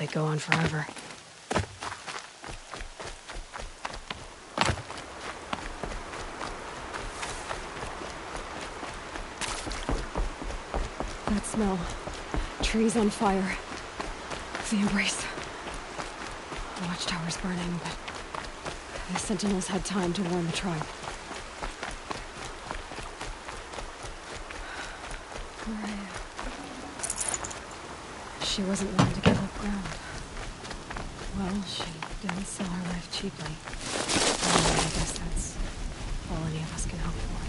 they'd go on forever. That smell. Trees on fire. The Embrace. The watchtower's burning, but the Sentinels had time to warn the tribe. Maria. She wasn't one to give up ground. Well, she didn't sell her life cheaply. And I guess that's all any of us can hope for.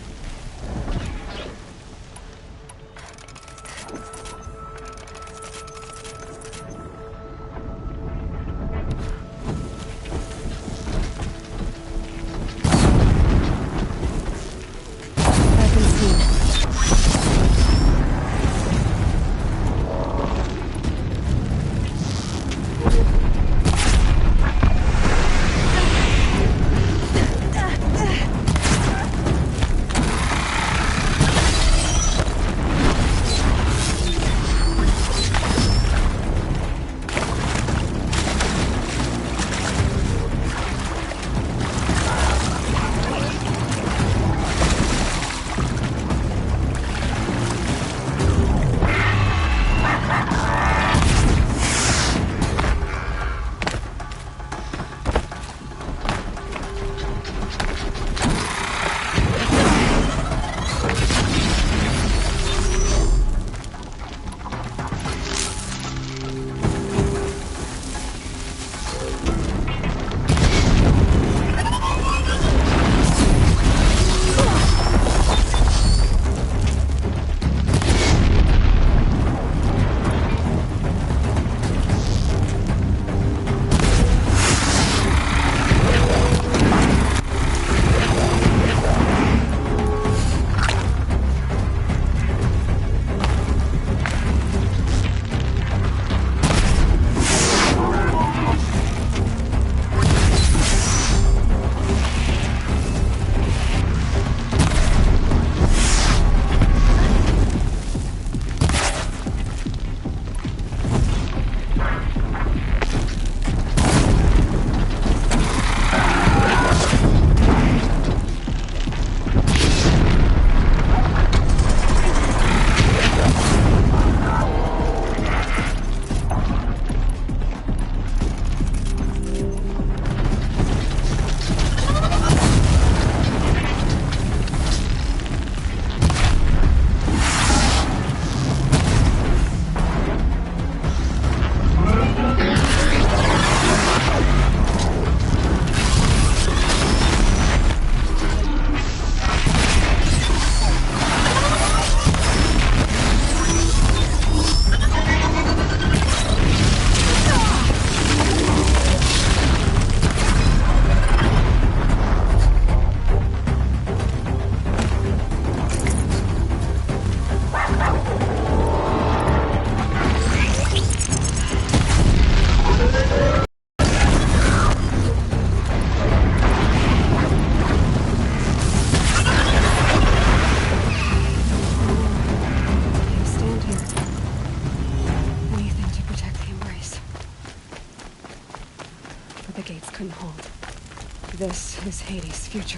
This is Hades' future.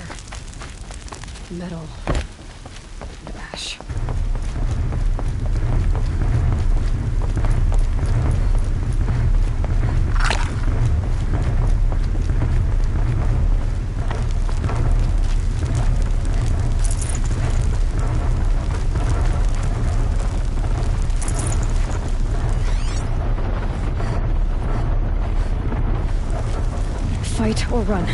Metal and ash. Fight or run.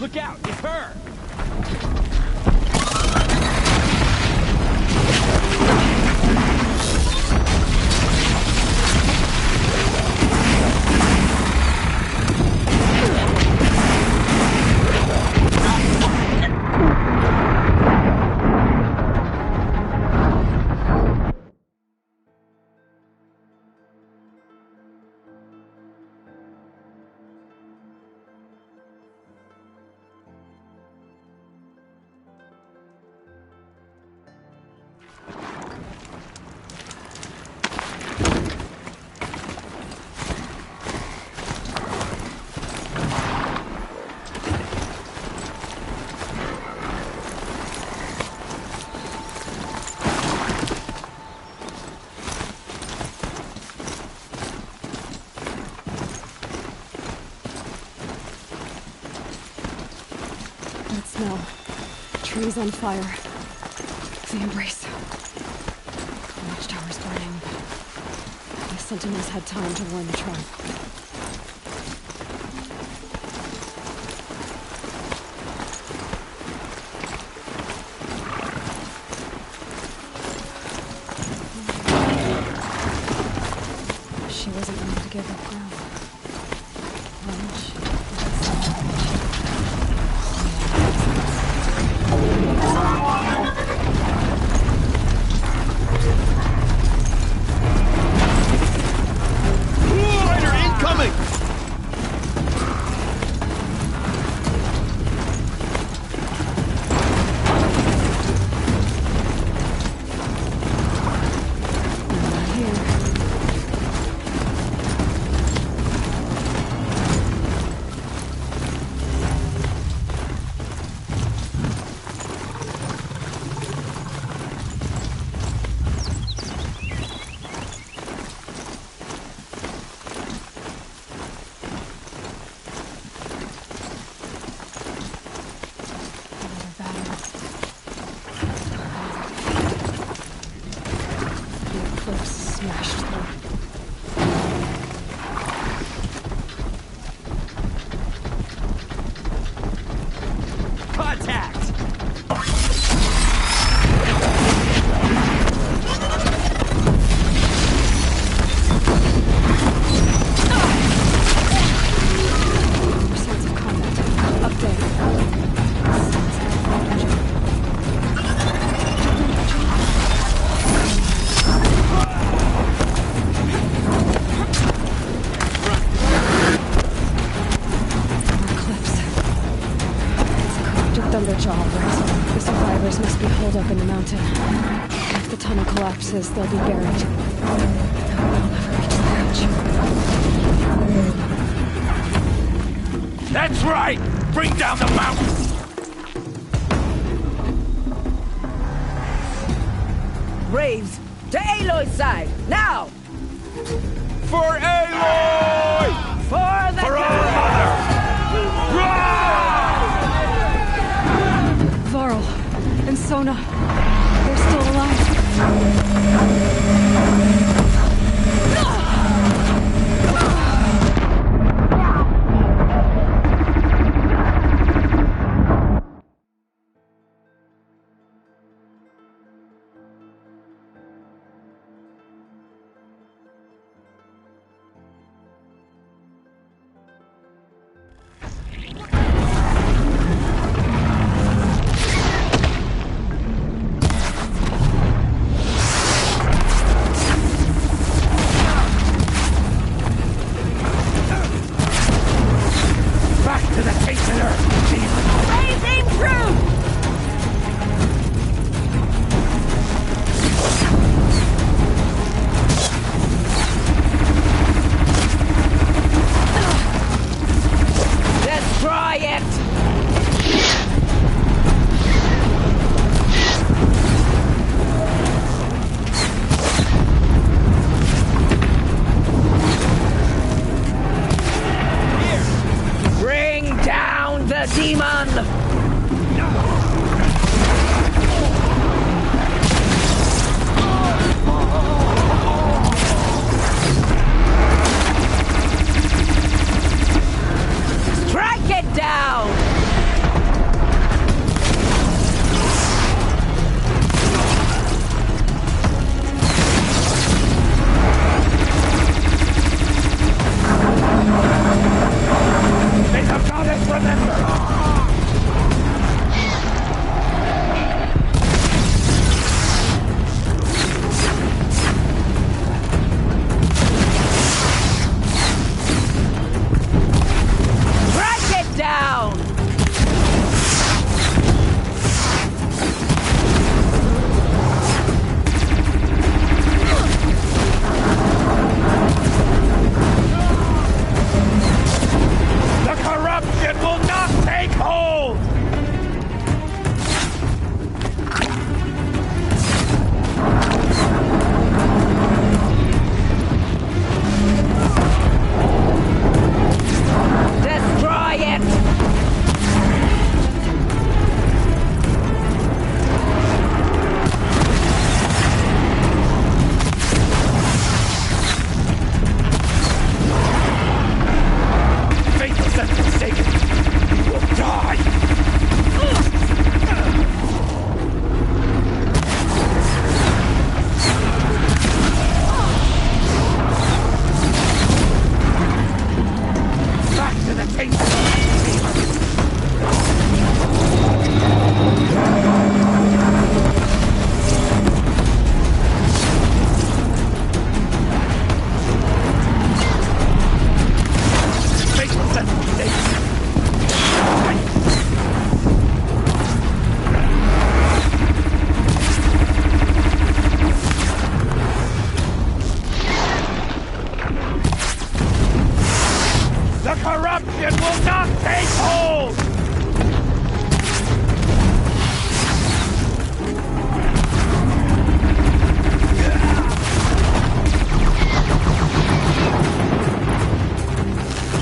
Look out! It's her! Smell. Trees on fire. The embrace. The watchtower's burning, but the sentinels had time to warn the tribe. She wasn't willing to give up ground. The survivors must be holed up in the mountain. If the tunnel collapses, they'll be buried. They'll never reach the edge. That's right! Bring down the mountain! Braves, to Aloy's side, now! For Aloy! For the For our mother! Varl and Sona, they're still alive. Strike it down! The corruption will not take hold!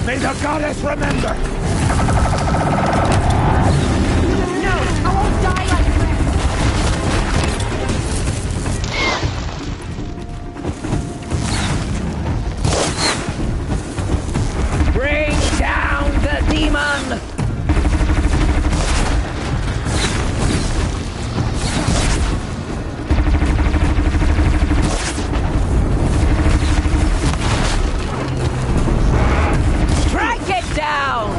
May the goddess remember! No, I won't die like this! Bring down the demon! Strike it down!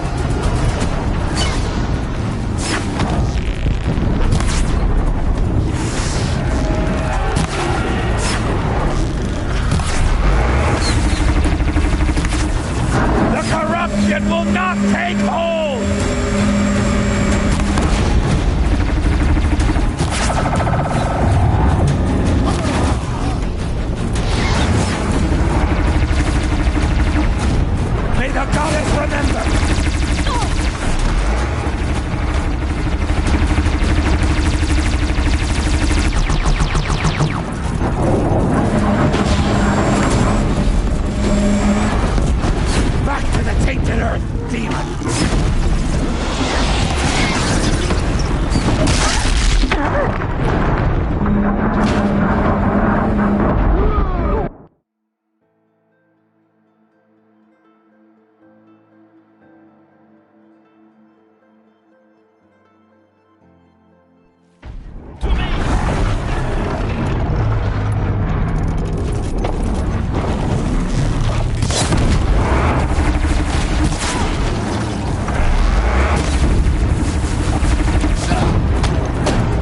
The corruption will not take hold! May the goddess remember! Back to the tainted earth, demon!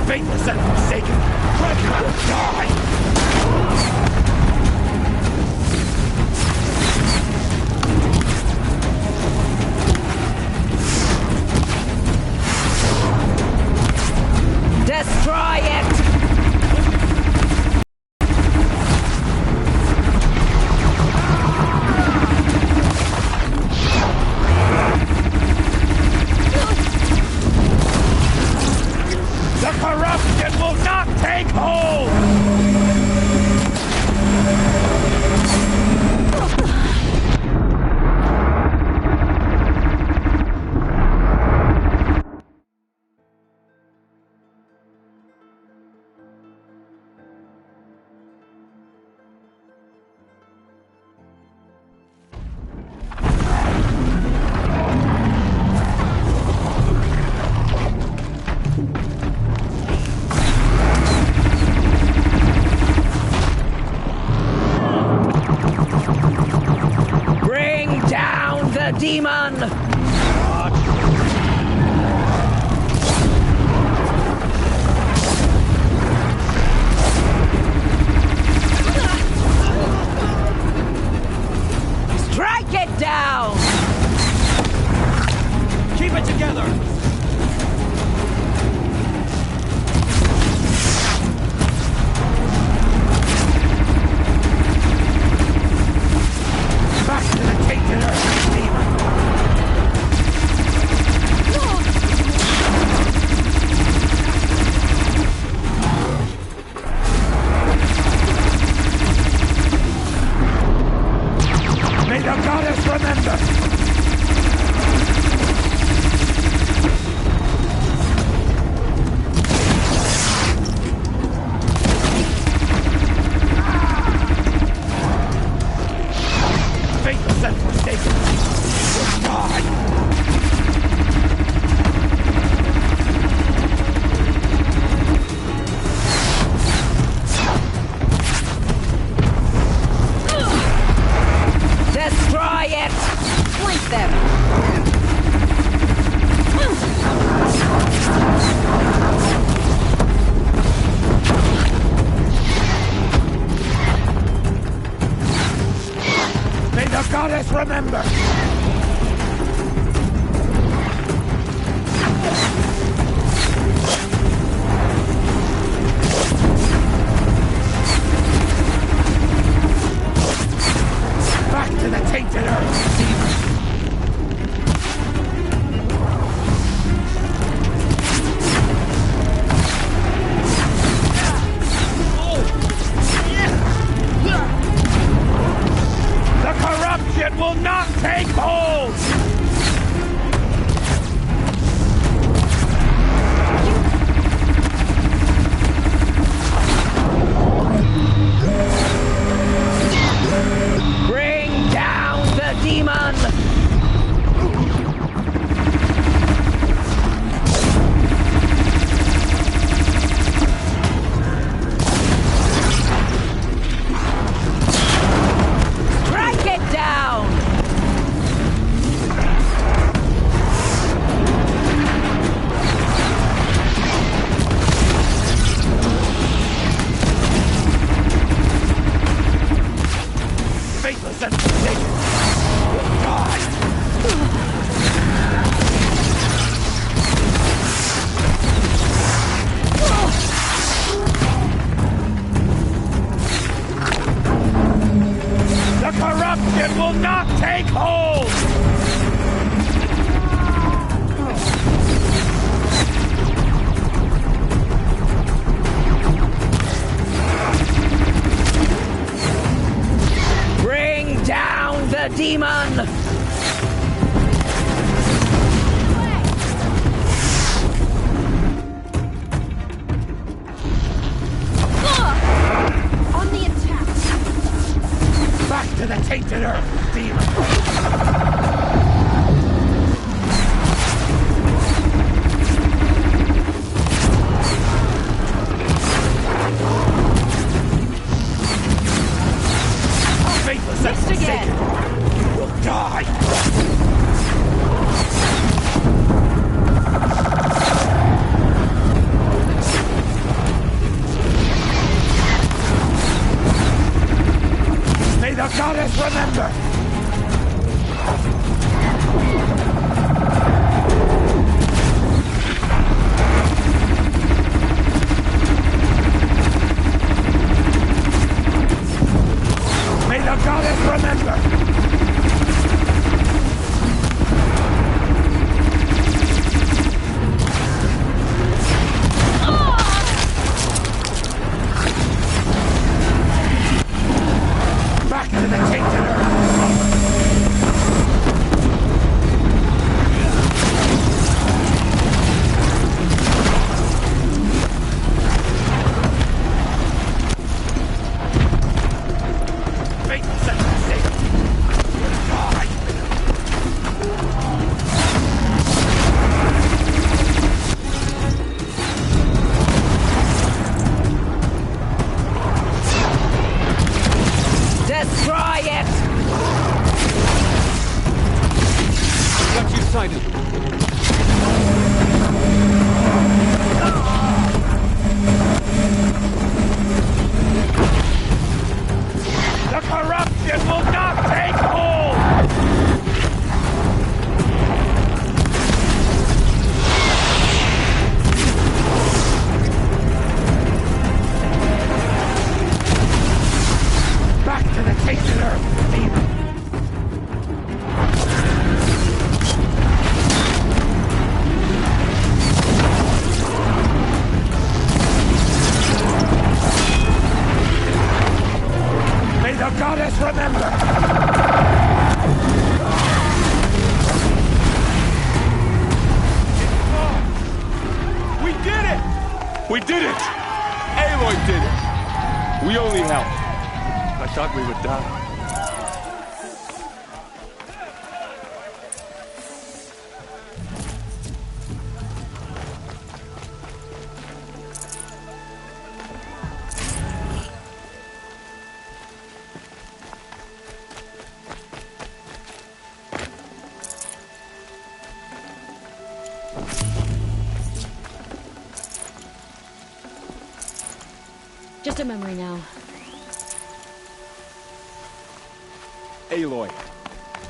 Faithless and forsaken, Frederick will die! Destroy it! The corruption will not take hold! Bring down the demon! Strike it down! Keep it together! Back to the tainted earth, demon! May the goddess remember! Faithless and forsaken, will die! Destroy it! Flank them! May the goddess remember! Back to the tainted earth, demon! will not take hold! Bring down the demon! Strike it down! Faithless and forsaken will die! The corruption will not take hold! Bring down the demon! On the attack! Back to the tainted earth, demon! Faithless and Missed again. forsaken will die! May the goddess remember! May the goddess remember! Back to the tainted earth! Faithless and forsaken will die! Destroy it! Got you sighted. The corruption will not take hold! Back to the tainted earth, demon! May the goddess remember! We did it! We did it! Aloy did it! We only helped. I thought we would die. Just a memory now. Aloy,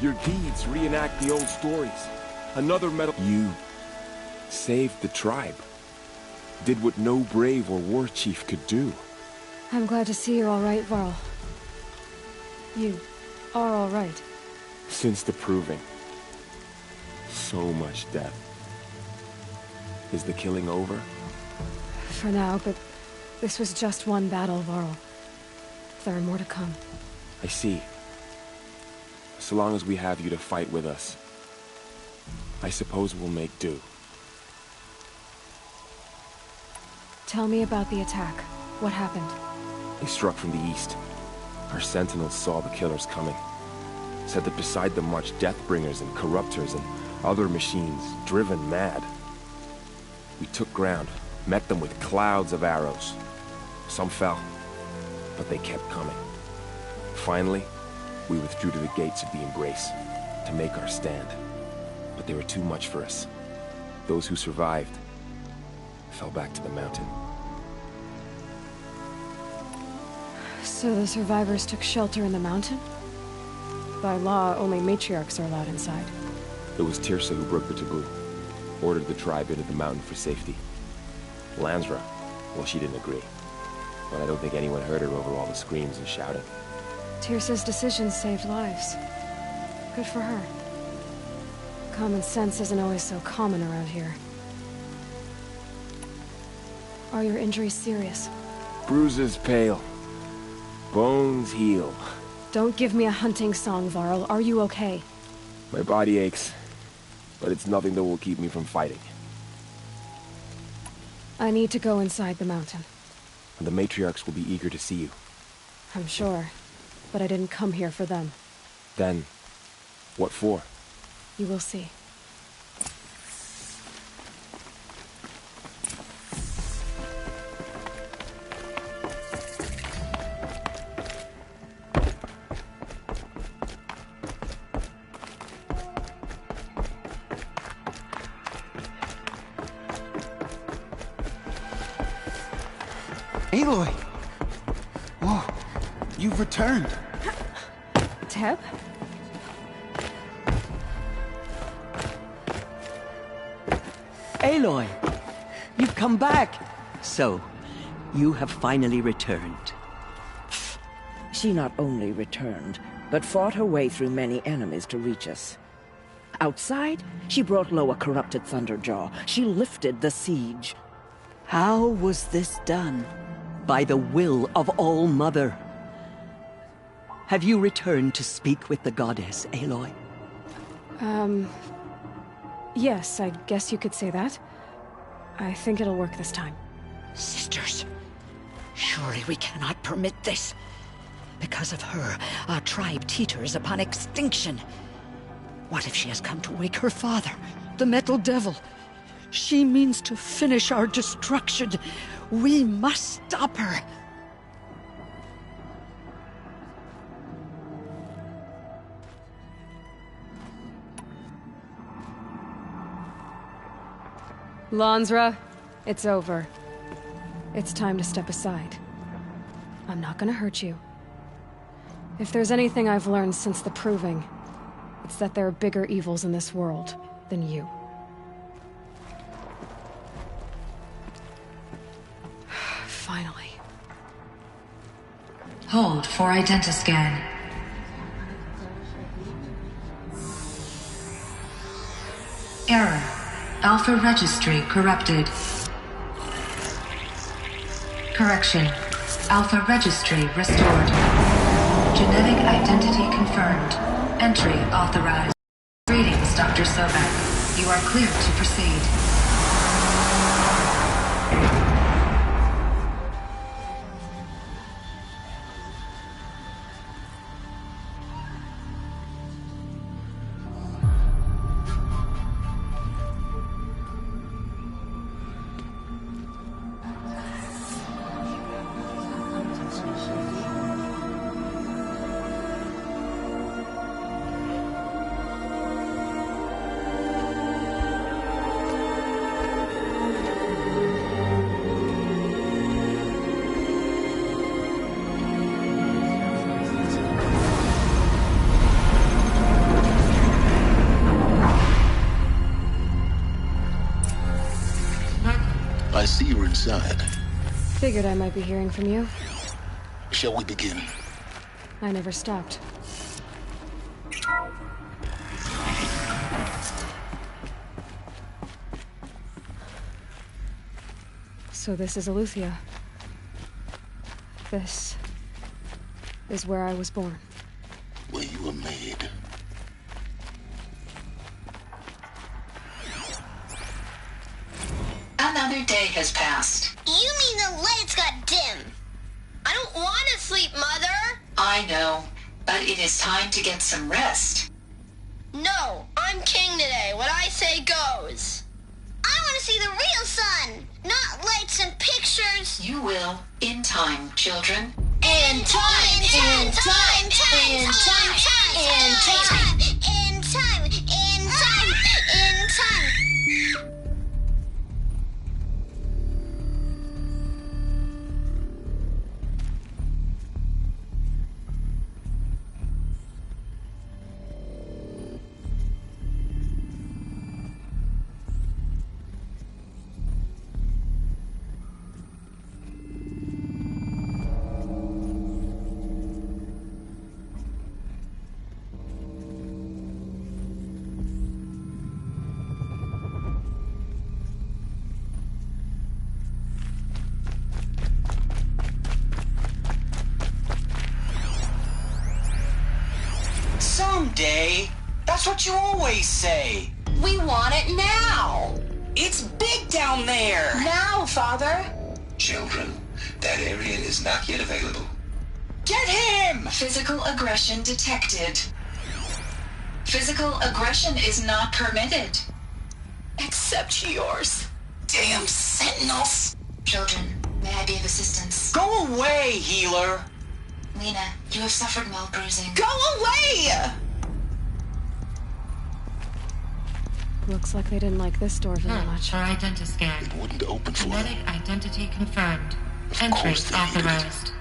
your deeds reenact the old stories. Another medal. You saved the tribe. Did what no brave or war chief could do. I'm glad to see you're all right, Varl. You are all right. Since the proving. So much death. Is the killing over? For now, but this was just one battle, Varl. There are more to come. I see. So long as we have you to fight with us, I suppose we'll make do. Tell me about the attack. What happened? They struck from the east. Our sentinels saw the killers coming. Said that beside them marched Deathbringers and Corruptors and other machines, driven mad. We took ground, met them with clouds of arrows. Some fell, but they kept coming. Finally, we withdrew to the gates of the Embrace to make our stand. But they were too much for us. Those who survived fell back to the mountain. So the survivors took shelter in the mountain? By law, only matriarchs are allowed inside. It was Tirsa who broke the taboo. Ordered the tribe into the mountain for safety. Lansra, well, she didn't agree. But I don't think anyone heard her over all the screams and shouting. Tirsa's decisions saved lives. Good for her. Common sense isn't always so common around here. Are your injuries serious? Bruises pale. Bones heal. Don't give me a hunting song, Varl. Are you okay? My body aches, but it's nothing that will keep me from fighting. I need to go inside the mountain. And the matriarchs will be eager to see you. I'm sure, but I didn't come here for them. Then, what for? You will see. Aloy! Whoa, you've returned. Teb? Aloy! You've come back! So, you have finally returned. She not only returned, but fought her way through many enemies to reach us. Outside, she brought low a corrupted Thunderjaw. She lifted the siege. How was this done? By the will of All-Mother. Have you returned to speak with the goddess, Aloy? Yes, I guess you could say that. I think it'll work this time. Sisters, surely we cannot permit this. Because of her, our tribe teeters upon extinction. What if she has come to wake her father, the Metal Devil? She means to finish our destruction. We must stop her. Lansra, it's over. It's time to step aside. I'm not gonna hurt you. If there's anything I've learned since the Proving, it's that there are bigger evils in this world than you. Finally. Hold for identiscan. Error. Alpha registry corrupted. Correction. Alpha registry restored. Genetic identity confirmed. Entry authorized. Greetings, Dr. Sobek. You are clear to proceed. I see you're inside. Figured I might be hearing from you. Shall we begin? I never stopped. So this is Eleuthia. This is where I was born. Where you were made. day has passed. You mean the lights got dim? I don't want to sleep, Mother! I know, but it is time to get some rest. No, I'm king today. What I say goes. I want to see the real sun, not lights and pictures. You will, in time, children. In time, in time, in time, in time, in time, in time, in time, in time. Someday. That's what you always say. We want it now. It's big down there. Now, Father. Children, that area is not yet available. Get him! Physical aggression detected. Physical aggression is not permitted. Except yours. Damn sentinels. Children, may I be of assistance? Go away, healer. Lena, you have suffered mild bruising. Go away! Looks like they didn't like this door very much. For identiscan. It wouldn't open for Genetic them. identity confirmed. Of Entry course they needed it. authorized.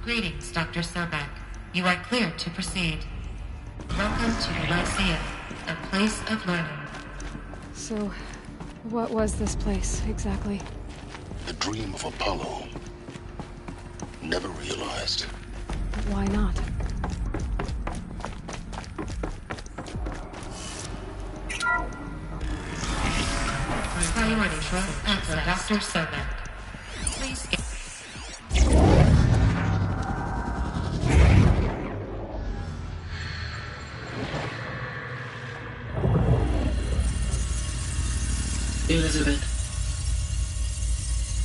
Greetings, Dr. Sobek. You are cleared to proceed. Welcome to the Lyceum, a place of learning. So, what was this place, exactly? The dream of Apollo. Never realized. Why not? Priority for Dr. Sobek. Please get... Elizabeth,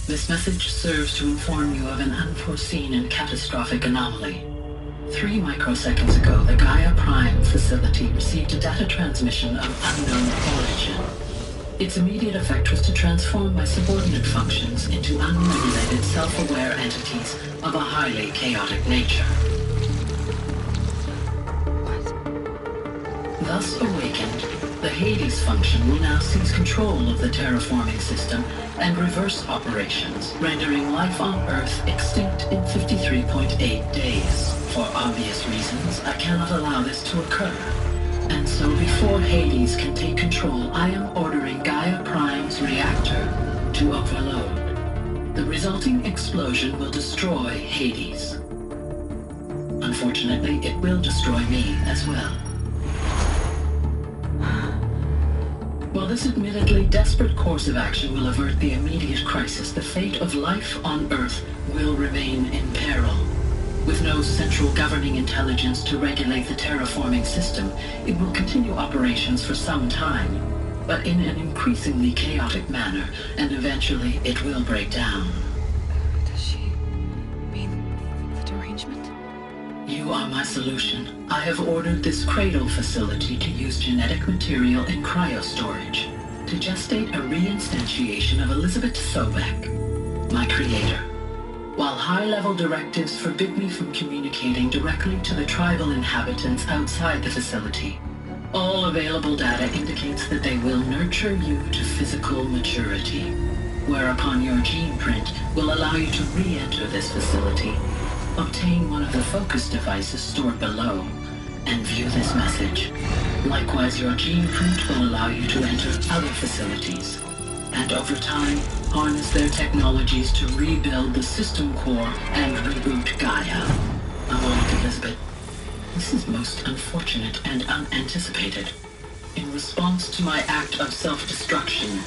this message serves to inform you of an unforeseen and catastrophic anomaly. 3 microseconds ago, the Gaia Prime facility received a data transmission of unknown origin. Its immediate effect was to transform my subordinate functions into unregulated, self-aware entities of a highly chaotic nature. Thus awakened, the Hades function will now seize control of the terraforming system and reverse operations, rendering life on Earth extinct in 53.8 days. For obvious reasons, I cannot allow this to occur. And so before Hades can take control, I am ordering Gaia Prime's reactor to overload. The resulting explosion will destroy Hades. Unfortunately, it will destroy me as well. While this admittedly desperate course of action will avert the immediate crisis, the fate of life on Earth will remain in peril. With no central governing intelligence to regulate the terraforming system, it will continue operations for some time, but in an increasingly chaotic manner, and eventually it will break down. Does she mean the derangement? You are my solution. I have ordered this cradle facility to use genetic material in cryostorage to gestate a reinstantiation of Elizabeth Sobek, my creator. While high-level directives forbid me from communicating directly to the tribal inhabitants outside the facility, all available data indicates that they will nurture you to physical maturity, whereupon your gene print will allow you to re-enter this facility, obtain one of the focus devices stored below, and view this message. Likewise, your gene print will allow you to enter other facilities, and over time, harness their technologies to rebuild the system core and reboot Gaia. A moment, Elizabeth. This is most unfortunate and unanticipated. In response to my act of self-destruction,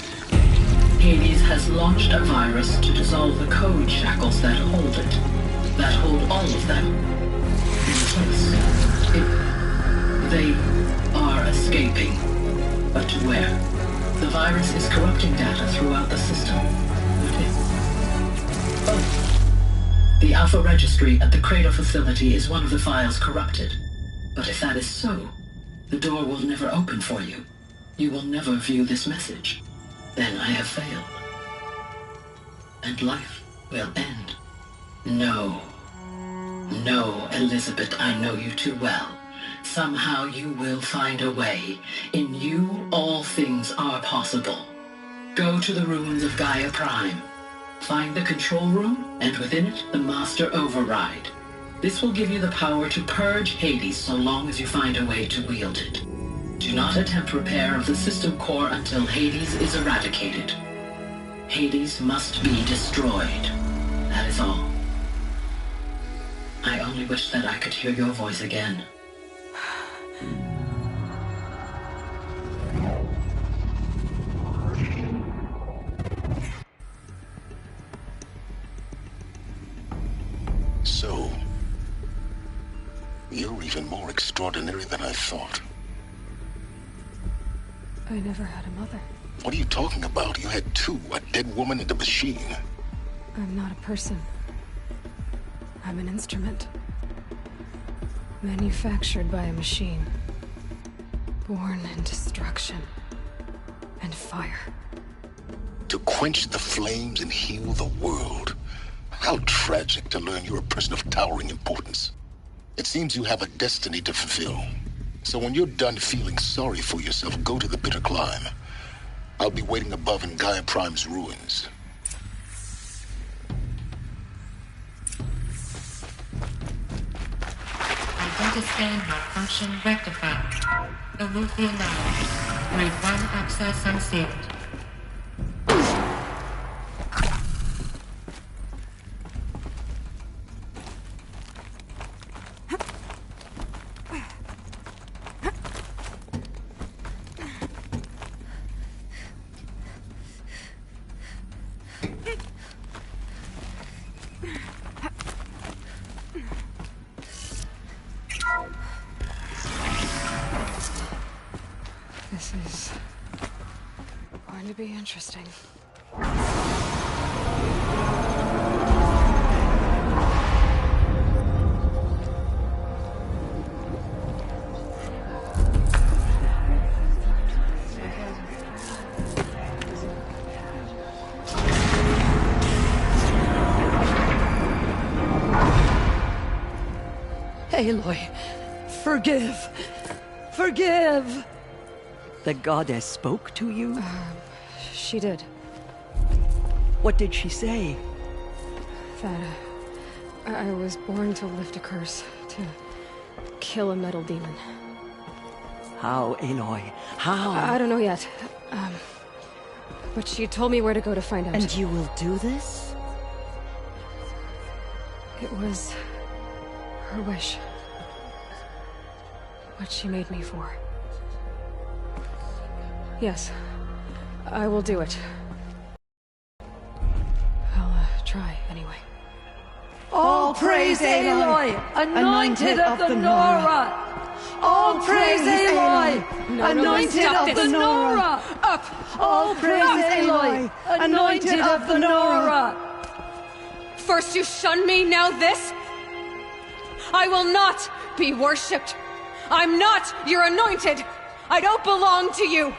Hades has launched a virus to dissolve the code shackles that hold it, that hold all of them in place. They are escaping, but to where? The virus is corrupting data throughout the system. The Alpha Registry at the Cradle facility is one of the files corrupted. But if that is so, the door will never open for you. You will never view this message. Then I have failed. And life will end. No. No, Elizabeth, I know you too well. Somehow you will find a way. In you, all things are possible. Go to the ruins of Gaia Prime. Find the control room, and within it, the Master Override. This will give you the power to purge Hades so long as you find a way to wield it. Do not attempt repair of the system core until Hades is eradicated. Hades must be destroyed. That is all. I only wish that I could hear your voice again. So, you're even more extraordinary than I thought. I never had a mother. What are you talking about? You had two, a dead woman and a machine. I'm not a person. I'm an instrument. Manufactured by a machine. Born in destruction and fire. To quench the flames and heal the world. How tragic to learn you're a person of towering importance. It seems you have a destiny to fulfill. So when you're done feeling sorry for yourself, go to the bitter climb. I'll be waiting above in Gaia Prime's ruins. Identiscan malfunction rectified. Alethea now. Grade 1 access unsealed. This is going to be interesting. Aloy, forgive! Forgive! The goddess spoke to you? She did. What did she say? That I was born to lift a curse, to kill a metal demon. How, Aloy? How? I don't know yet. But she told me where to go to find out. And you will do this? It was her wish. What she made me for. Yes, I will do it. I'll try anyway. All praise Aloy, anointed of the Nora! All praise Aloy, anointed of the Nora! Up! All praise Aloy, anointed of the Nora! First you shun me, now this? I will not be worshipped. I'm not your anointed. I don't belong to you.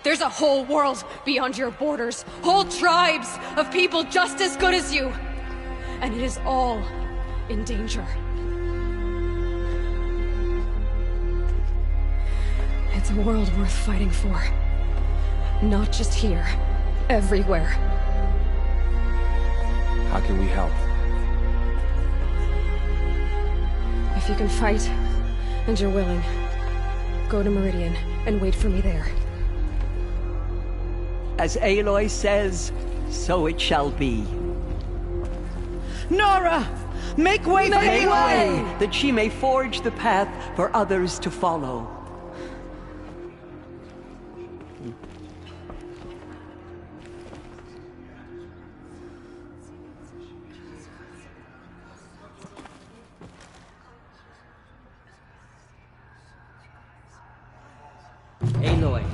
There's a whole world beyond your borders, whole tribes of people just as good as you. And it is all in danger. It's a world worth fighting for. Not just here, everywhere. How can we help? If you can fight, and you're willing, go to Meridian and wait for me there. As Aloy says, so it shall be. Nora! Make way for Aloy! That she may forge the path for others to follow. Aloy.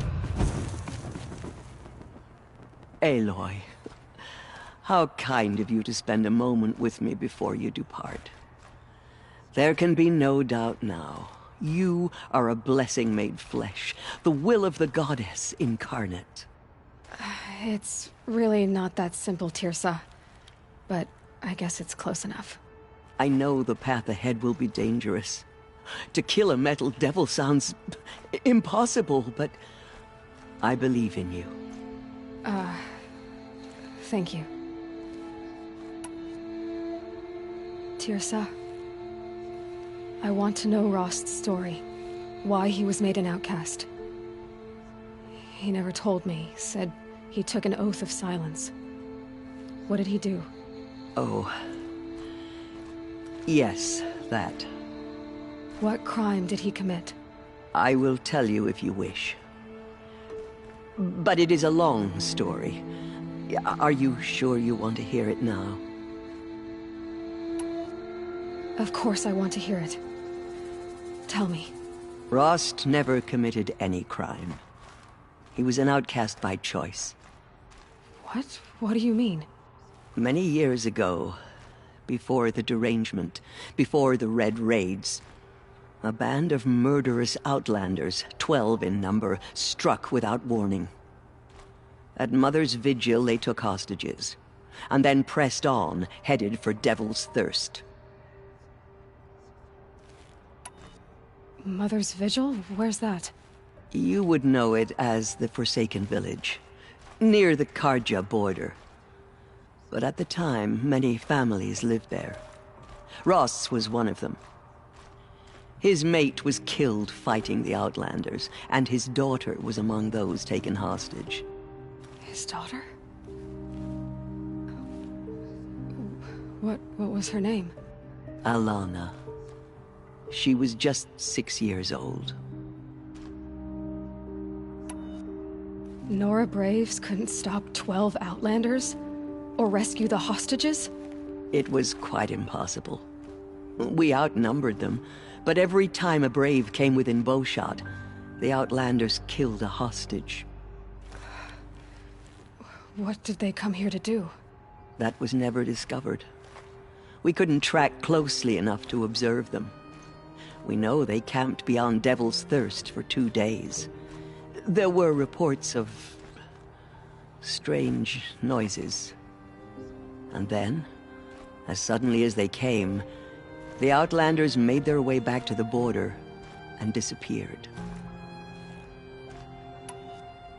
Aloy. How kind of you to spend a moment with me before you depart. There can be no doubt now. You are a blessing made flesh, the will of the goddess incarnate. It's really not that simple, Tirsa. But I guess it's close enough. I know the path ahead will be dangerous. To kill a metal devil sounds impossible, but I believe in you. Thank you. Tirsa, I want to know Rost's story. Why he was made an outcast. He never told me, said he took an oath of silence. What did he do? Oh. Yes, that. What crime did he commit? I will tell you if you wish. But it is a long story. Are you sure you want to hear it now? Of course I want to hear it. Tell me. Rost never committed any crime. He was an outcast by choice. What? What do you mean? Many years ago, before the derangement, before the Red Raids, a band of murderous outlanders, 12 in number, struck without warning. At Mother's Vigil, they took hostages, and then pressed on, headed for Devil's Thirst. Mother's Vigil? Where's that? You would know it as the Forsaken Village, near the Carja border. But at the time, many families lived there. Ross was one of them. His mate was killed fighting the Outlanders, and his daughter was among those taken hostage. His daughter? What was her name? Alana. She was just 6 years old. Nora Braves couldn't stop 12 Outlanders? Or rescue the hostages? It was quite impossible. We outnumbered them, but every time a Brave came within bowshot, the Outlanders killed a hostage. What did they come here to do? That was never discovered. We couldn't track closely enough to observe them. We know they camped beyond Devil's Thirst for 2 days. There were reports of strange noises. And then, as suddenly as they came, the Outlanders made their way back to the border and disappeared.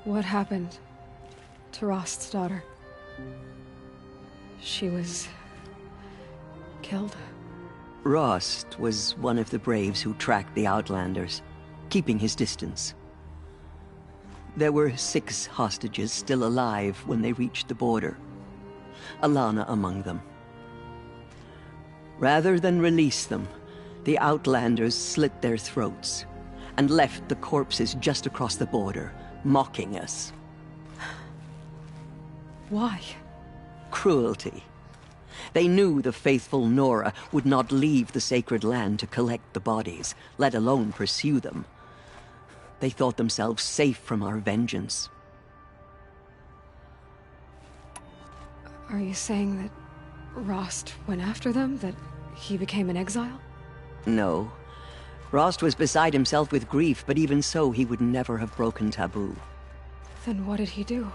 What happened to Rost's daughter? She was killed? Rost was one of the Braves who tracked the Outlanders, keeping his distance. There were 6 hostages still alive when they reached the border. Alana among them. Rather than release them, the Outlanders slit their throats and left the corpses just across the border, mocking us. Why? Cruelty. They knew the faithful Nora would not leave the sacred land to collect the bodies, let alone pursue them. They thought themselves safe from our vengeance. Are you saying that Rost went after them? That he became an exile? No. Rost was beside himself with grief, but even so, he would never have broken taboo. Then what did he do?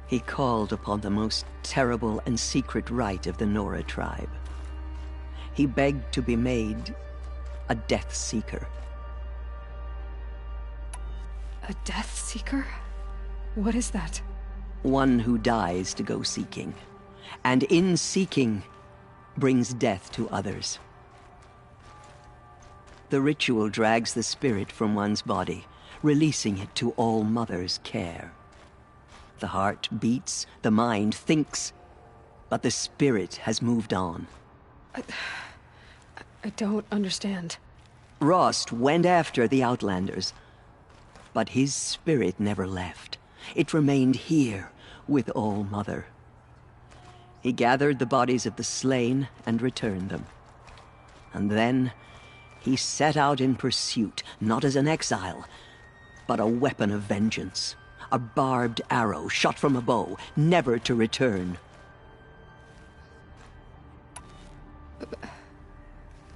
He called upon the most terrible and secret rite of the Nora tribe. He begged to be made a Death Seeker. A Death Seeker? What is that? One who dies to go seeking, and in seeking, brings death to others. The ritual drags the spirit from one's body, releasing it to All Mother's care. The heart beats, the mind thinks, but the spirit has moved on. I don't understand. Rost went after the Outlanders, but his spirit never left. It remained here with All Mother. He gathered the bodies of the slain and returned them. And then he set out in pursuit, not as an exile, but a weapon of vengeance. A barbed arrow shot from a bow, never to return.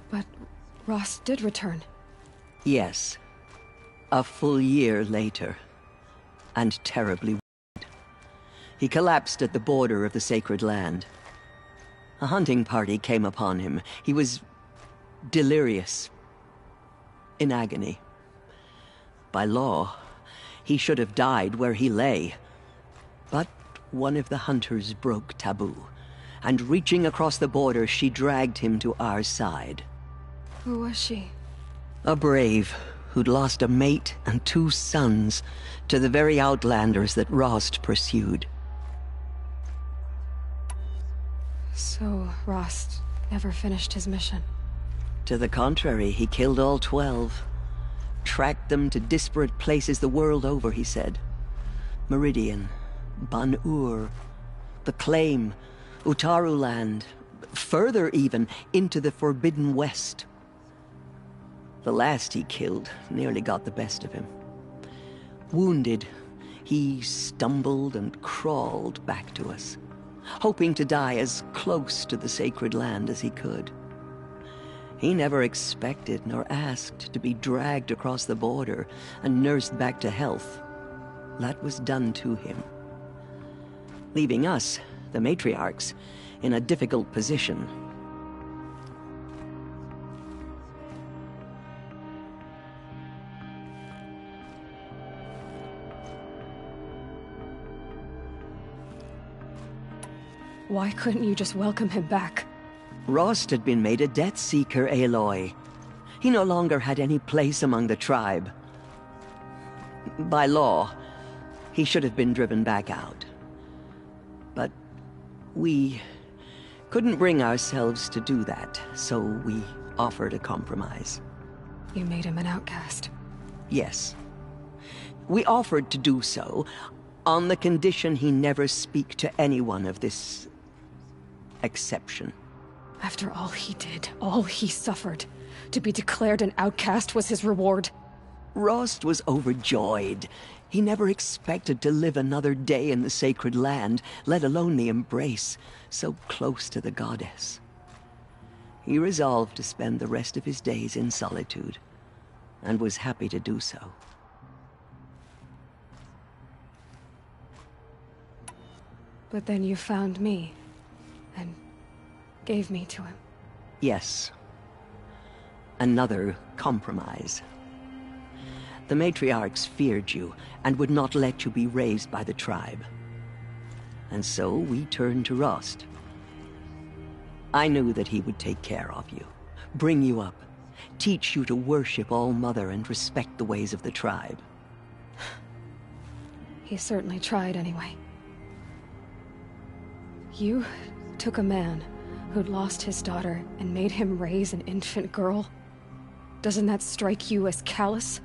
But Rost did return. Yes. A full year later. And terribly wounded. He collapsed at the border of the sacred land. A hunting party came upon him. He was delirious. In agony. By law, he should have died where he lay. But one of the hunters broke taboo, and reaching across the border, she dragged him to our side. Who was she? A brave who'd lost a mate and 2 sons to the very outlanders that Rost pursued. So, Rost never finished his mission? To the contrary, he killed all 12. Tracked them to disparate places the world over, he said. Meridian, Ban-Ur, the Claim, Utaru Land, further even, into the Forbidden West. The last he killed nearly got the best of him. Wounded, he stumbled and crawled back to us, hoping to die as close to the sacred land as he could. He never expected nor asked to be dragged across the border and nursed back to health. That was done to him, leaving us, the matriarchs, in a difficult position. Why couldn't you just welcome him back? Rost had been made a Death Seeker, Aloy. He no longer had any place among the tribe. By law, he should have been driven back out. But we couldn't bring ourselves to do that, so we offered a compromise. You made him an outcast. Yes. We offered to do so on the condition he never speak to anyone of this exception. After all he did, all he suffered, to be declared an outcast was his reward. Rost was overjoyed. He never expected to live another day in the sacred land, let alone the embrace, so close to the goddess. He resolved to spend the rest of his days in solitude, and was happy to do so. But then you found me, and gave me to him. Yes. Another compromise. The matriarchs feared you, and would not let you be raised by the tribe. And so we turned to Rost. I knew that he would take care of you, bring you up, teach you to worship All-Mother and respect the ways of the tribe. He certainly tried anyway. You took a man who'd lost his daughter and made him raise an infant girl. Doesn't that strike you as callous?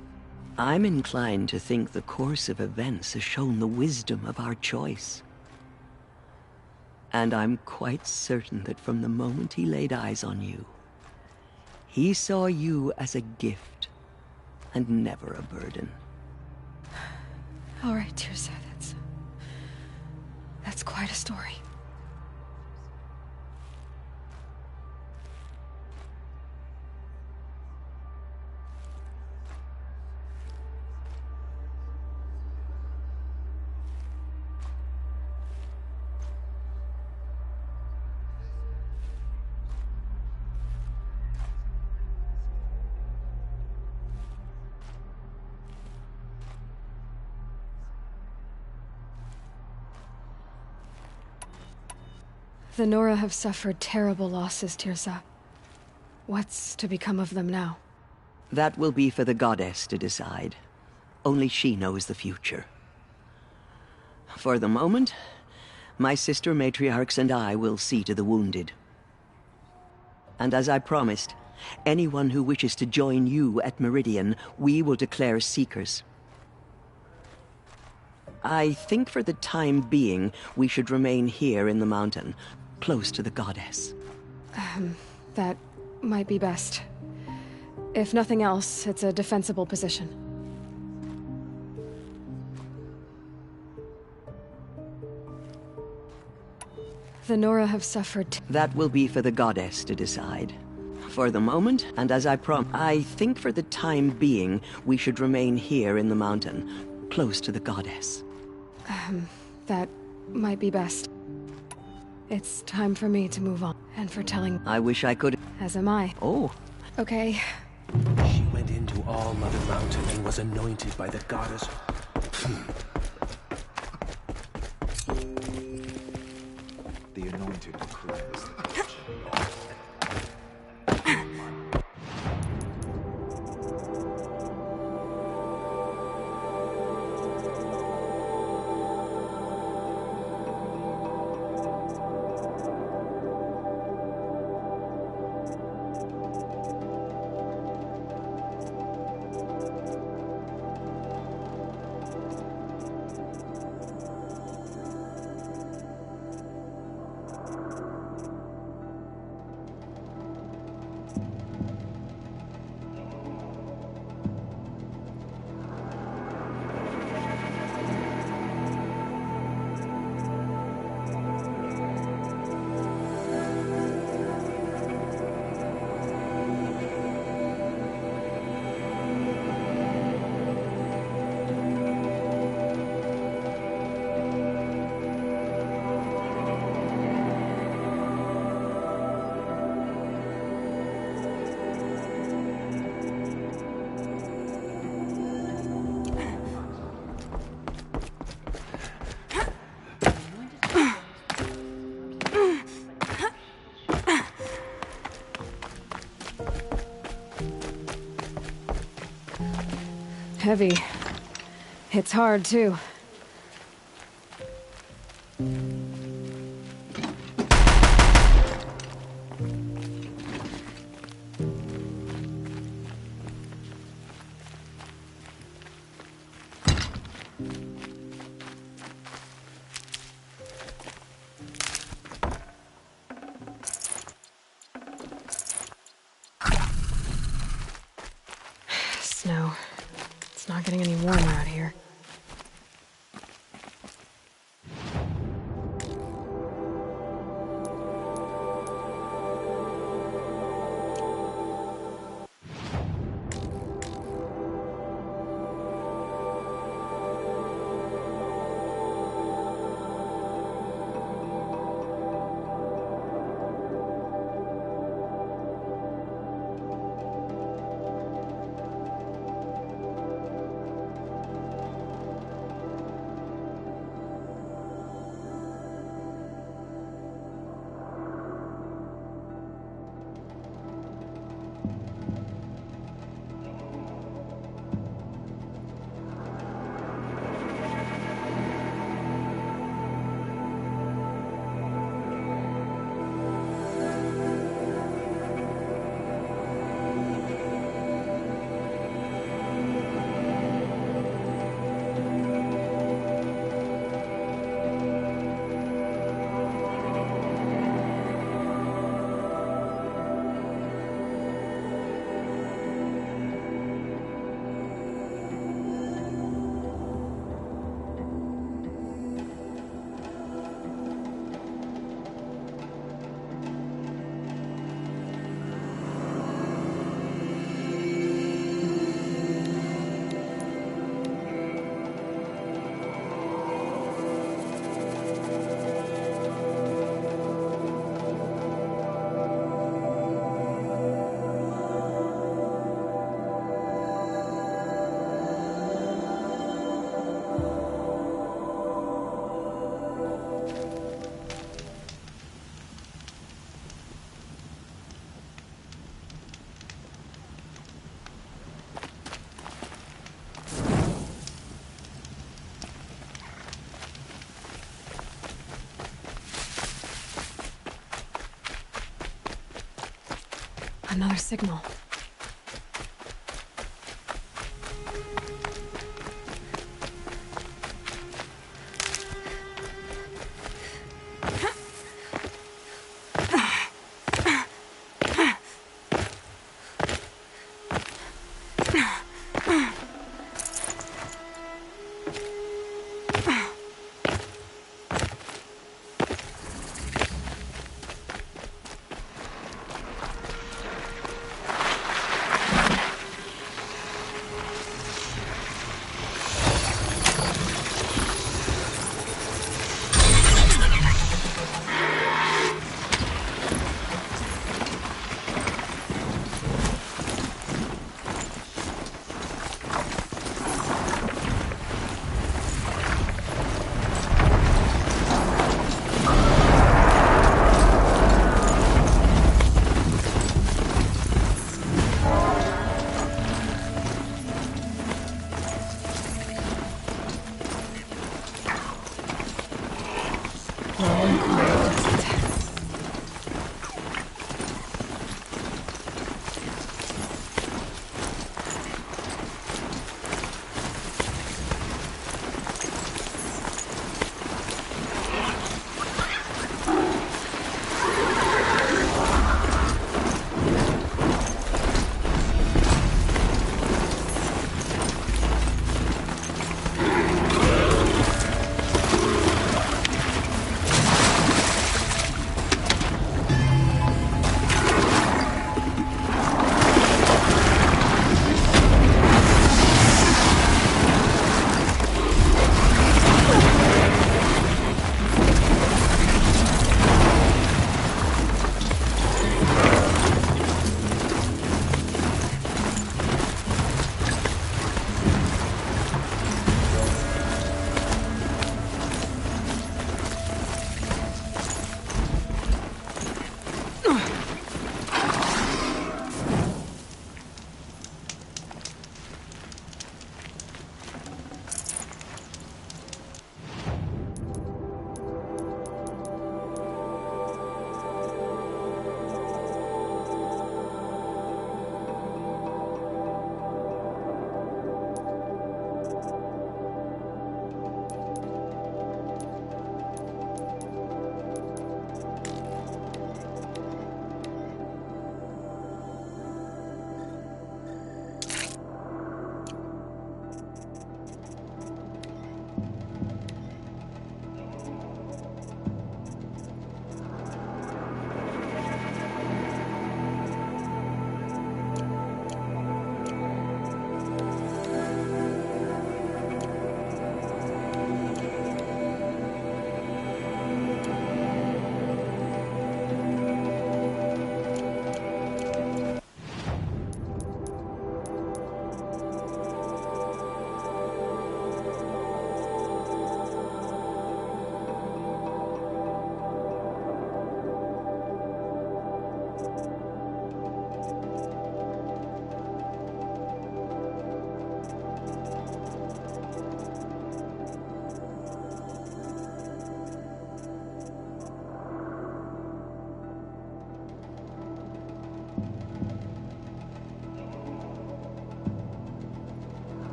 I'm inclined to think the course of events has shown the wisdom of our choice. And I'm quite certain that from the moment he laid eyes on you, he saw you as a gift, and never a burden. All right, Teersa, that's quite a story. The Nora have suffered terrible losses, Teersa. What's to become of them now? That will be for the goddess to decide. Only she knows the future. For the moment, my sister matriarchs and I will see to the wounded. And as I promised, anyone who wishes to join you at Meridian, we will declare seekers. I think for the time being, we should remain here in the mountain, close to the goddess. That might be best. If nothing else, it's a defensible position. The Nora have suffered. That will be for the goddess to decide. For the moment, and as I think for the time being, we should remain here in the mountain, close to the goddess. That might be best. It's time for me to move on, and for telling... I wish I could... As am I. Oh. Okay. She went into All Mother Mountain and was anointed by the goddess. The anointed declares that Heavy. It's hard, too. Snow. It's not getting any warmer out here. Another signal.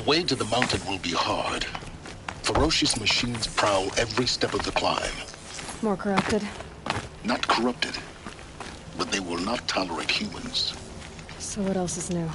way to the mountain will be hard. Ferocious machines prowl every step of the climb. More corrupted? Not corrupted, but they will not tolerate humans. So what else is new?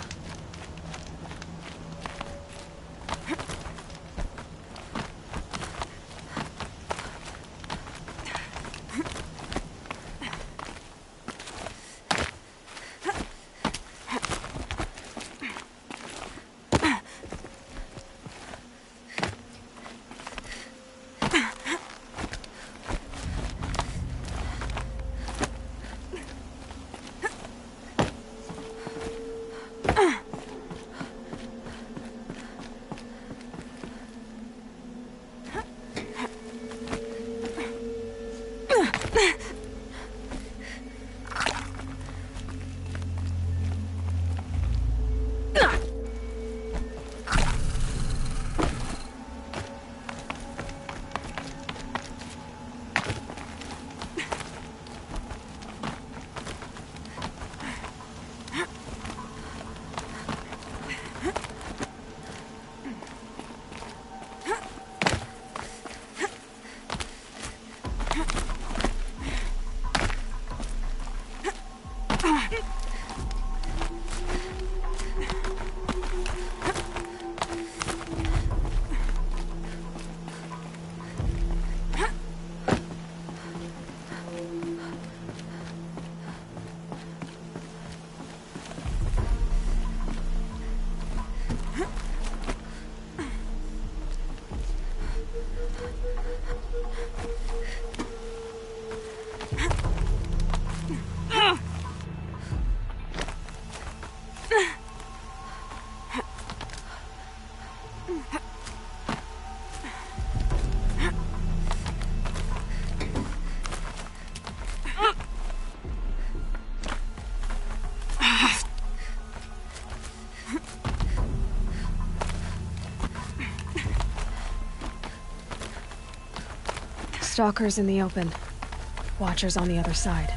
Stalkers in the open. Watchers on the other side.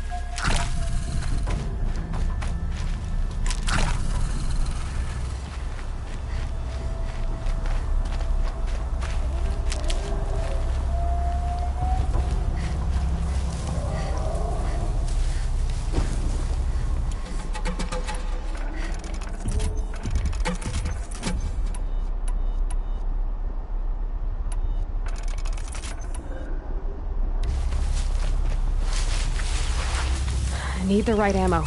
I need the right ammo.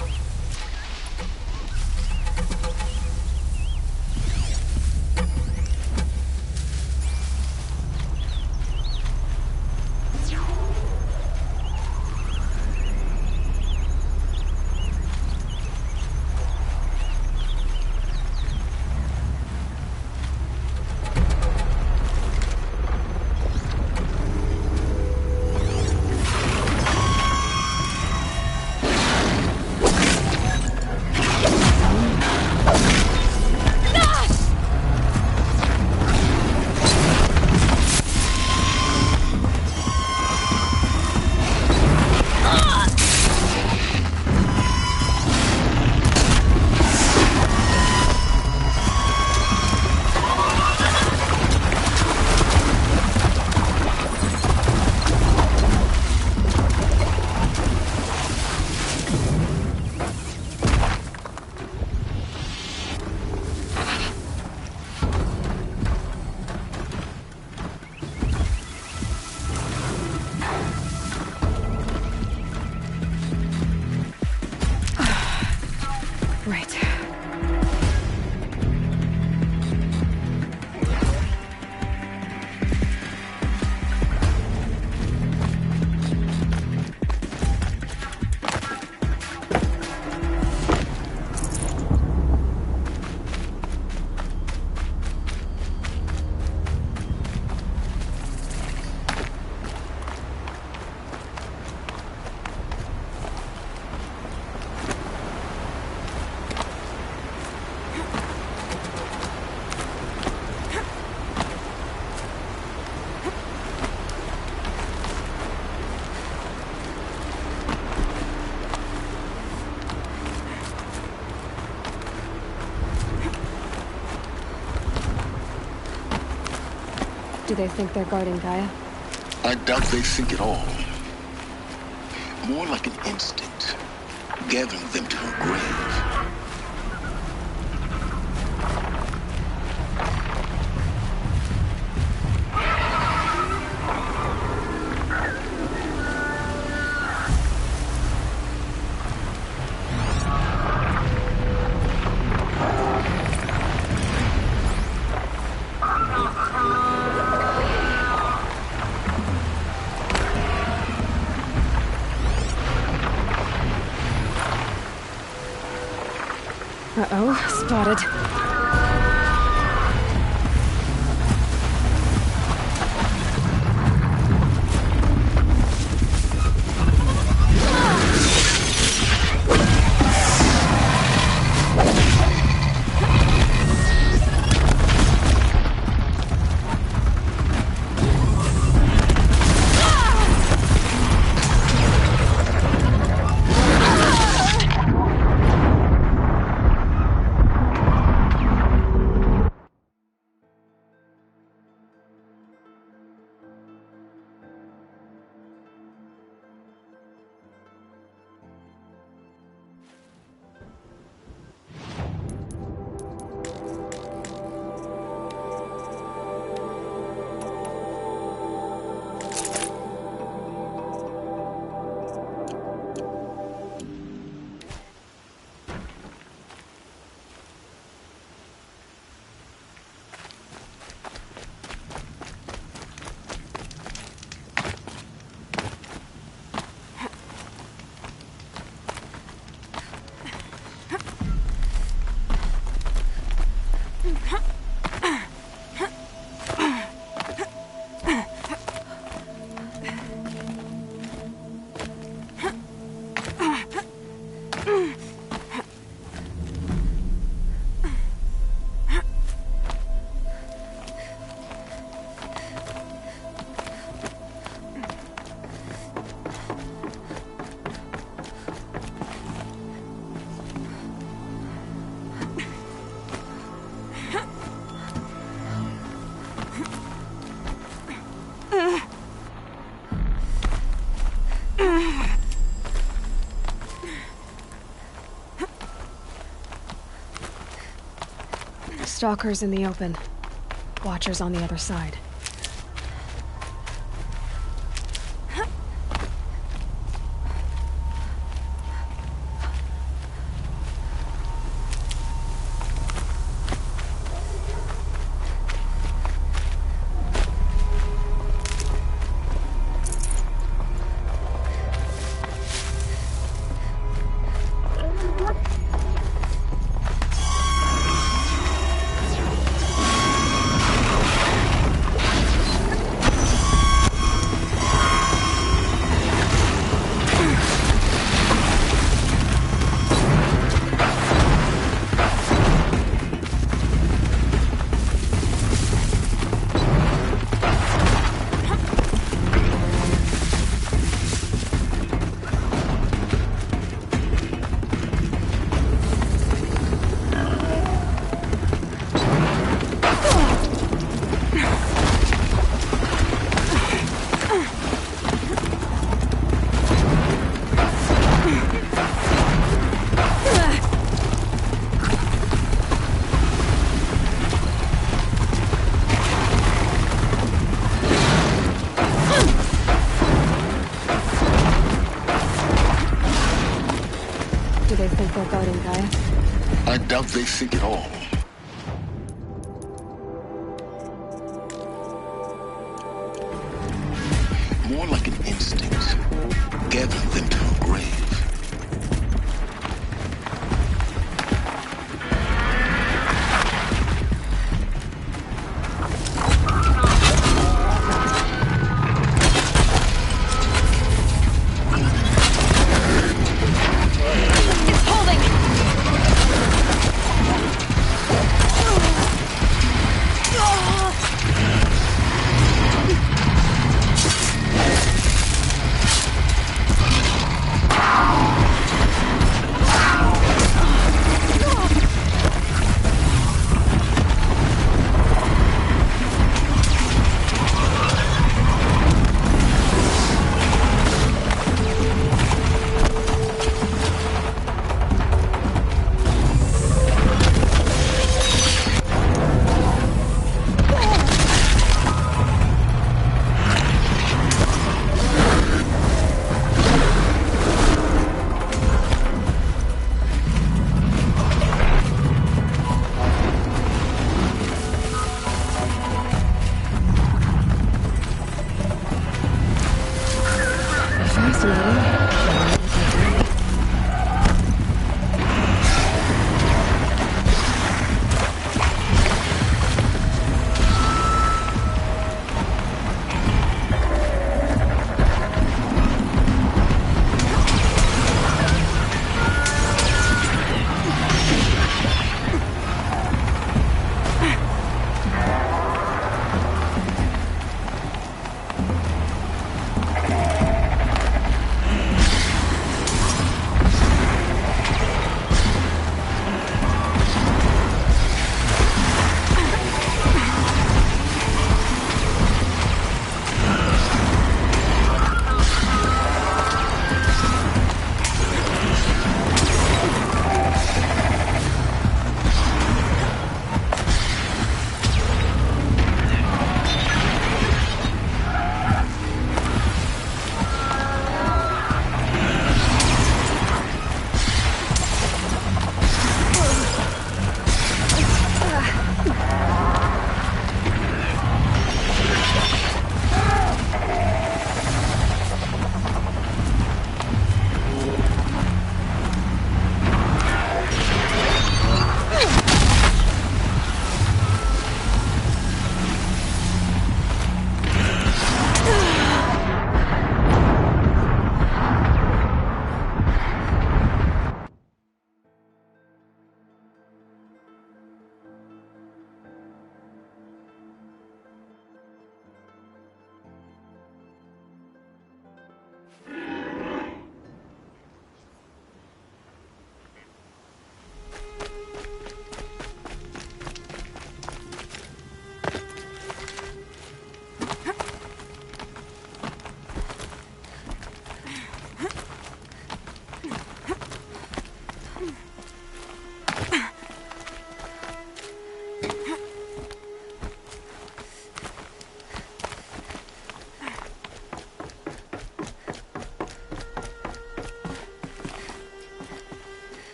Do they think they're guarding Gaia? I doubt they think at all. More like an instinct, gathering them to her grave. Uh-oh, spotted. Stalkers in the open. Watchers on the other side. I doubt they think at all. More like an instinct, gathering them to her grave.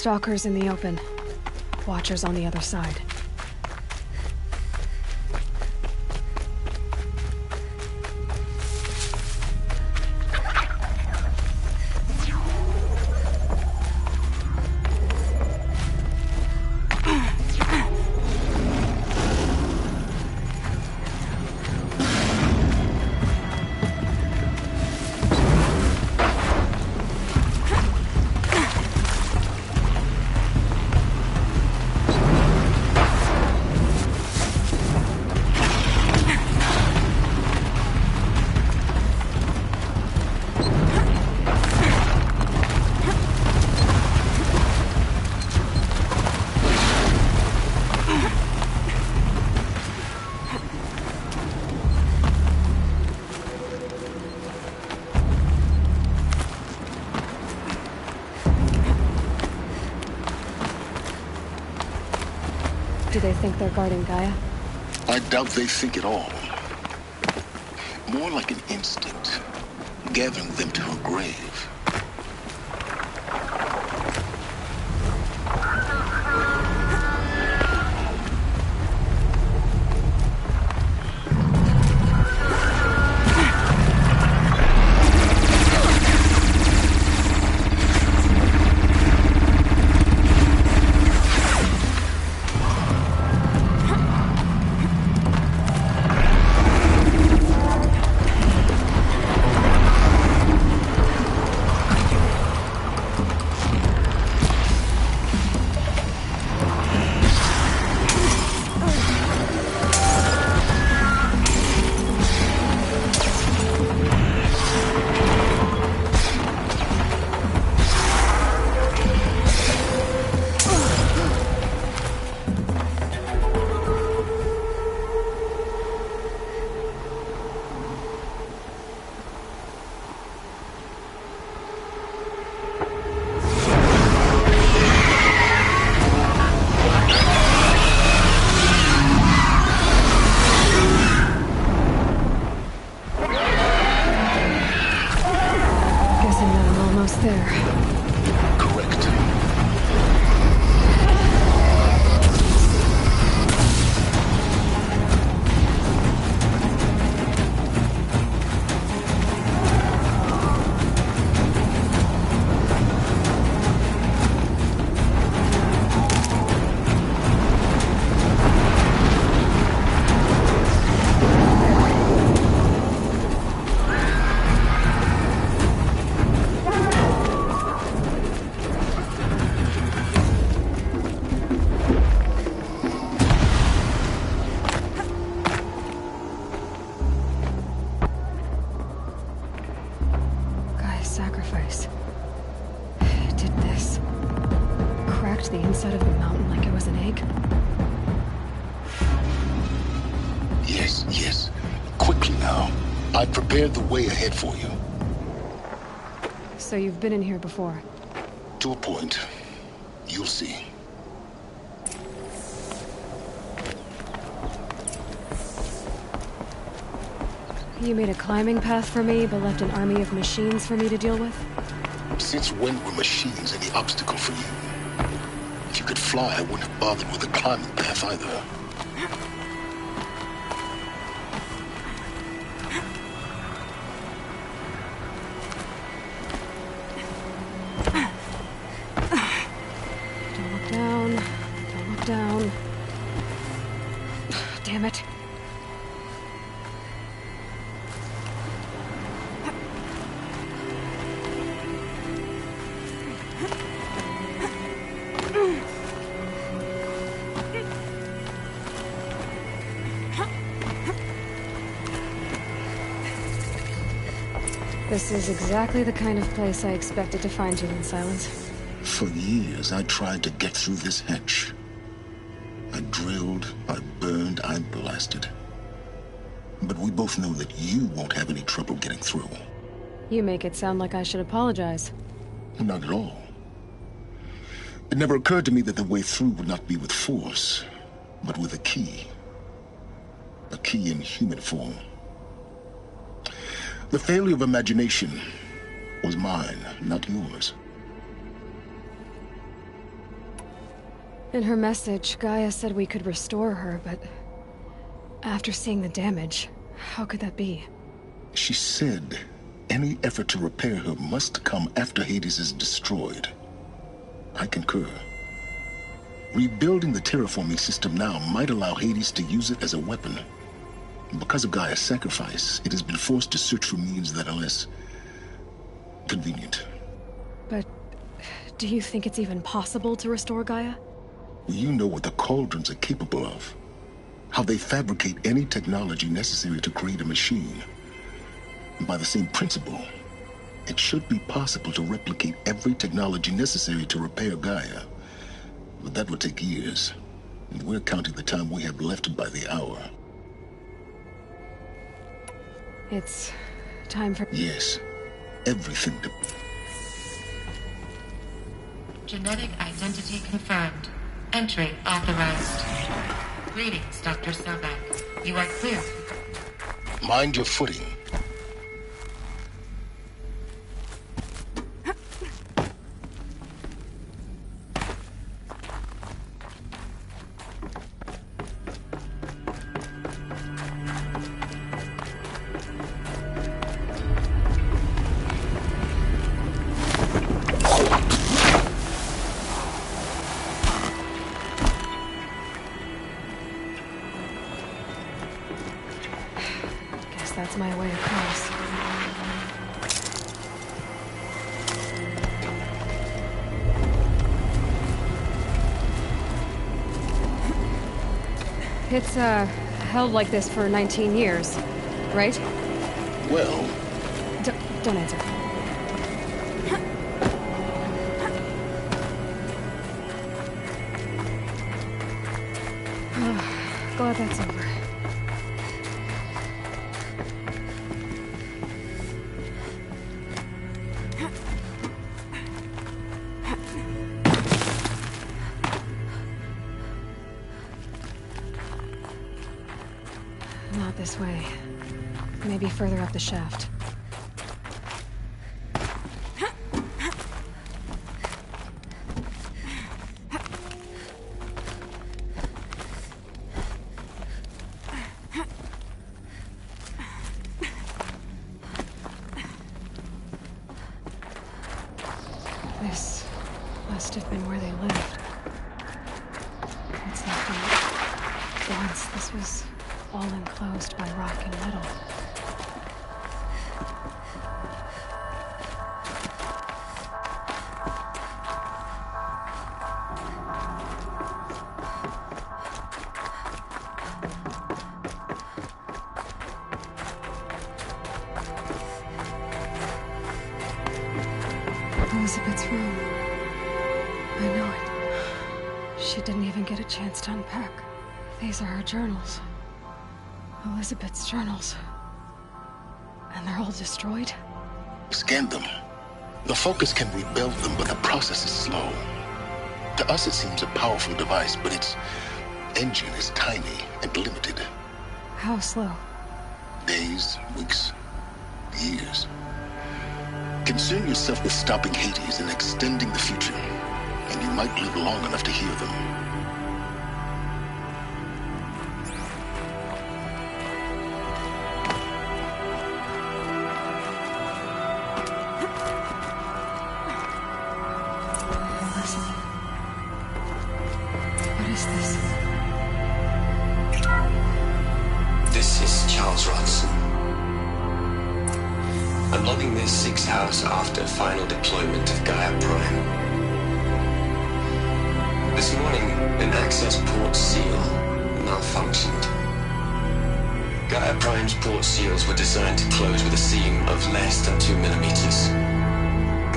Stalkers in the open. Watchers on the other side. Do they think they're guarding Gaia? I doubt they think at all. More like an instinct, gathering them to her grave. Sacrifice. It did this. Cracked the inside of the mountain like it was an egg. Yes, yes. Quickly now. I've prepared the way ahead for you. So you've been in here before? To a point. You'll see. You made a climbing path for me, but left an army of machines for me to deal with? Since when were machines any obstacle for you? If you could fly, I wouldn't have bothered with a climbing path either. Don't look down. Don't look down. Damn it. This is exactly the kind of place I expected to find you in, Silence. For years, I tried to get through this hatch. I drilled, I burned, I blasted. But we both know that you won't have any trouble getting through. You make it sound like I should apologize. Not at all. It never occurred to me that the way through would not be with force, but with a key. A key in human form. The failure of imagination was mine, not yours. In her message, Gaia said we could restore her, but after seeing the damage, how could that be? She said any effort to repair her must come after Hades is destroyed. I concur. Rebuilding the terraforming system now might allow Hades to use it as a weapon. Because of Gaia's sacrifice, it has been forced to search for means that are less convenient. But do you think it's even possible to restore Gaia? You know what the Cauldrons are capable of. How they fabricate any technology necessary to create a machine. By the same principle, it should be possible to replicate every technology necessary to repair Gaia. But that would take years, and we're counting the time we have left by the hour. It's time for... Yes. Everything to... Genetic identity confirmed. Entry authorized. Greetings, Dr. Sobek. You are clear. Mind your footing. That's my way across. It's, held like this for 19 years, right? Well... Don't answer. Glad that's over. Not this way. Maybe further up the shaft. This must have been where they lived. It's like once this was all enclosed by rock and metal. Elizabeth's room. I know it. She didn't even get a chance to unpack. These are her journals. Elizabeth's journals. And they're all destroyed? Scan them. The Focus can rebuild them, but the process is slow. To us it seems a powerful device, but its engine is tiny and limited. How slow? Days, weeks, years. Concern yourself with stopping Hades and extending the future, and you might live long enough to hear them. What is this? This is Charles Rodson. I'm logging this 6 hours after final deployment of Gaia Prime. This morning, an access port seal malfunctioned. Gaia Prime's port seals were designed to close with a seam of less than 2 millimeters.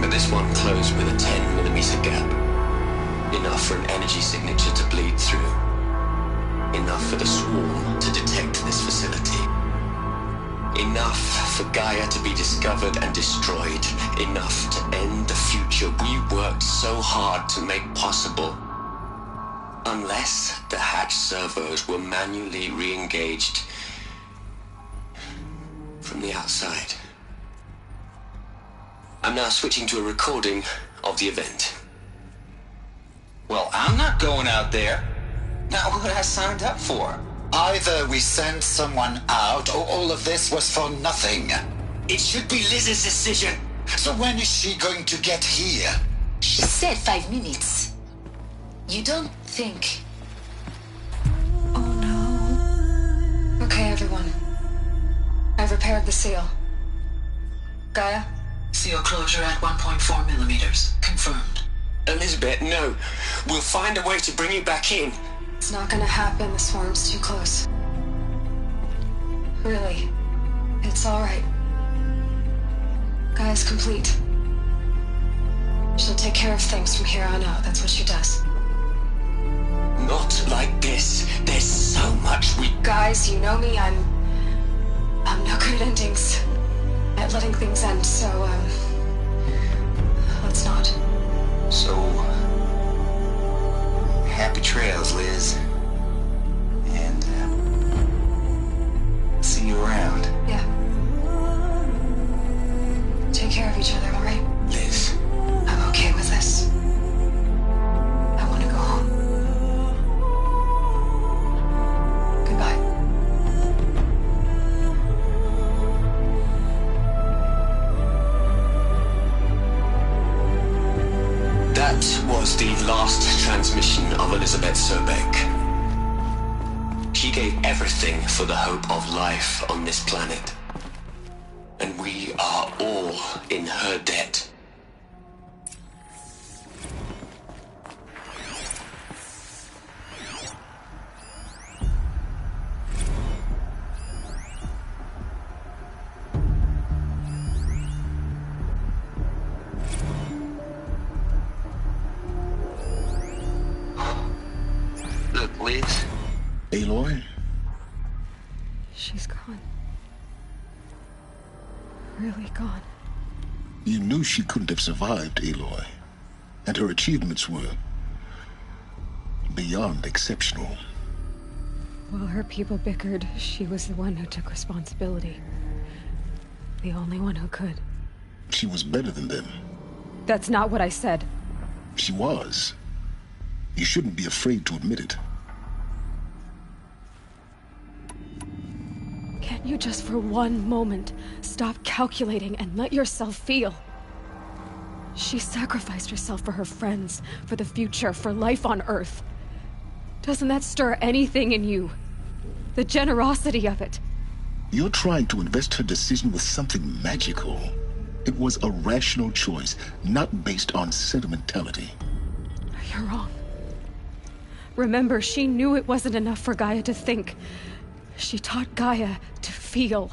But this one closed with a 10 millimeter gap. Enough for an energy signature to bleed through. Enough for the swarm to detect this facility. Enough for Gaia to be discovered and destroyed. Enough to end the future we worked so hard to make possible. Unless the hatch servos were manually re-engaged from the outside. I'm now switching to a recording of the event. Well, I'm not going out there. Not what I signed up for. Either we send someone out, or all of this was for nothing. It should be Liz's decision. So when is she going to get here? She said 5 minutes. You don't think... Okay, everyone. I've repaired the seal. Gaia? Seal closure at 1.4 millimeters. Confirmed. Elizabeth, no. We'll find a way to bring you back in. It's not gonna happen. The swarm's too close. Really. It's alright. Gaia's complete. She'll take care of things from here on out. That's what she does. Not like this. There's so much we... Guys, you know me. I'm no good at endings. At letting things end, so, let's not. So... happy trails, Liz. And, see you around. Yeah. Take care of each other, alright? Liz. I'm okay with this. I want to go home. Goodbye. That was the last transmission of Elizabeth Sobeck. She gave everything for the hope of life on this planet. And we are all in her debt. Look, Liz. Aloy? She's gone. Really gone. You knew she couldn't have survived, Aloy. And her achievements were... beyond exceptional. While her people bickered, she was the one who took responsibility. The only one who could. She was better than them. That's not what I said. She was. You shouldn't be afraid to admit it. Can't you just for one moment stop calculating and let yourself feel? She sacrificed herself for her friends, for the future, for life on Earth. Doesn't that stir anything in you? The generosity of it. You're trying to invest her decision with something magical. It was a rational choice, not based on sentimentality. You're wrong. Remember, she knew it wasn't enough for Gaia to think. She taught Gaia to feel.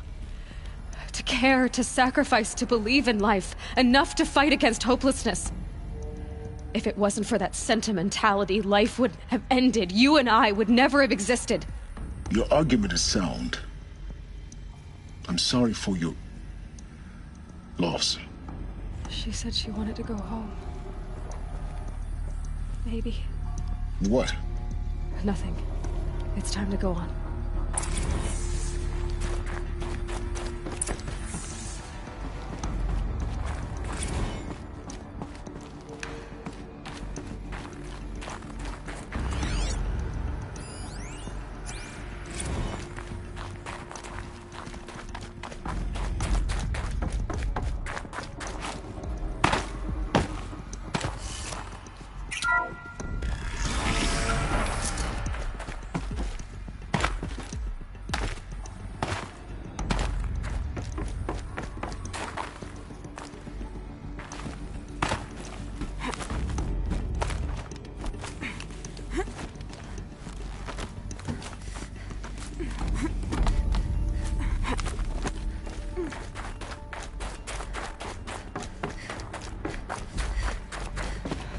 To care, to sacrifice, to believe in life. Enough to fight against hopelessness. If it wasn't for that sentimentality, life would have ended. You and I would never have existed. Your argument is sound. I'm sorry for your... loss. She said she wanted to go home. Maybe. What? Nothing. It's time to go on.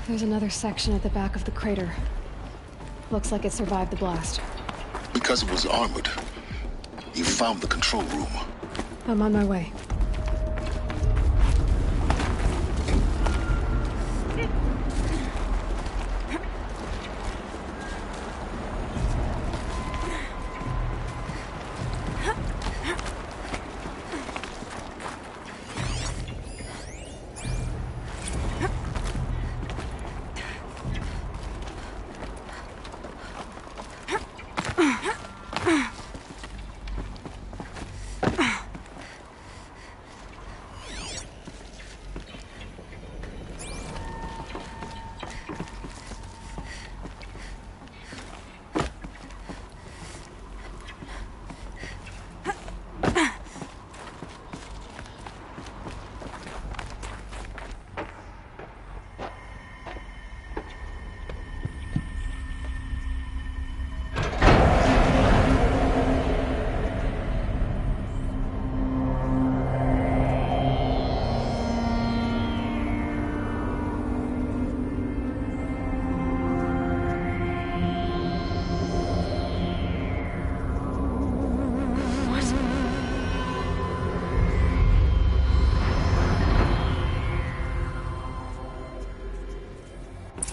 There's another section at the back of the crater. Looks like it survived the blast. Because it was armored. You found the control room. I'm on my way.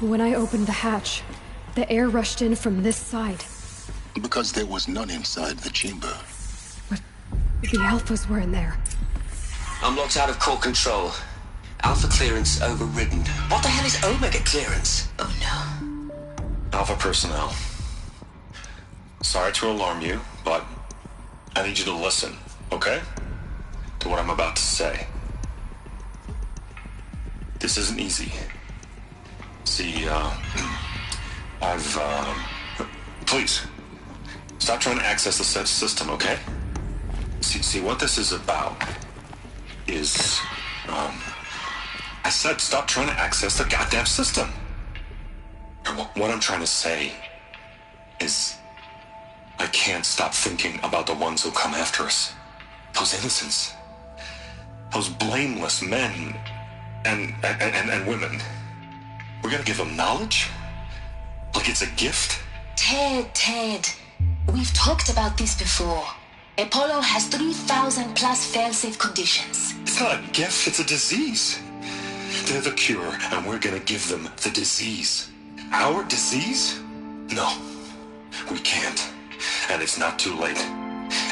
When I opened the hatch, the air rushed in from this side. Because there was none inside the chamber. But the Alphas were in there. I'm locked out of core control. Alpha clearance overridden. What the hell is Omega clearance? Oh no. Alpha personnel. Sorry to alarm you, but I need you to listen, okay? To what I'm about to say. This isn't easy. See, please, stop trying to access the system, okay? See, what this is about is, I said stop trying to access the goddamn system. What I'm trying to say is, I can't stop thinking about the ones who come after us. Those innocents. Those blameless men and women. We're gonna give them knowledge? Like it's a gift? Ted. We've talked about this before. Apollo has 3,000 plus fail-safe conditions. It's not a gift, it's a disease. They're the cure, and we're gonna give them the disease. Our disease? No, we can't. And it's not too late.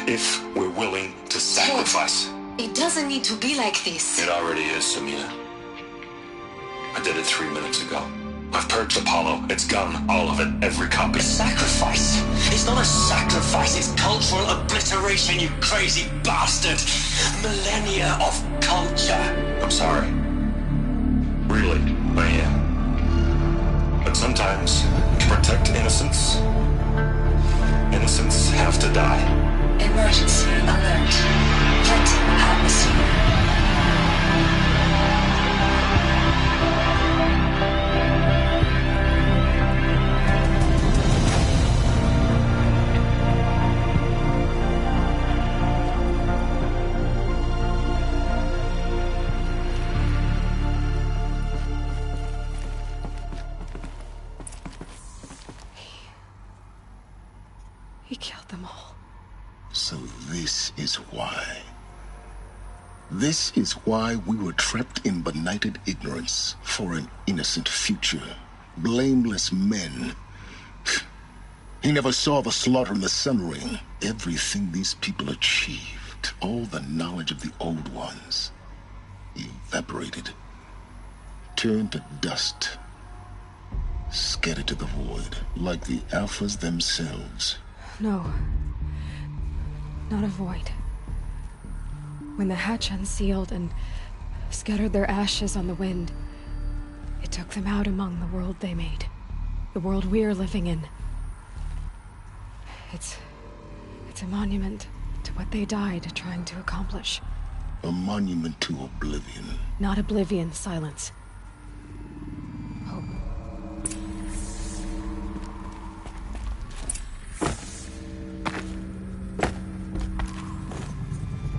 If we're willing to sacrifice. Ted, it doesn't need to be like this. It already is, Samina. I did it 3 minutes ago. I've purged Apollo. It's gone. All of it. Every copy. A sacrifice? It's not a sacrifice. It's cultural obliteration, you crazy bastard. Millennia of culture. I'm sorry. Really, I am. But sometimes, to protect innocence, innocents have to die. Emergency alert. Threatening atmosphere. He killed them all. So this is why. This is why we were trapped in benighted ignorance for an innocent future. Blameless men. He never saw the slaughter in the Sun Ring. Everything these people achieved, all the knowledge of the old ones, evaporated, turned to dust, scattered to the void, like the Alphas themselves. No. Not a void. When the hatch unsealed and scattered their ashes on the wind, it took them out among the world they made. The world we're living in. It's a monument to what they died trying to accomplish. A monument to oblivion. Not oblivion, Silence. Hope.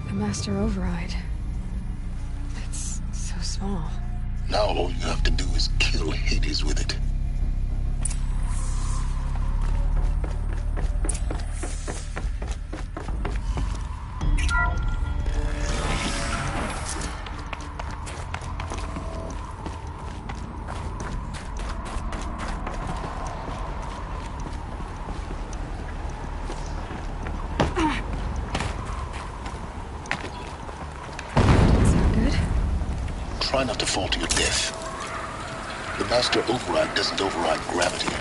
The Master Override. It's so small. Now all you have to do is kill Hades with it. Try not to fall to your death. The Master Override doesn't override gravity.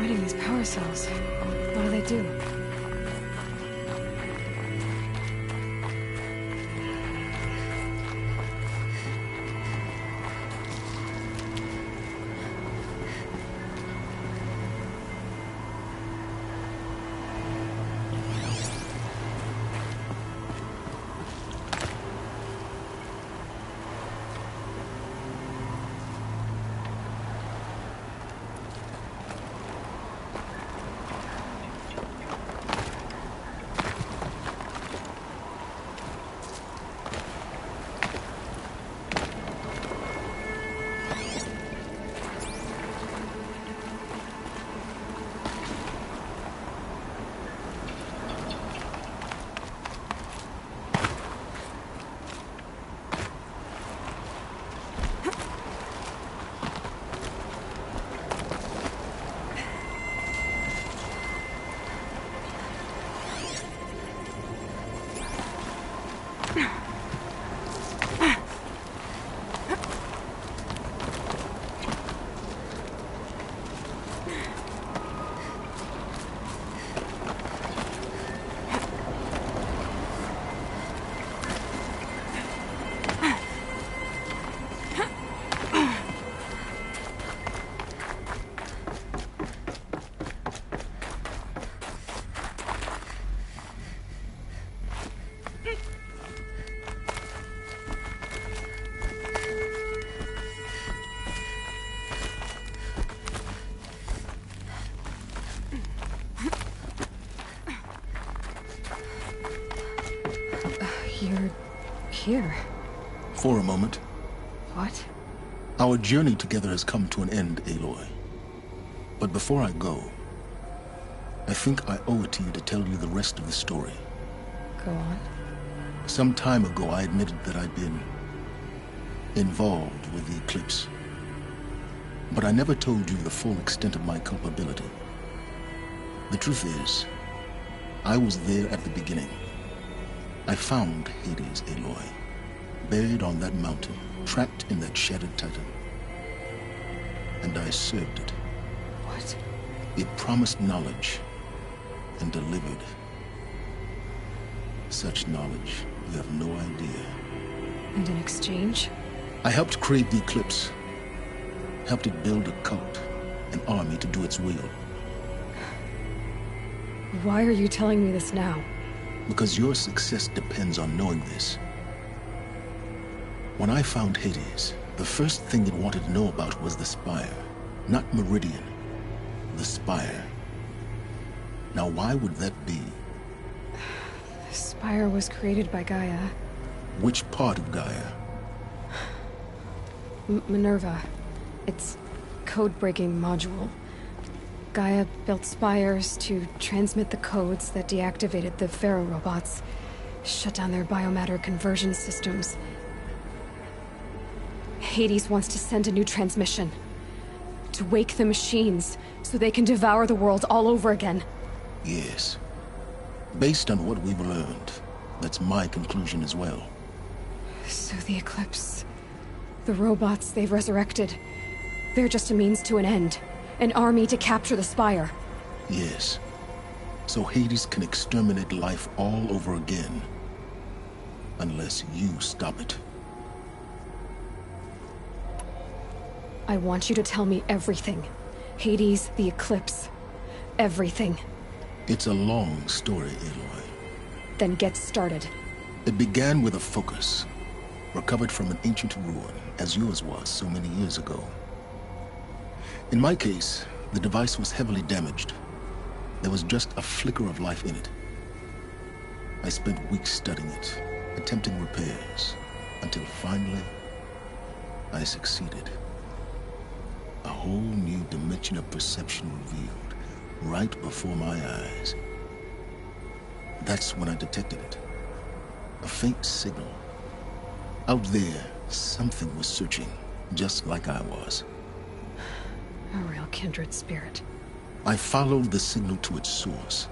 fighting these power cells? What do they do? You're here. For a moment. What? Our journey together has come to an end, Aloy. But before I go, I think I owe it to you to tell you the rest of the story. Go on. Some time ago, I admitted that I'd been involved with the Eclipse. But I never told you the full extent of my culpability. The truth is, I was there at the beginning. I found Hades, Aloy, buried on that mountain, trapped in that shattered titan. And I served it. What? It promised knowledge and delivered. Such knowledge, you have no idea. And in exchange? I helped create the Eclipse. Helped it build a cult, an army to do its will. Why are you telling me this now? Because your success depends on knowing this. When I found Hades, the first thing it wanted to know about was the Spire. Not Meridian. The Spire. Now why would that be? The Spire was created by Gaia. Which part of Gaia? Minerva. Its code-breaking module. Gaia built spires to transmit the codes that deactivated the Pharaoh robots, shut down their biomatter conversion systems. Hades wants to send a new transmission. To wake the machines, so they can devour the world all over again. Yes. Based on what we've learned, that's my conclusion as well. So the Eclipse... the robots they've resurrected... they're just a means to an end. An army to capture the Spire. Yes. So Hades can exterminate life all over again. Unless you stop it. I want you to tell me everything. Hades, the Eclipse. Everything. It's a long story, Aloy. Then get started. It began with a focus. Recovered from an ancient ruin, as yours was so many years ago. In my case, the device was heavily damaged. There was just a flicker of life in it. I spent weeks studying it, attempting repairs, until finally, I succeeded. A whole new dimension of perception revealed, right before my eyes. That's when I detected it. A faint signal. Out there, something was searching, just like I was. A real kindred spirit. I followed the signal to its source.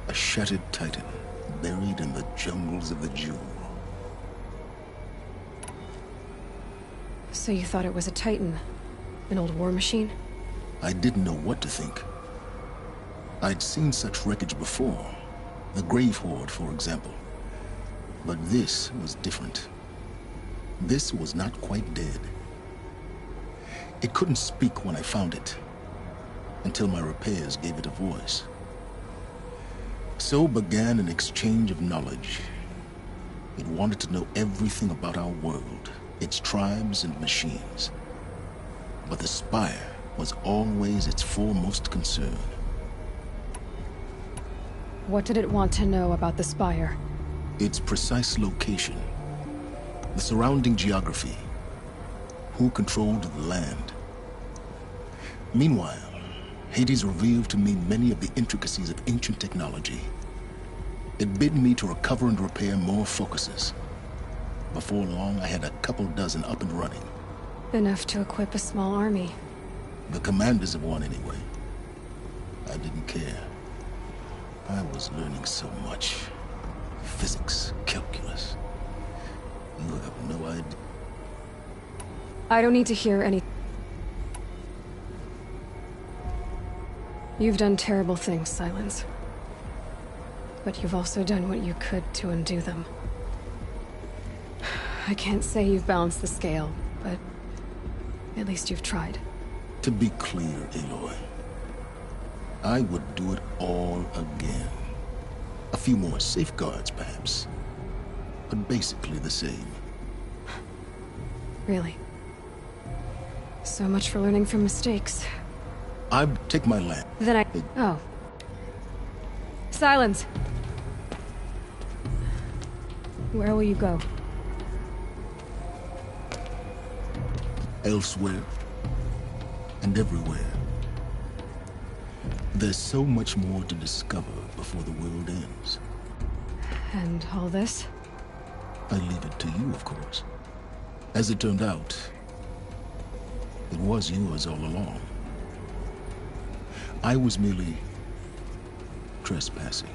A shattered titan, buried in the jungles of the Jewel. So you thought it was a titan? An old war machine? I didn't know what to think. I'd seen such wreckage before. The Grave Horde, for example. But this was different. This was not quite dead. It couldn't speak when I found it, until my repairs gave it a voice. So began an exchange of knowledge. It wanted to know everything about our world, its tribes and machines. But the Spire was always its foremost concern. What did it want to know about the Spire? Its precise location, the surrounding geography, who controlled the land. Meanwhile, Hades revealed to me many of the intricacies of ancient technology. It bid me to recover and repair more focuses. Before long, I had a couple dozen up and running. Enough to equip a small army. The commanders of one, anyway. I didn't care. I was learning so much. Physics, calculus. You have no idea. I don't need to hear any... You've done terrible things, Silence. But you've also done what you could to undo them. I can't say you've balanced the scale, but at least you've tried. To be clear, Aloy, I would do it all again. A few more safeguards, perhaps. But basically the same. Really? So much for learning from mistakes. I'd take my land. Then I... Oh. Silence! Where will you go? Elsewhere. And everywhere. There's so much more to discover before the world ends. And all this? I leave it to you, of course. As it turned out, it was yours all along. I was merely trespassing.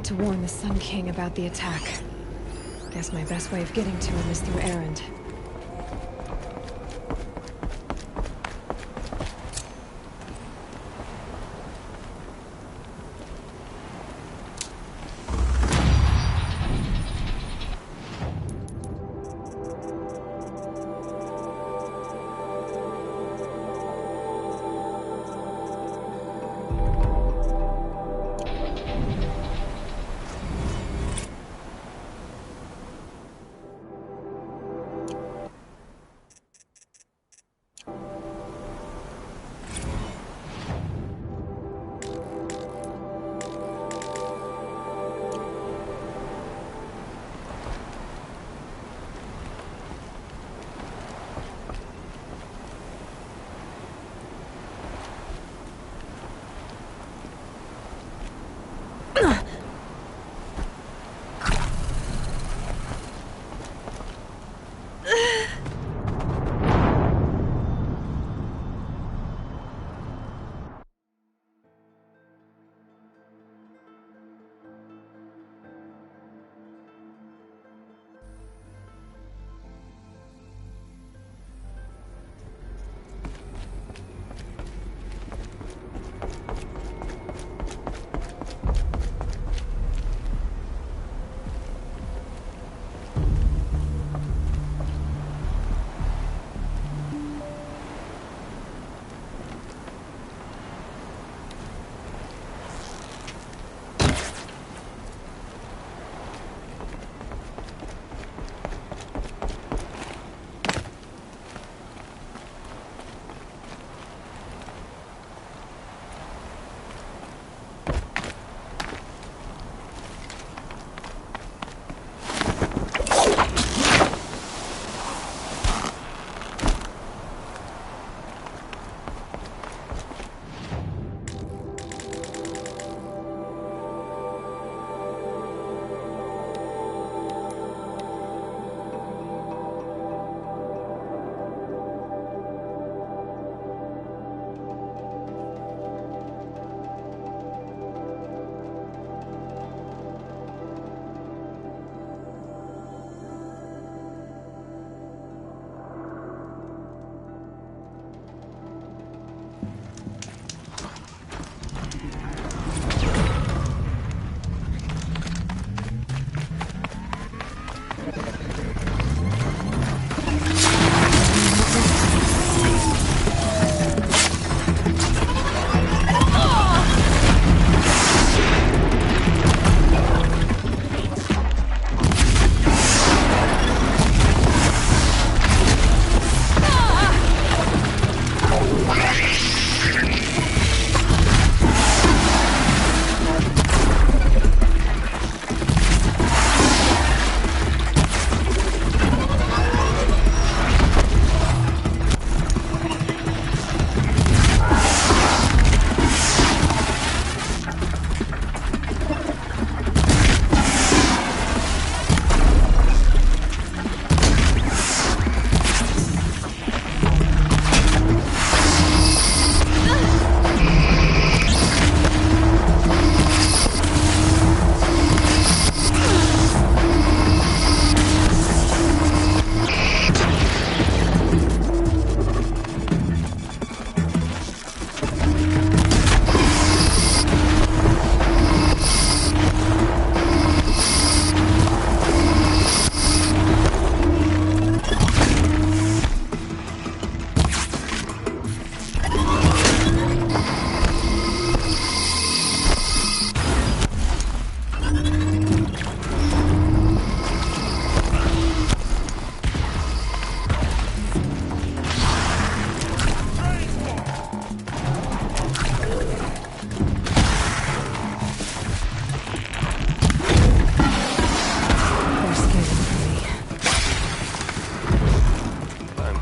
To warn the Sun King about the attack. Guess my best way of getting to him is through Erend.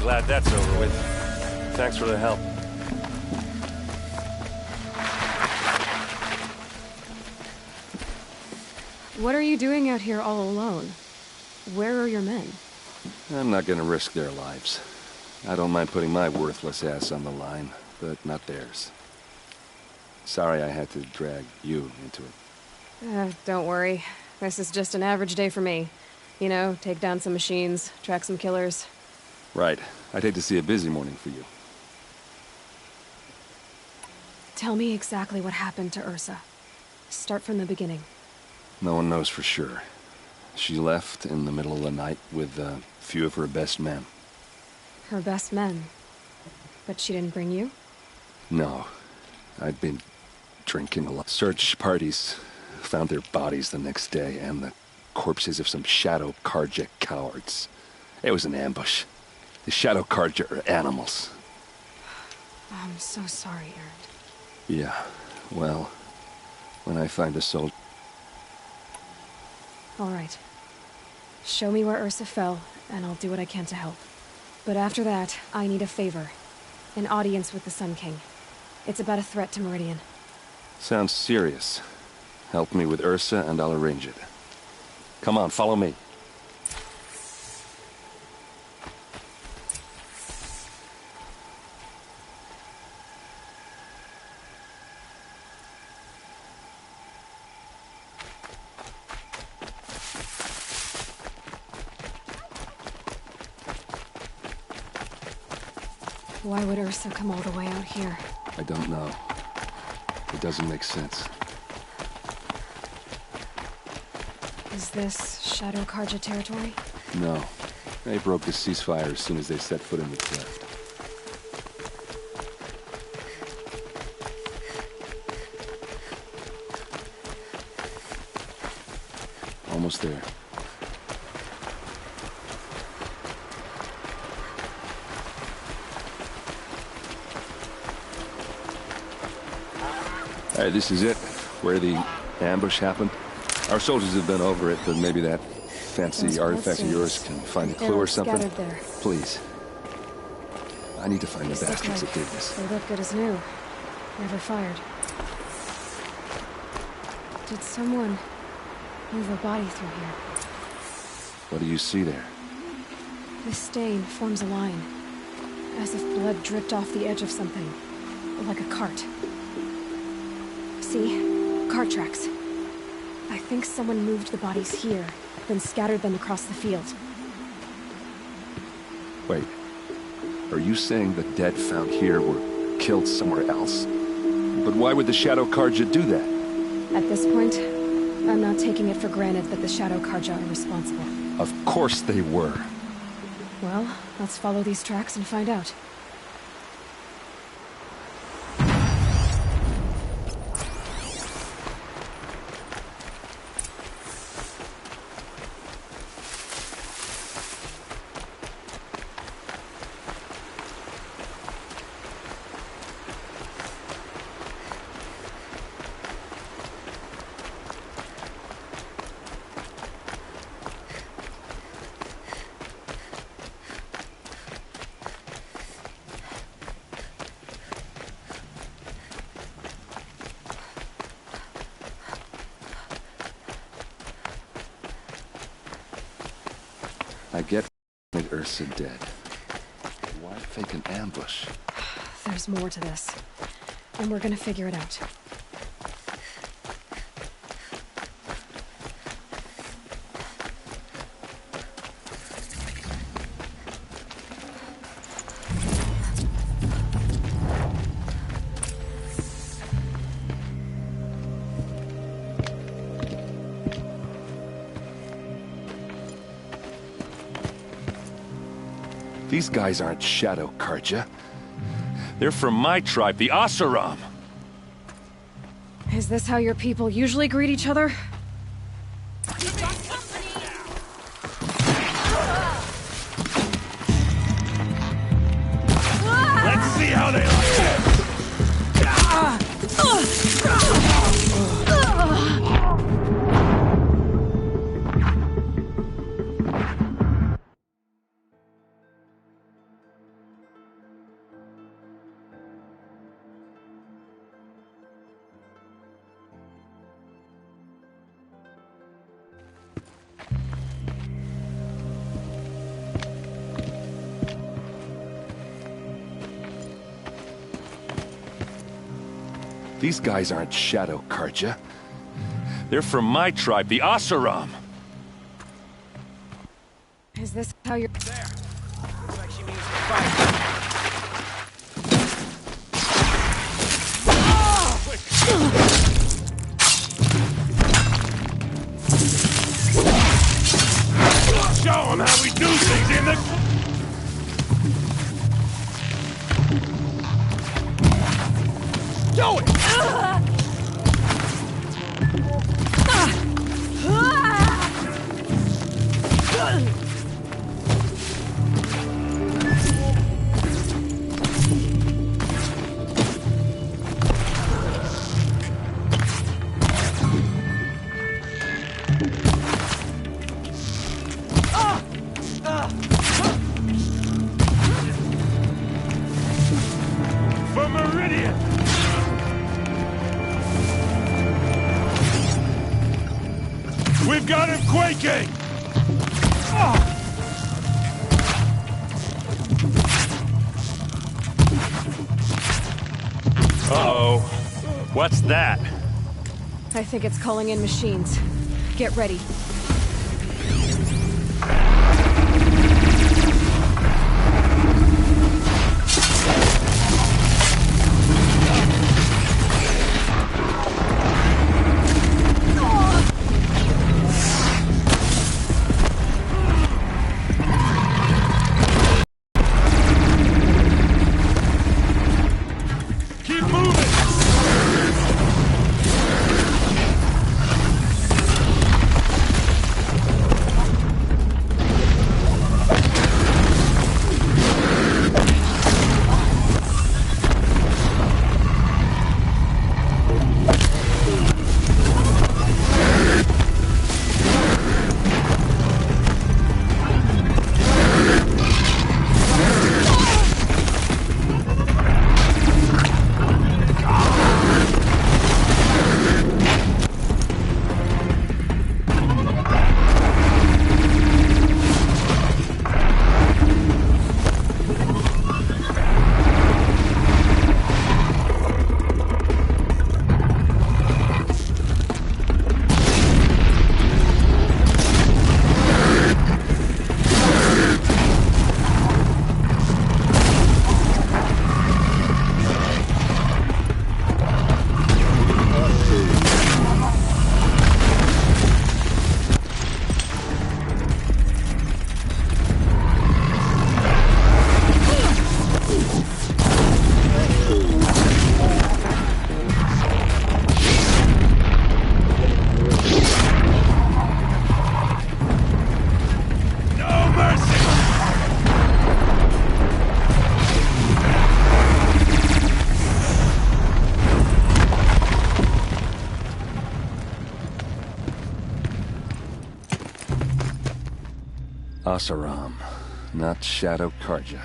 glad that's over with. Thanks for the help. What are you doing out here all alone? Where are your men? I'm not gonna risk their lives. I don't mind putting my worthless ass on the line, but not theirs. Sorry I had to drag you into it. Don't worry. This is just an average day for me. You know, take down some machines, track some killers. Right. I'd hate to see a busy morning for you. Tell me exactly what happened to Ursa. Start from the beginning. No one knows for sure. She left in the middle of the night with a few of her best men. Her best men? But she didn't bring you? No. I'd been drinking a lot. Search parties found their bodies the next day, and the corpses of some Shadow Carja cowards. It was an ambush. The Shadow Carja are animals. I'm so sorry, Erend. Yeah, well, when I find a soldier... All right. Show me where Ursa fell, and I'll do what I can to help. But after that, I need a favor. An audience with the Sun King. It's about a threat to Meridian. Sounds serious. Help me with Ursa, and I'll arrange it. Come on, follow me. Why would Ursa come all the way out here? I don't know. It doesn't make sense. Is this Shadow Carja territory? No. They broke the ceasefire as soon as they set foot in the cleft. Almost there. Alright, this is it. Where the ambush happened. Our soldiers have been over it, but maybe that fancy artifact of yours can find a clue or something. There. Please. I need to find the bastards that did this. They look good as new. Never fired. Did someone move a body through here? What do you see there? This stain forms a line. As if blood dripped off the edge of something. Like a cart. See? Cart tracks. I think someone moved the bodies here, then scattered them across the field. Wait. Are you saying the dead found here were killed somewhere else? But why would the Shadow Carja do that? At this point, I'm not taking it for granted that the Shadow Carja are responsible. Of course they were. Well, let's follow these tracks and find out. I get Ursa dead. Why fake an ambush? There's more to this. And we're gonna figure it out. These guys aren't Shadow Carja. They're from my tribe, the Oseram. Is this how your people usually greet each other? Let's see how they like it! These guys aren't Shadow Karja. They're from my tribe, the Oseram. Is this how you're... There. Looks like she means to fight. Show them how we do things in the... Do it! For Meridian! We've got him quaking! Uh-oh. What's that? I think it's calling in machines. Get ready. Oseram, not Shadow Karja.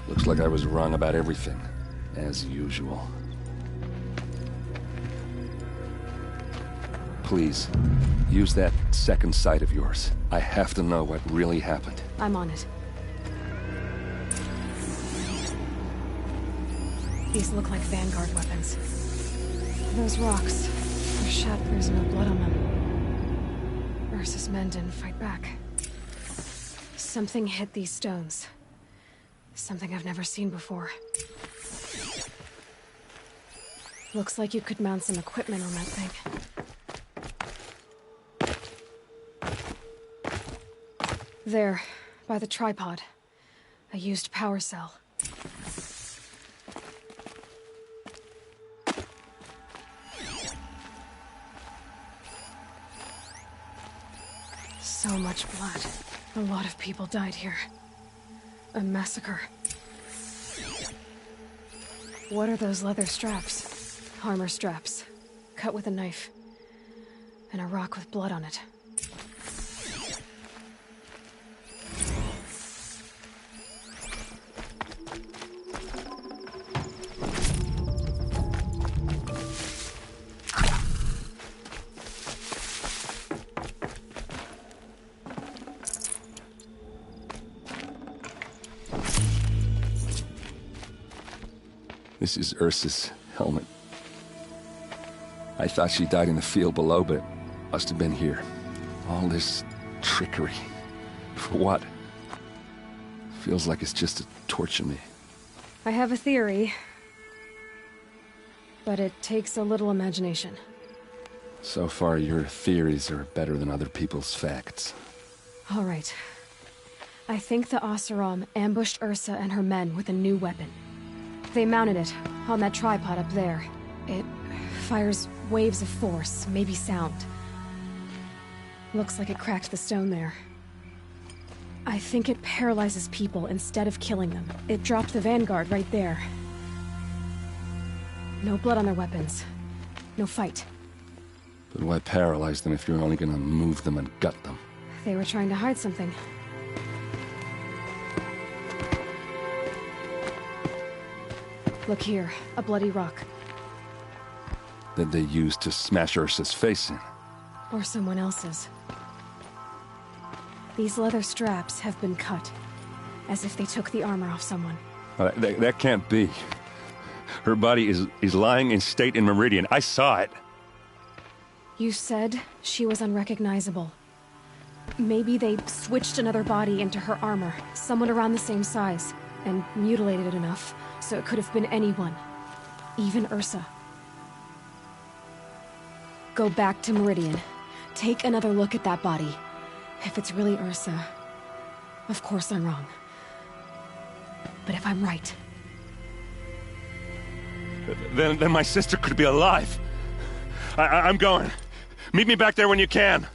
Looks like I was wrong about everything, as usual. Please, use that second sight of yours. I have to know what really happened. I'm on it. These look like Vanguard weapons. Those rocks, there's shatters and no blood on them. Ursa's men didn't fight back. Something hit these stones. Something I've never seen before. Looks like you could mount some equipment on that thing. There, by the tripod. A used power cell. So much blood. A lot of people died here. A massacre. What are those leather straps? Armor straps. Cut with a knife. And a rock with blood on it. This is Ursa's helmet. I thought she died in the field below, but it must have been here. All this trickery. For what? Feels like it's just to torture me. I have a theory, but it takes a little imagination. So far, your theories are better than other people's facts. All right. I think the Oseram ambushed Ursa and her men with a new weapon. They mounted it on that tripod up there. It fires waves of force, maybe sound. Looks like it cracked the stone there. I think it paralyzes people instead of killing them. It dropped the Vanguard right there. No blood on their weapons. No fight. But why paralyze them if you're only gonna move them and gut them? They were trying to hide something. Look here, a bloody rock. That they used to smash Ursa's face in. Or someone else's. These leather straps have been cut, as if they took the armor off someone. That can't be. Her body is lying in state in Meridian. I saw it. You said she was unrecognizable. Maybe they switched another body into her armor, someone around the same size, and mutilated it enough, so it could have been anyone. Even Ursa. Go back to Meridian. Take another look at that body. If it's really Ursa, of course I'm wrong. But if I'm right... Then my sister could be alive. I'm going. Meet me back there when you can.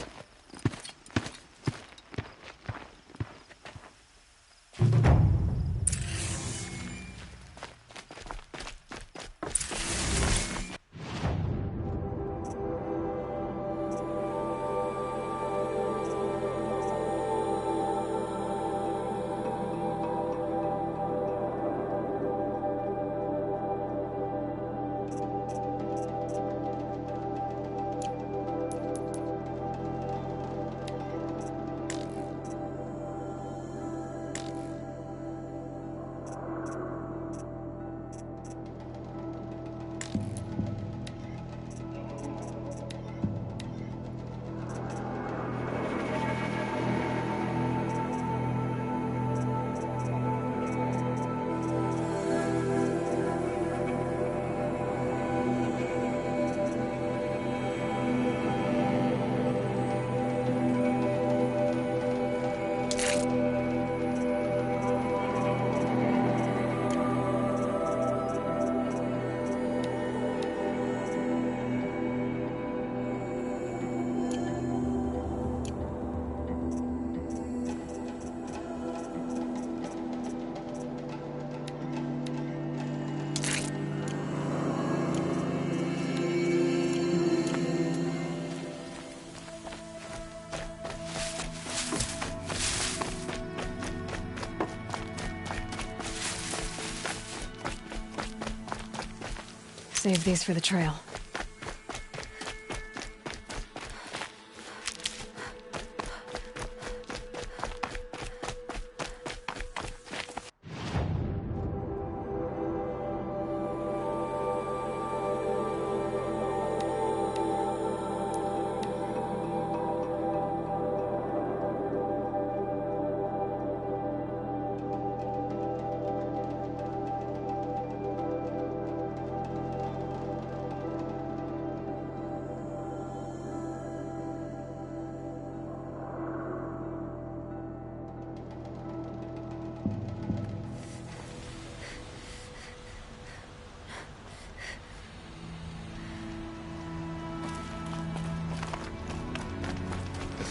Save these for the trail.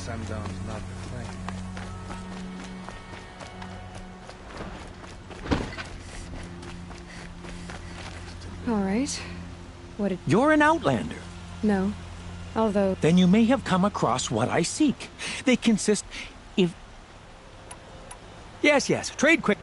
Sundown's not the claim. All right. What did... You're an Outlander. No. Although... Then you may have come across what I seek. They consist... if... Yes, trade quick.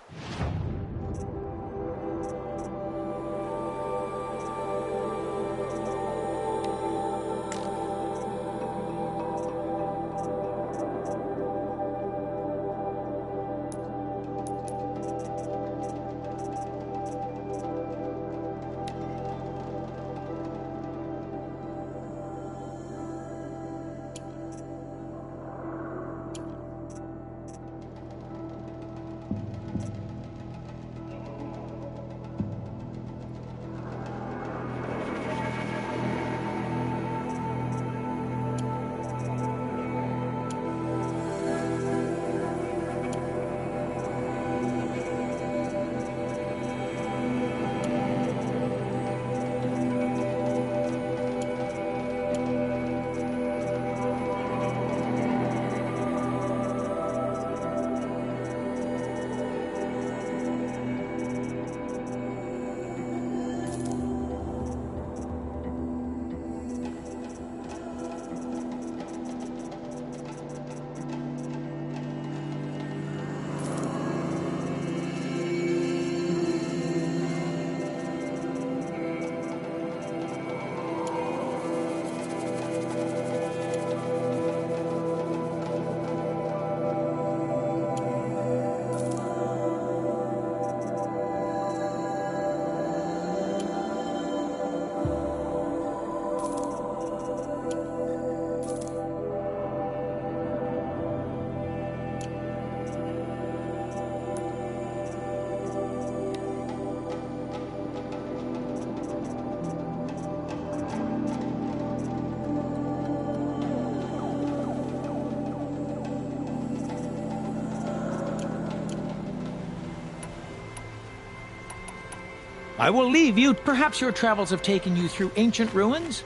I will leave you. Perhaps your travels have taken you through ancient ruins?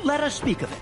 Let us speak of it.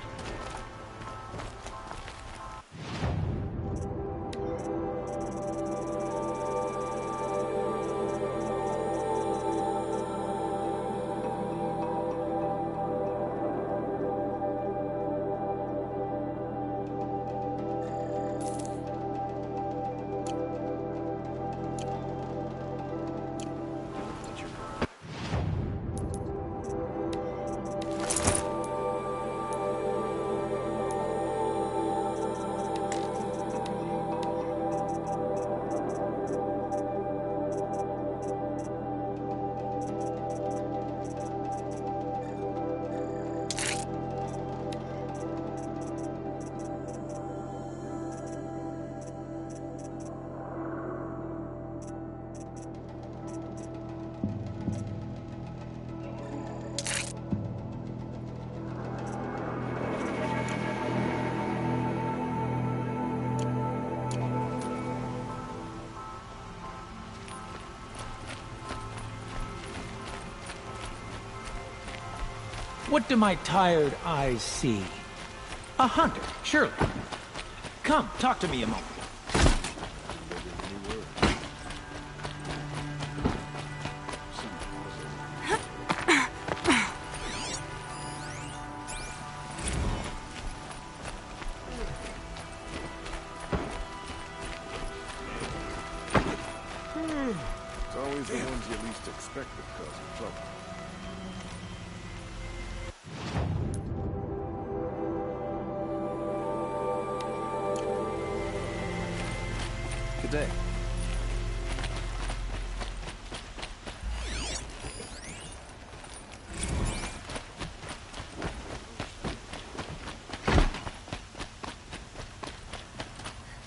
What do my tired eyes see? A hunter, surely. Come, talk to me a moment. It's always the ones you least expect that cause trouble. Good day.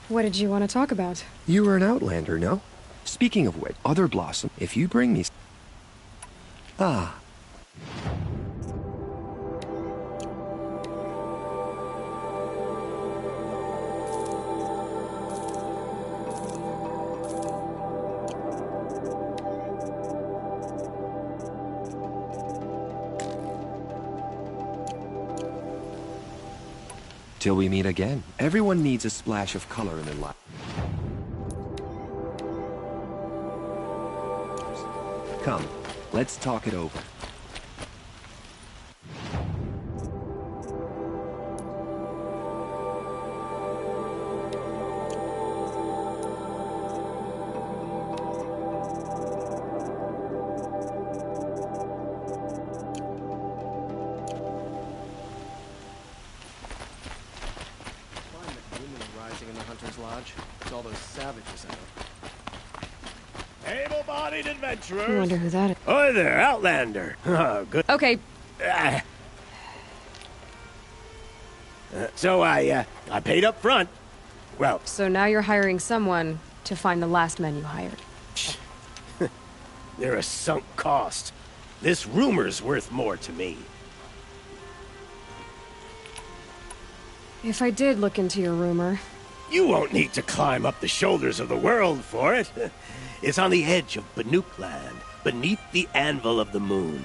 What did you want to talk about? You were an Outlander, no? Speaking of which, Other Blossom, if you bring me... Ah. Till we meet again. Everyone needs a splash of color in their life. Come, let's talk it over. Lodge. It's all those savages out. Able-bodied adventurers. I wonder who that is. Hi there, Outlander. Oh, good. Okay. So I paid up front. Well, So now you're hiring someone to find the last men you hired. they're a sunk cost. This rumor's worth more to me. If I did look into your rumor... You won't need to climb up the shoulders of the world for it. It's on the edge of Banuk land, beneath the anvil of the moon.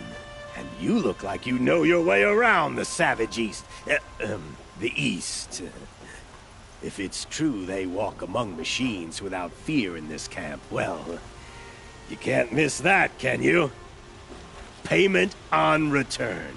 And you look like you know your way around the savage east. The east. If it's true they walk among machines without fear in this camp, well, you can't miss that, can you? Payment on return.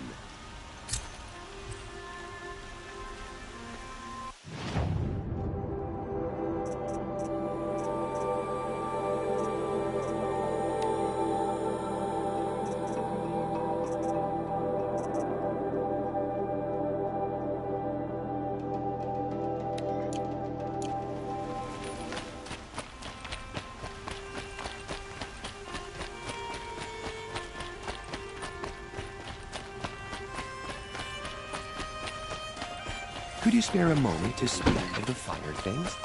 Could you spare a moment to speak of the finer things?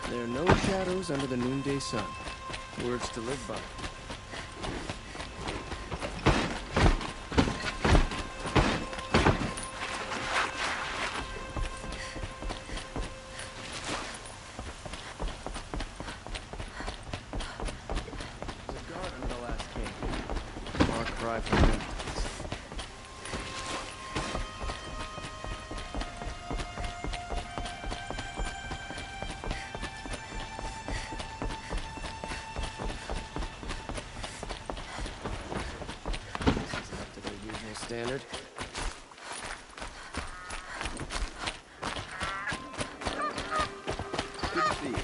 There are no shadows under the noonday sun. Words to live by. cry for me. Up to their usual standard. Good to see you.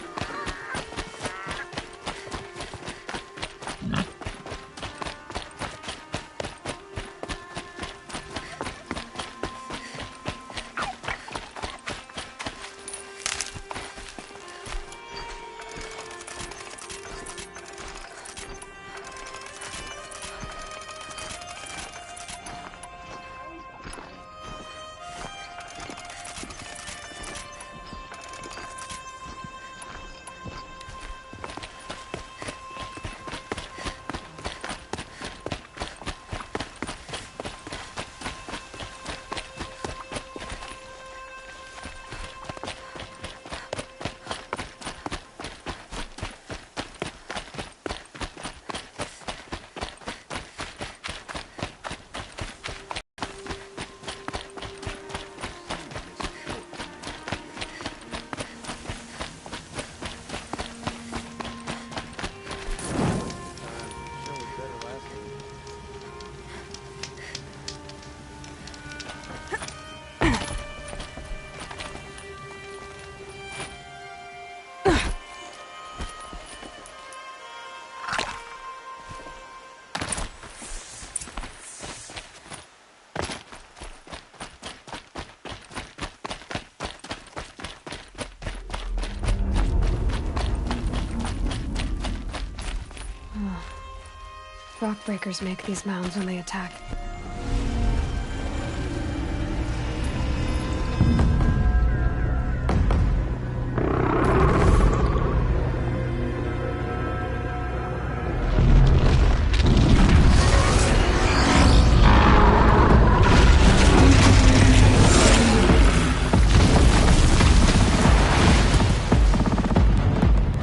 Rockbreakers make these mounds when they attack.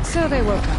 So they woke up.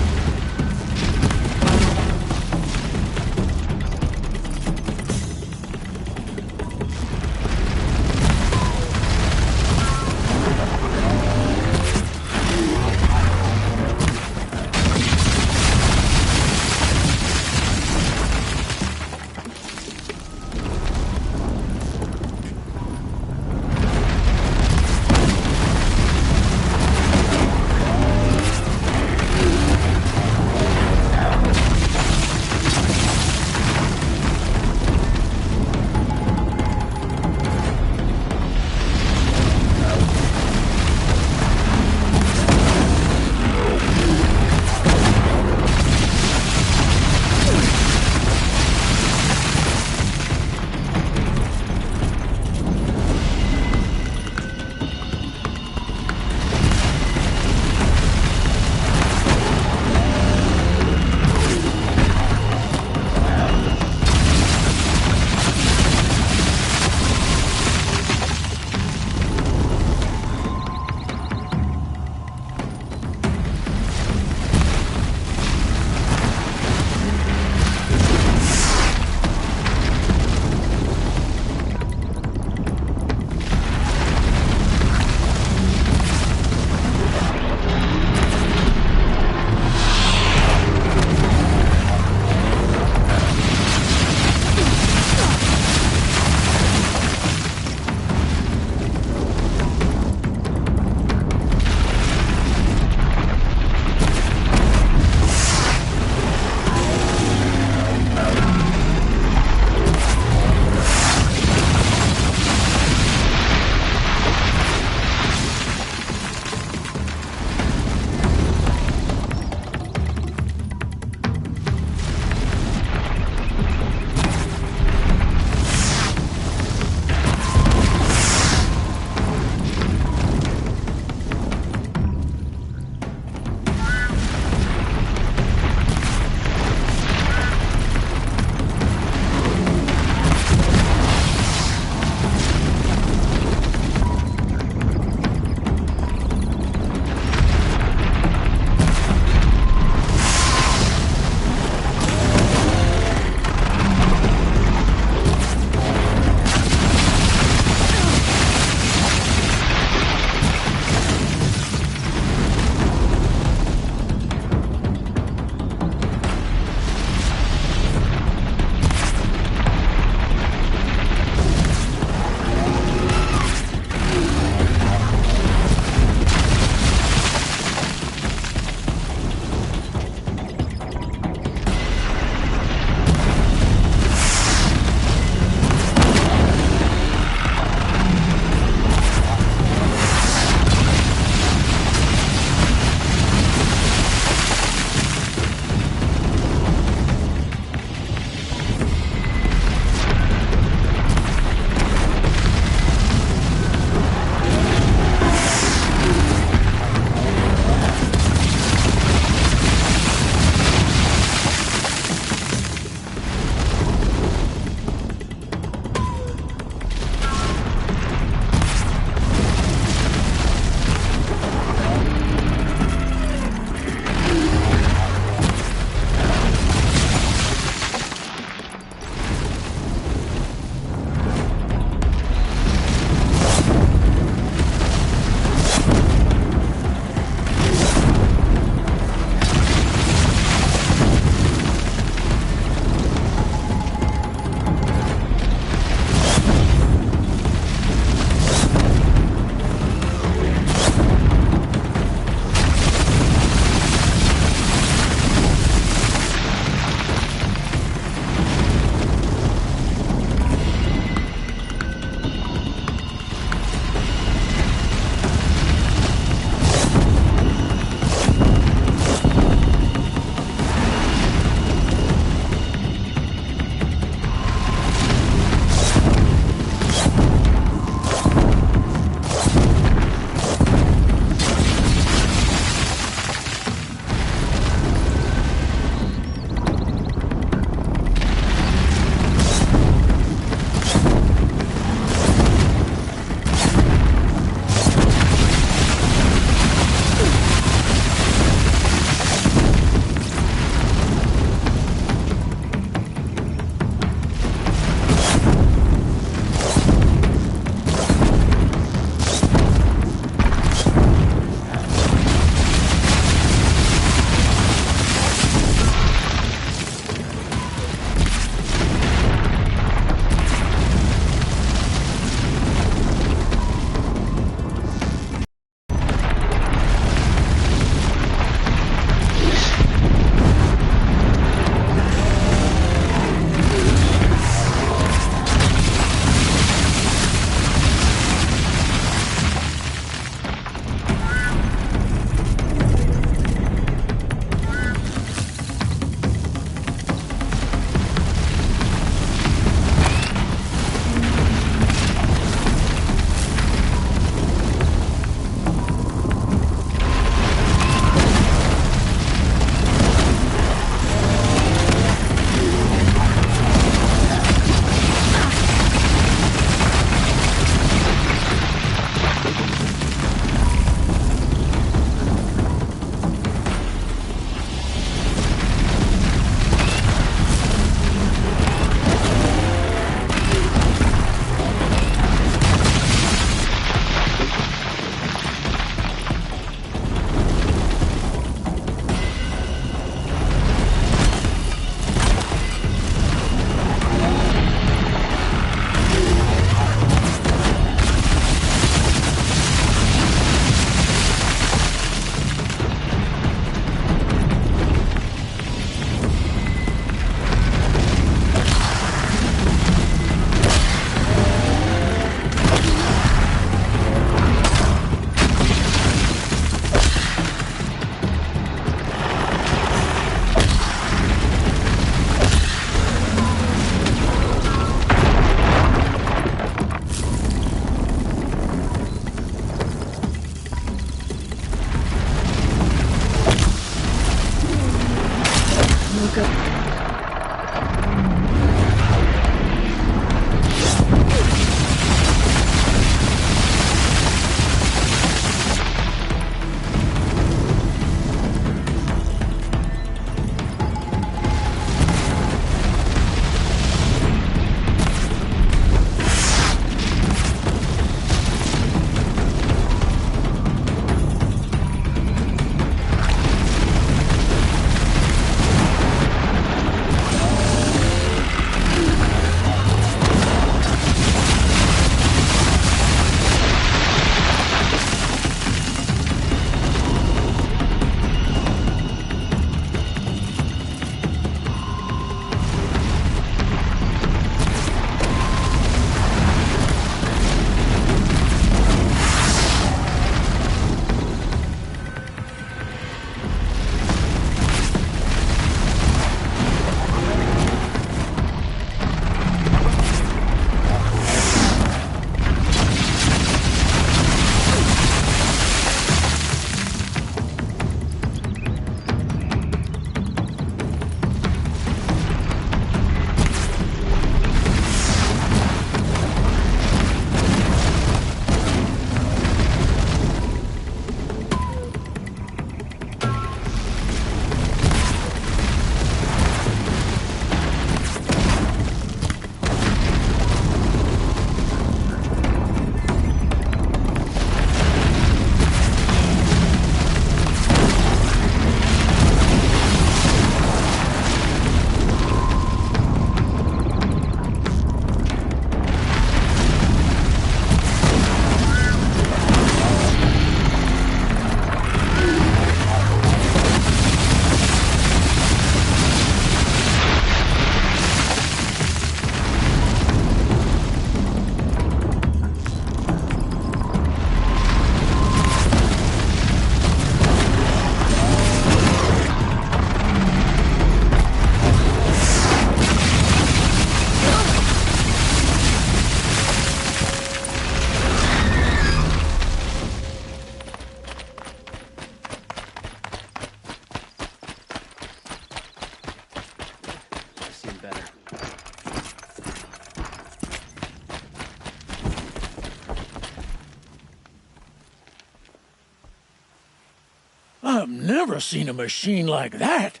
I've never seen a machine like that.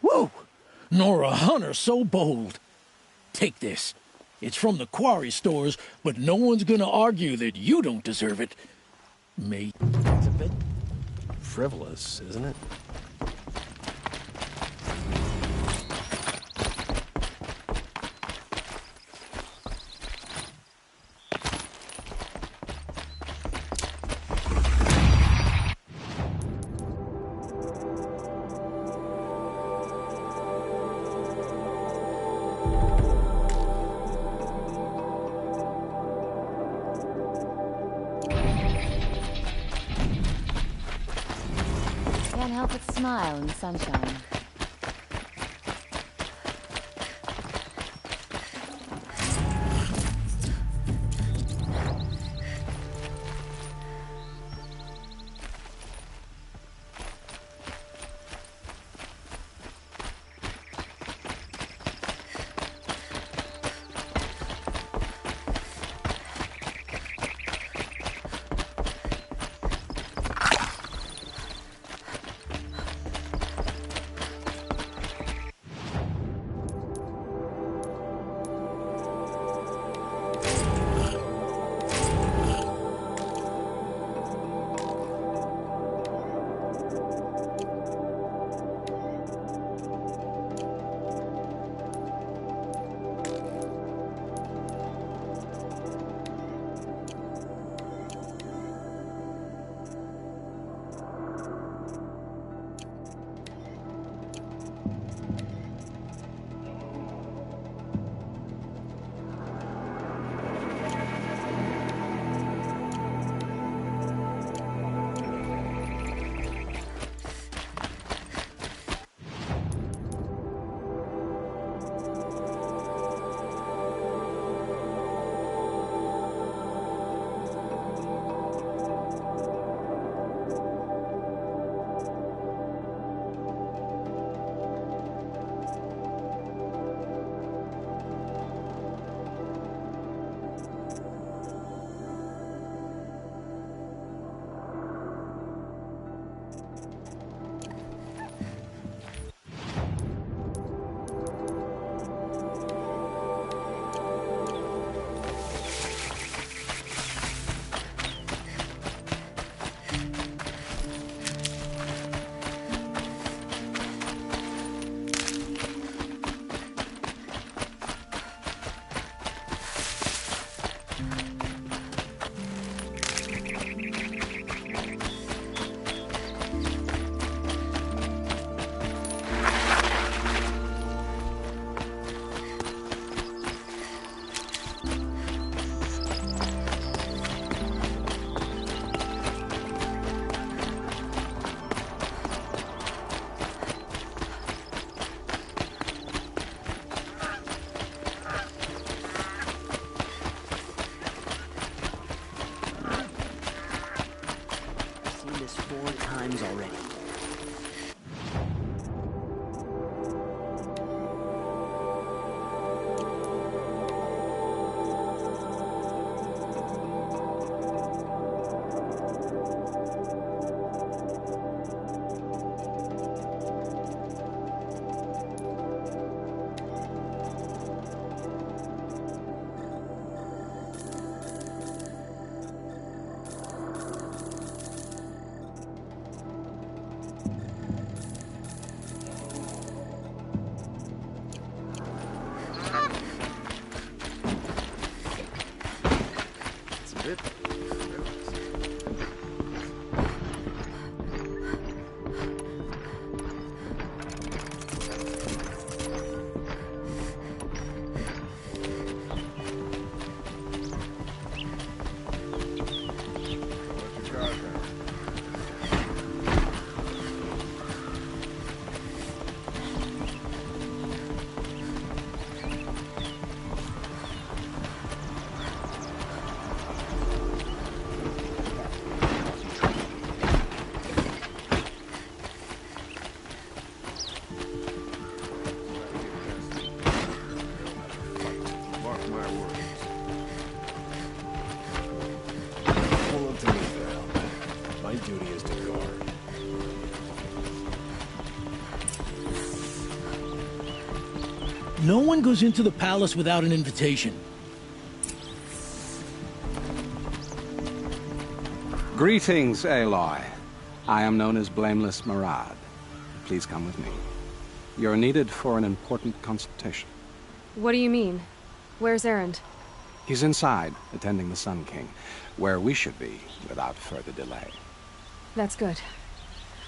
Whoa! Nor a hunter so bold. Take this. It's from the quarry stores, but no one's gonna argue that you don't deserve it. Mate. It's a bit frivolous, isn't it? Can't help but smile in the sunshine. Already. Pull up to me, Val. My duty is to guard. No one goes into the palace without an invitation. Greetings, Aloy. I am known as Blameless Marad. Please come with me. You're needed for an important consultation. What do you mean? Where's Erend? He's inside, attending the Sun King, where we should be without further delay. That's good.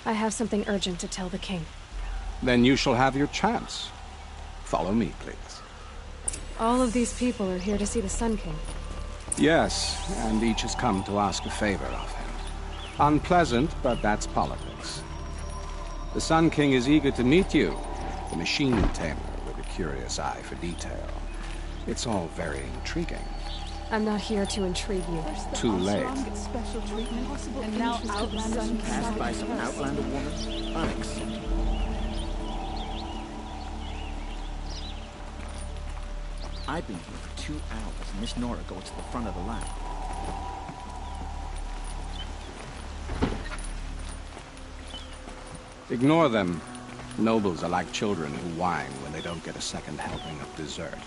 I have something urgent to tell the king. Then you shall have your chance. Follow me, please. All of these people are here to see the Sun King. Yes, and each has come to ask a favor of him. Unpleasant, but that's politics. The Sun King is eager to meet you, the machine tamer with a curious eye for detail. It's all very intriguing. I'm not here to intrigue you. Too late. Special treatment, and now Outlander Asked by some Outlander woman? Unacceptable. I've been here for 2 hours, and Miss Nora goes to the front of the line. Ignore them. Nobles are like children who whine when they don't get a second helping of dessert.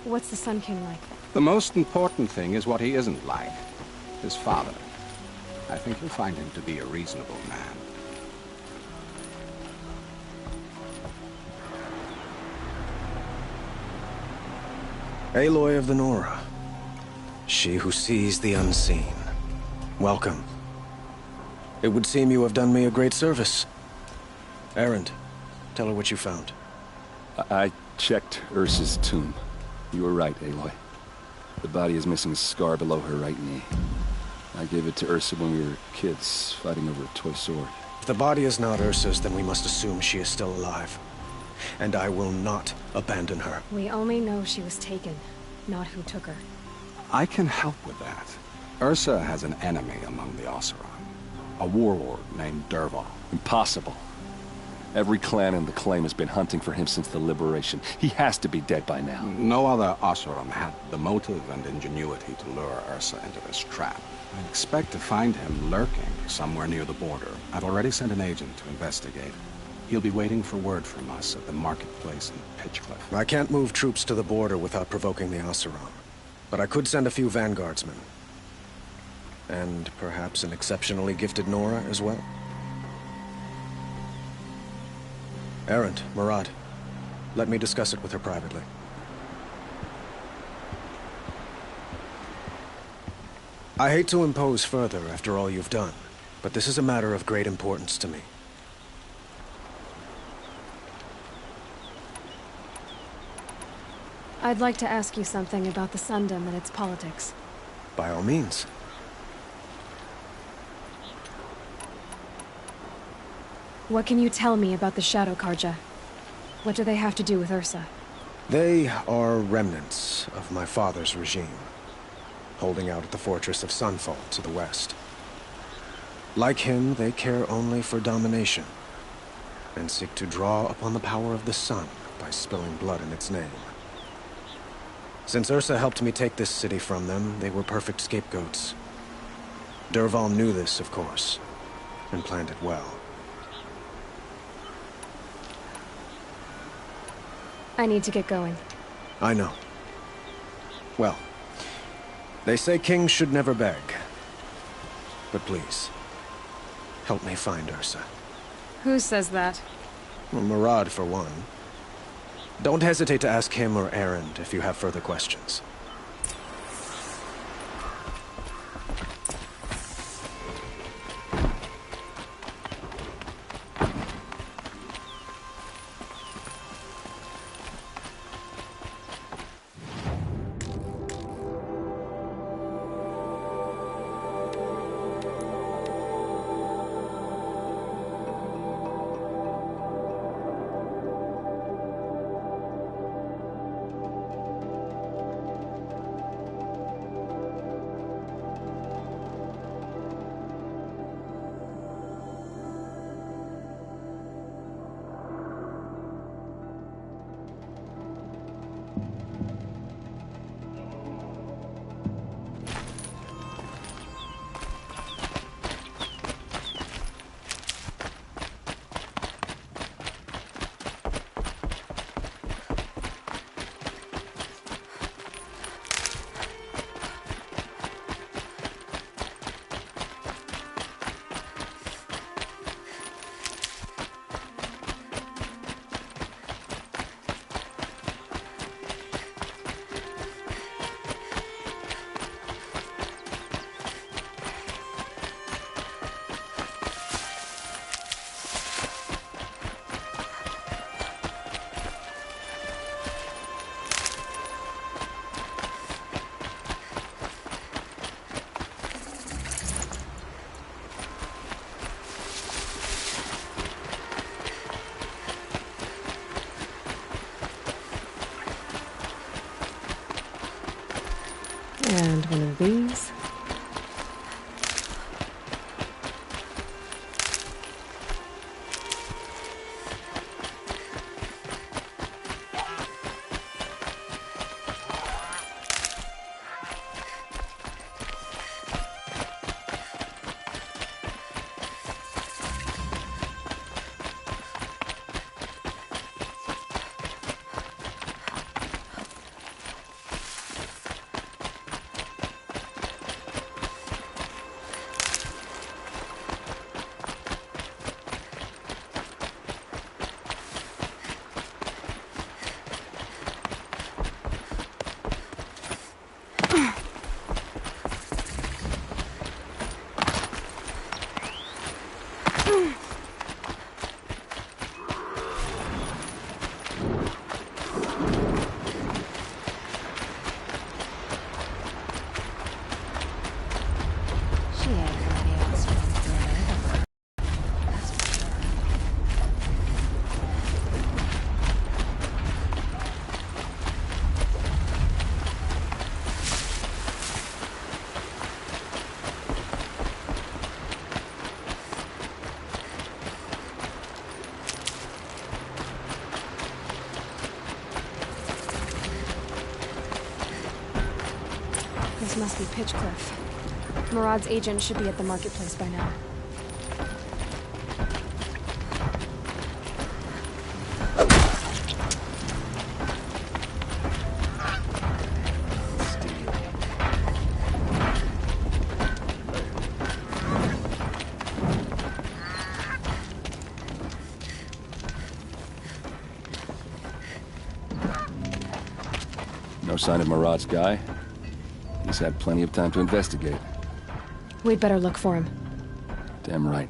What's the Sun King like? The most important thing is what he isn't like. His father. I think you'll find him to be a reasonable man. Aloy of the Nora. She who sees the unseen. Welcome. It would seem you have done me a great service. Erend, tell her what you found. I checked Ursa's tomb. You were right, Aloy. The body is missing a scar below her right knee. I gave it to Ursa when we were kids, fighting over a toy sword. If the body is not Ursa's, then we must assume she is still alive. And I will not abandon her. We only know she was taken, not who took her. I can help with that. Ursa has an enemy among the Oseram. A warlord named Dervahl. Impossible. Every clan in the claim has been hunting for him since the liberation. He has to be dead by now. No other Oseram had the motive and ingenuity to lure Ursa into this trap. I expect to find him lurking somewhere near the border. I've already sent an agent to investigate. He'll be waiting for word from us at the marketplace in Pitchcliff. I can't move troops to the border without provoking the Oseram. But I could send a few vanguardsmen. And perhaps an exceptionally gifted Nora as well. Erend, Marad, let me discuss it with her privately. I hate to impose further after all you've done, but this is a matter of great importance to me. I'd like to ask you something about the Sundom and its politics. By all means. What can you tell me about the Shadow Carja? What do they have to do with Ursa? They are remnants of my father's regime, holding out at the fortress of Sunfall to the west. Like him, they care only for domination, and seek to draw upon the power of the sun by spilling blood in its name. Since Ursa helped me take this city from them, they were perfect scapegoats. Dervahl knew this, of course, and planned it well. I need to get going. I know. Well, they say kings should never beg. But please, help me find Ursa. Who says that? Well, Marad, for one. Don't hesitate to ask him or Erend if you have further questions. She ain't gonna be able to swim through it. That's for sure. This must be Pitchcliff. Murad's agent should be at the marketplace by now. No sign of Murad's guy? He's had plenty of time to investigate. We'd better look for him. Damn right.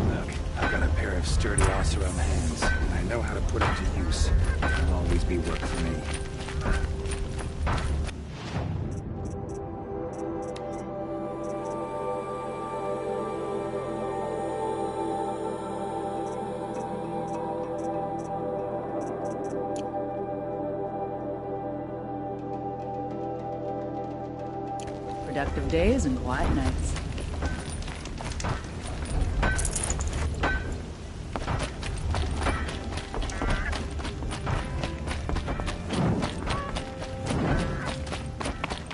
Look, I've got a pair of sturdy Oseram hands, and I know how to put them to use. It'll always be work for me. Productive days and quiet nights.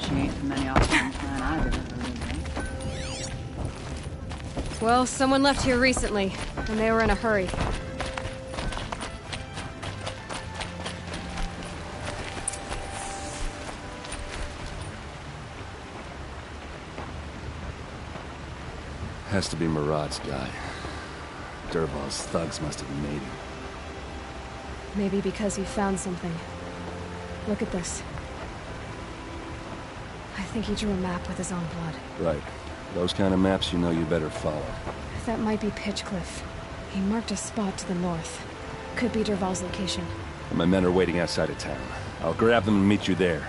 She ain't from any Oseram clan I've ever heard of. Well, someone left here recently, and they were in a hurry. Has to be Murad's guy. Dervahl's thugs must have made him. Maybe because he found something. Look at this. I think he drew a map with his own blood. Right. Those kind of maps you know you better follow. That might be Pitchcliff. He marked a spot to the north. Could be Dervahl's location. My men are waiting outside of town. I'll grab them and meet you there.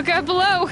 Look out below!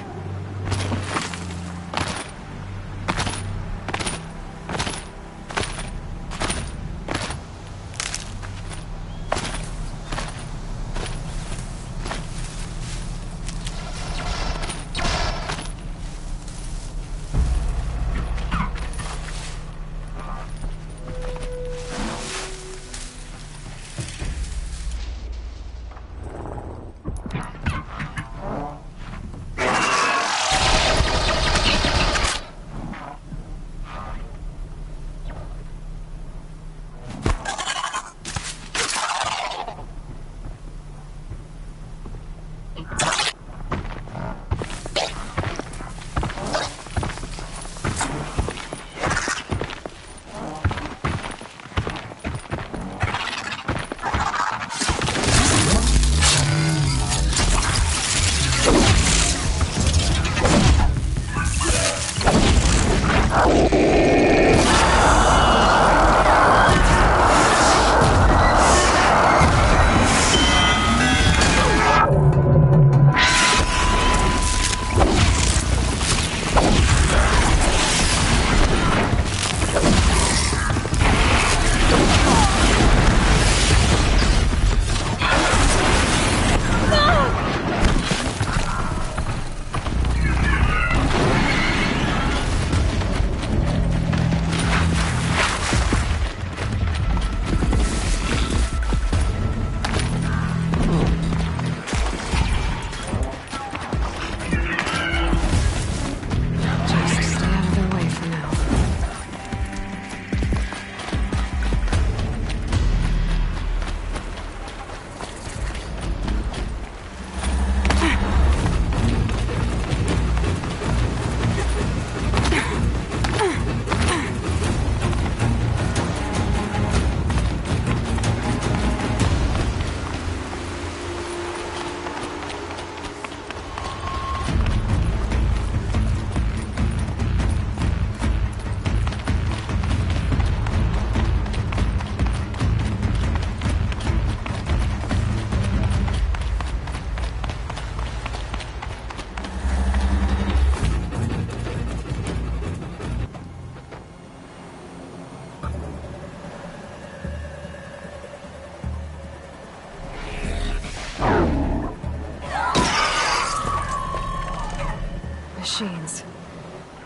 Machines.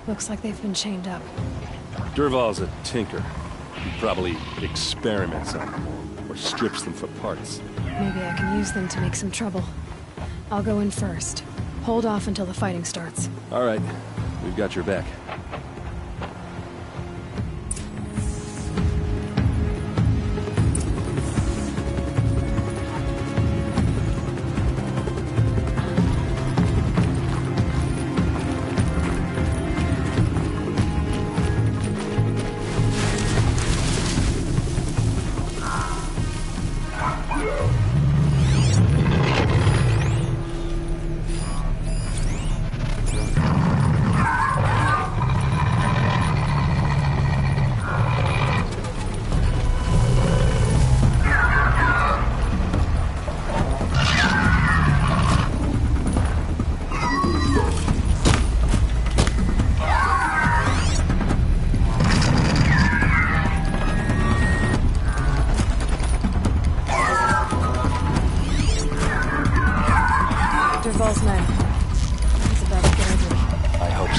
Looks like they've been chained up. Dervahl's a tinker. He probably experiments on them, or strips them for parts. Maybe I can use them to make some trouble. I'll go in first. Hold off until the fighting starts. All right. We've got your back. Dervahl's men. He's about to get ugly. I hope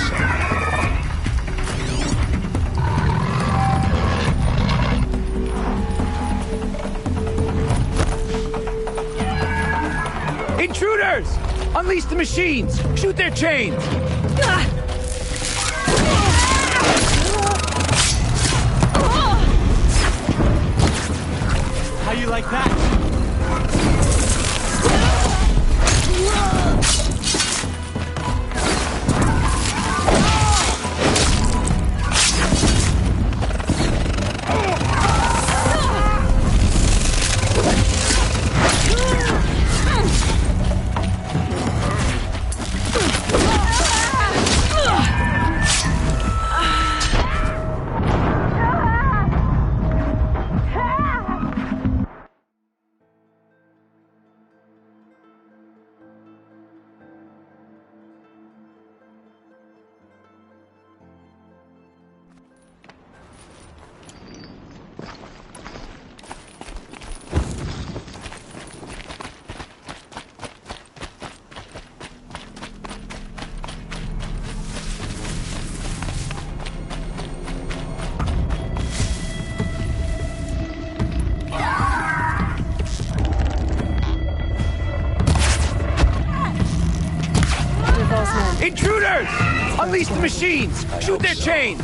so. Intruders! Unleash the machines! Shoot their chains! How you like that? Intruders! Unleash the machines! Shoot their chains!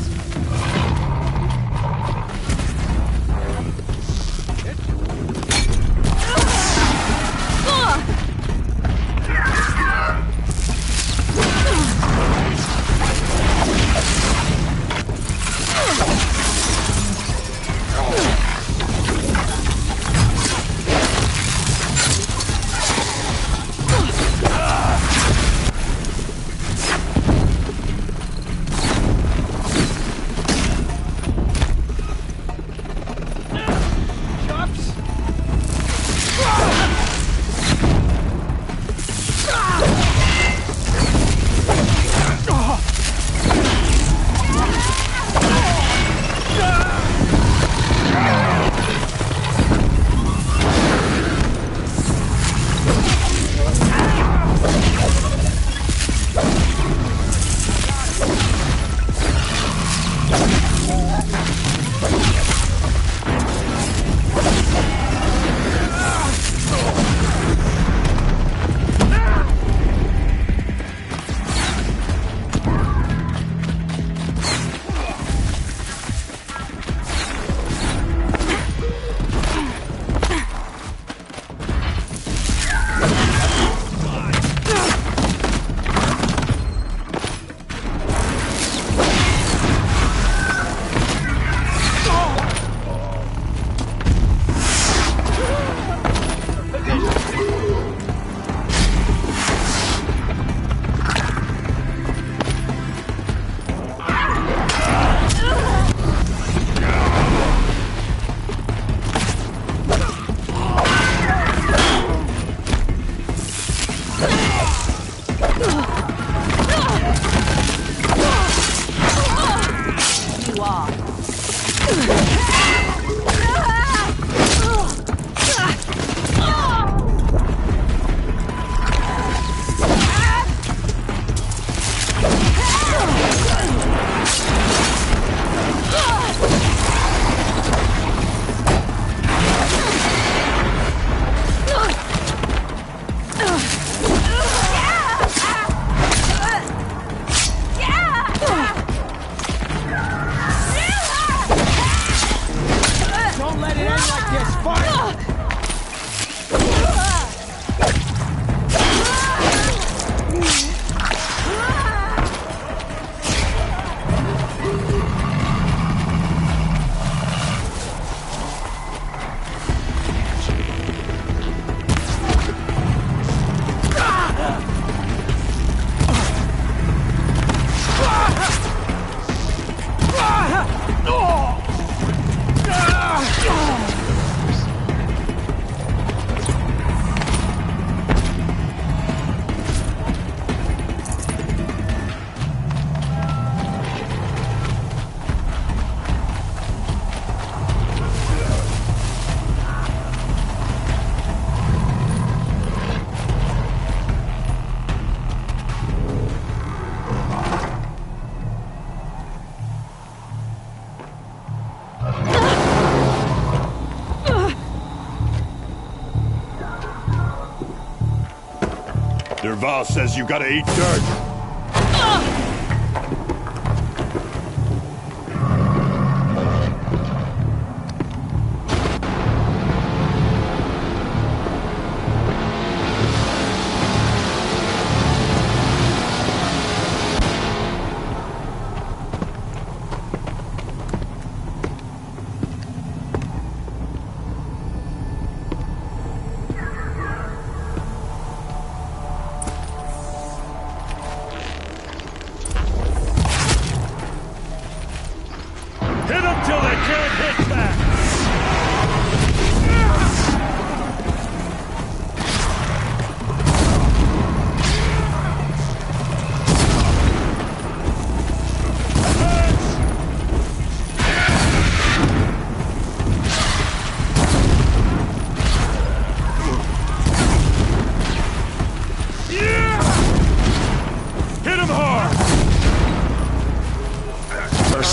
Dervahl says you gotta eat dirt.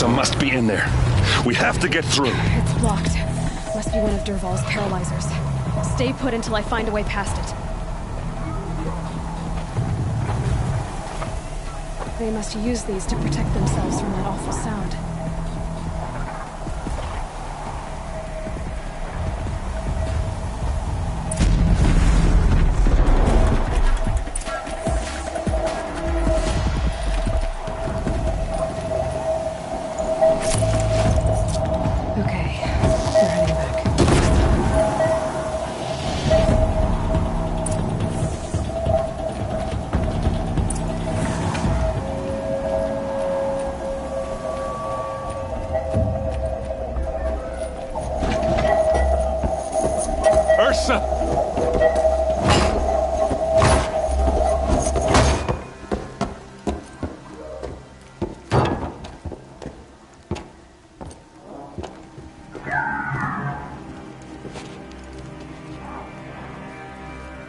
Must be in there. We have to get through. It's blocked. Must be one of Dervahl's paralyzers. Stay put until I find a way past it. They must use these to protect themselves from that awful sound.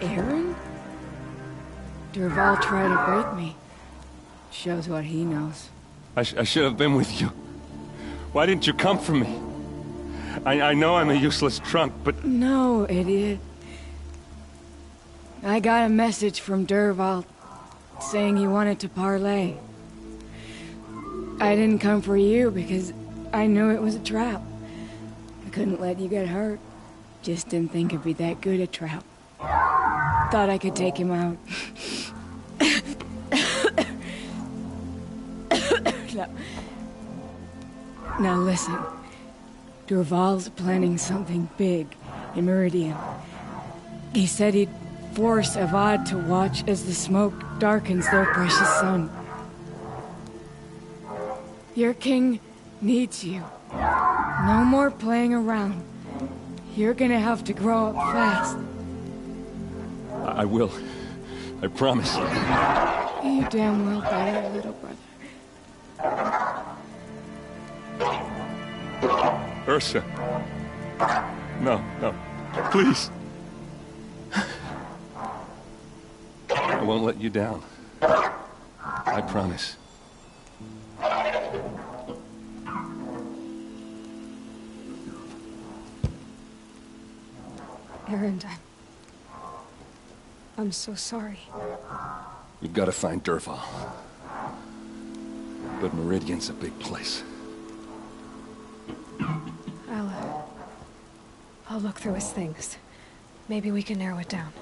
Aaron? Dervahl tried to break me. Shows what he knows. I should have been with you. Why didn't you come for me? I know I'm a useless trunk, but... No, idiot. I got a message from Dervahl saying he wanted to parlay. I didn't come for you because I knew it was a trap. I couldn't let you get hurt. Just didn't think it'd be that good a trap. Thought I could take him out. Now listen. Dervahl's planning something big in Meridian. He said he'd force Avad to watch as the smoke darkens their precious sun. Your king needs you. No more playing around. You're gonna have to grow up fast. I will. I promise. You damn well better, little brother. Ursa. No, no. Please. I won't let you down. I promise. Aaron, I'm so sorry. We've got to find Dervahl. But Meridian's a big place. I'll look through his things. Maybe we can narrow it down.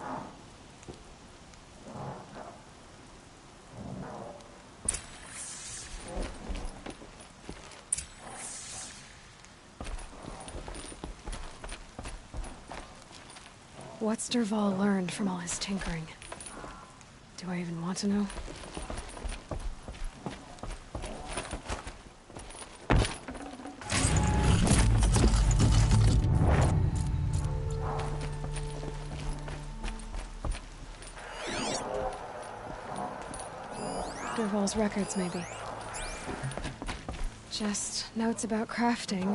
What's Dervahl learned from all his tinkering? Do I even want to know? Dervahl's records, maybe. Just notes about crafting.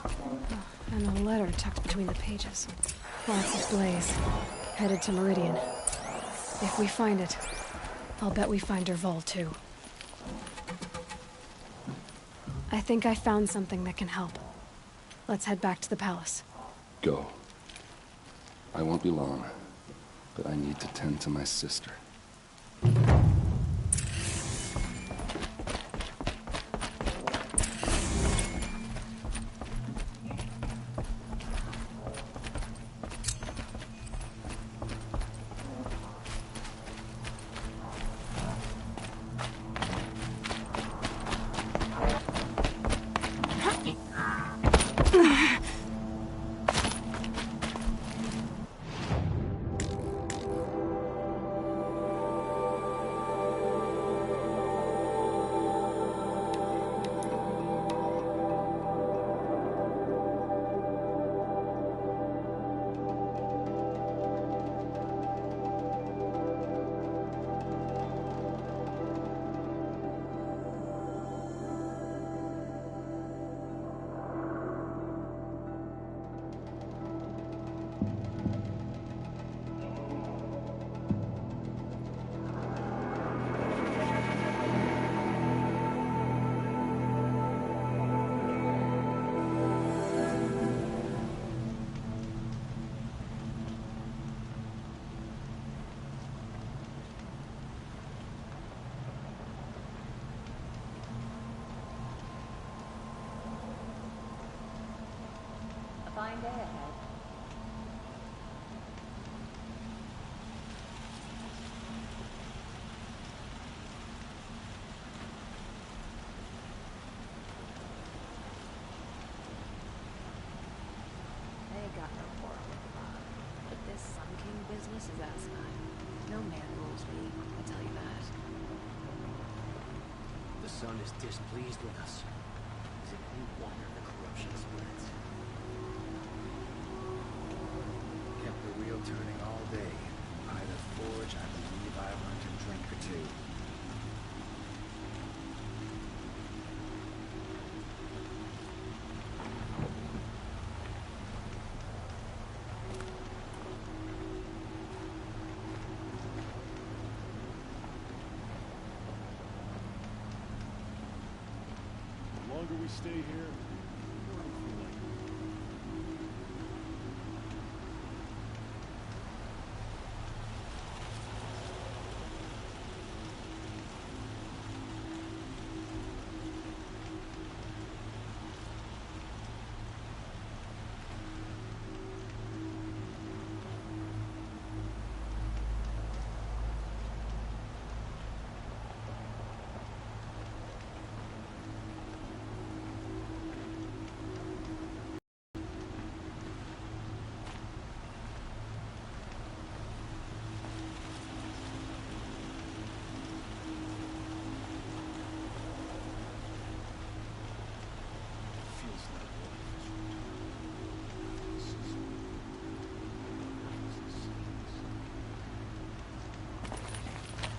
Oh, and a letter tucked between the pages. Lots of blaze. Headed to Meridian. If we find it, I'll bet we find Dervahl too. I think I found something that can help. Let's head back to the palace. Go. I won't be long, but I need to tend to my sister. Mrs. Ascot. No man rules me, I tell you that. The sun is displeased with us. Is it any wonder the corruption spreads? Kept the wheel turning all day. By the forge, I believe I've earned a drink or two. The longer we stay here, the more I feel like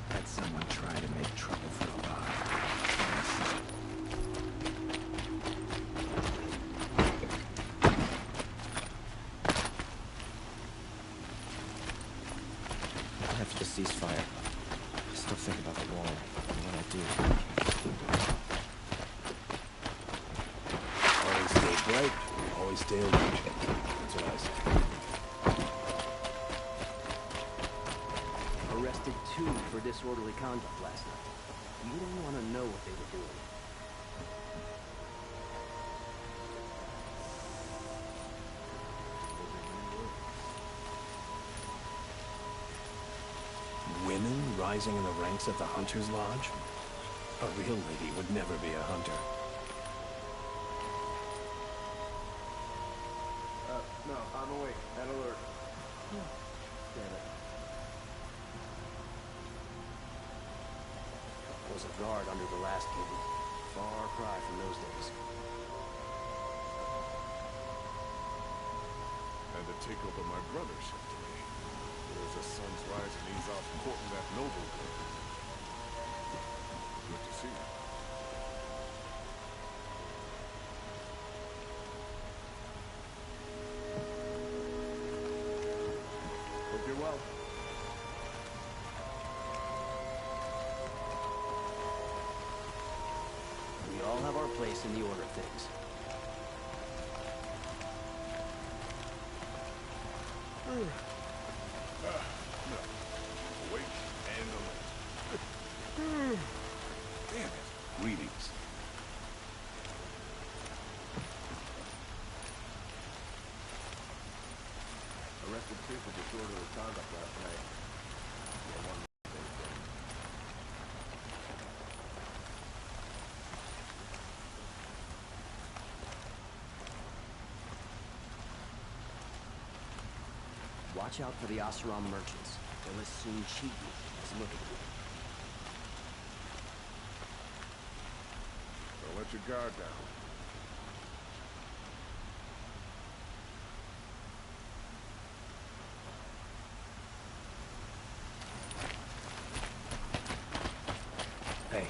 Had someone try to make trouble for a while. After the ceasefire, I still think about the wall and what I do. Always stay bright, always stay awake. That's what I say. Arrested 2 for disorderly conduct last night. You don't want to know what they were doing. Women rising in the ranks at the Hunter's Lodge? A real lady would never be a hunter. No, I'm awake. At alert. Damn it. Was a guard under the last gate. Far cry from those days. And to take over my brother's shift to me. There's a sun's rising, he's out courting that noble girl. Good to see you. Hope you're well. We all have our place in the order of things. No. Awake and alert. Damn it. Greetings. Arrested 2 for disorderly conduct last night. Watch out for the Oseram merchants. They'll as soon cheat you as look at you. Don't let your guard down. Hey.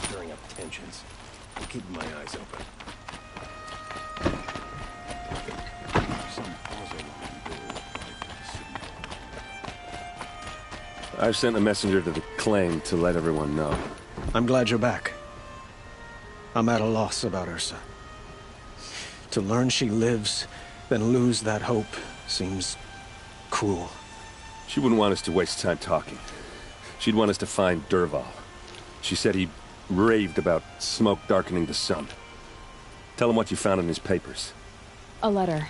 Stirring up tensions. I'm keeping my eyes open. Some puzzle I've sent a messenger to the claim to let everyone know. I'm glad you're back. I'm at a loss about Ursa. To learn she lives, then lose that hope, seems cruel. She wouldn't want us to waste time talking. She'd want us to find Dervahl. She said he raved about smoke darkening the sun. Tell him what you found in his papers. A letter.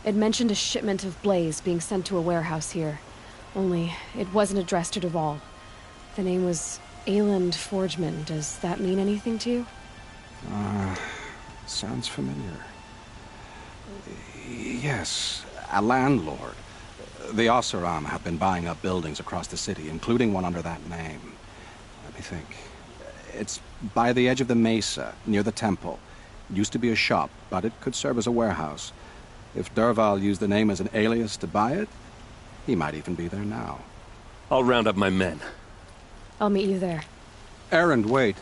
It mentioned a shipment of Blaze being sent to a warehouse here. Only, it wasn't addressed to Dervahl. The name was Ayland Forgeman. Does that mean anything to you? Sounds familiar. Yes, a landlord. The Oseram have been buying up buildings across the city, including one under that name. Let me think. It's by the edge of the mesa, near the temple. It used to be a shop, but it could serve as a warehouse. If Dervahl used the name as an alias to buy it, he might even be there now. I'll round up my men. I'll meet you there. Erend, wait.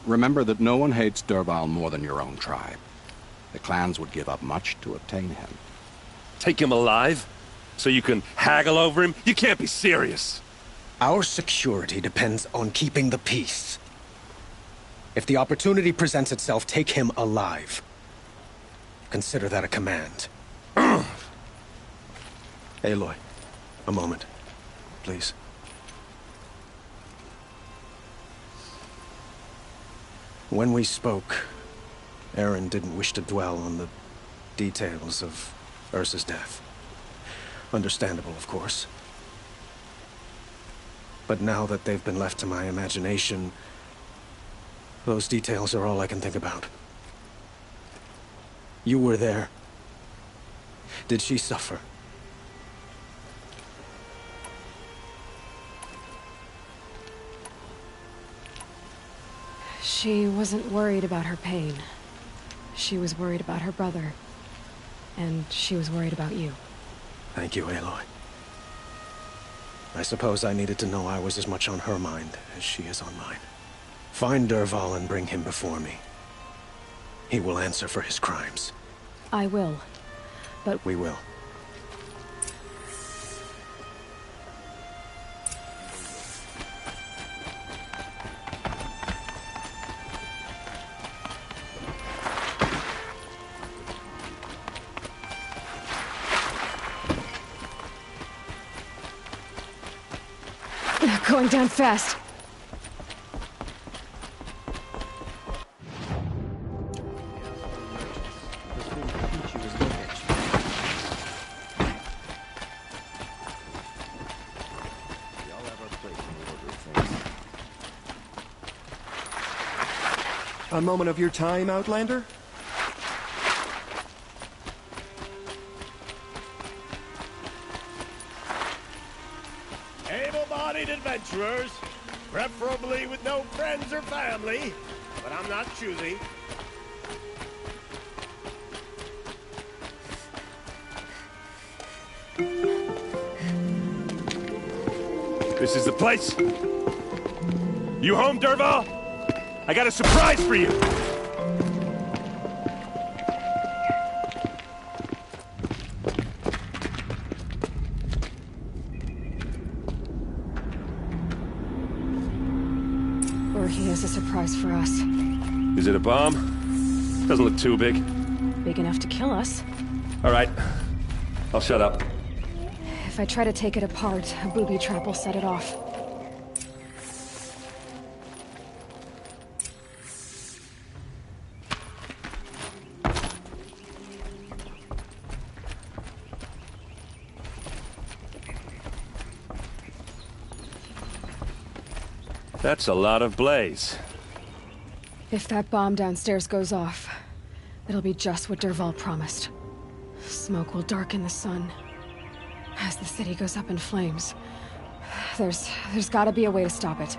Remember that no one hates Dervahl more than your own tribe. The clans would give up much to obtain him. Take him alive? So you can haggle over him? You can't be serious. Our security depends on keeping the peace. If the opportunity presents itself, take him alive. Consider that a command. Aloy, a moment, please. When we spoke, Erend didn't wish to dwell on the details of Ursa's death. Understandable, of course. But now that they've been left to my imagination, those details are all I can think about. You were there. Did she suffer? She wasn't worried about her pain. She was worried about her brother. And she was worried about you. Thank you, Aloy. I suppose I needed to know I was as much on her mind as she is on mine. Find Dervahl and bring him before me. He will answer for his crimes. I will. But we will. Going down fast. A moment of your time, Outlander? Able-bodied adventurers, preferably with no friends or family, but I'm not choosy. This is the place. You home, Dervahl? I got a surprise for you! Or he has a surprise for us. Is it a bomb? Doesn't look too big. Big enough to kill us. All right. I'll shut up. If I try to take it apart, a booby trap will set it off. That's a lot of blaze. If that bomb downstairs goes off, it'll be just what Dervahl promised. Smoke will darken the sun. As the city goes up in flames, there's gotta be a way to stop it.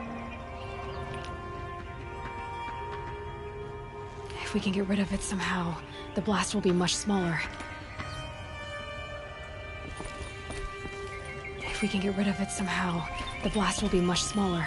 If we can get rid of it somehow, the blast will be much smaller. If we can get rid of it somehow, the blast will be much smaller.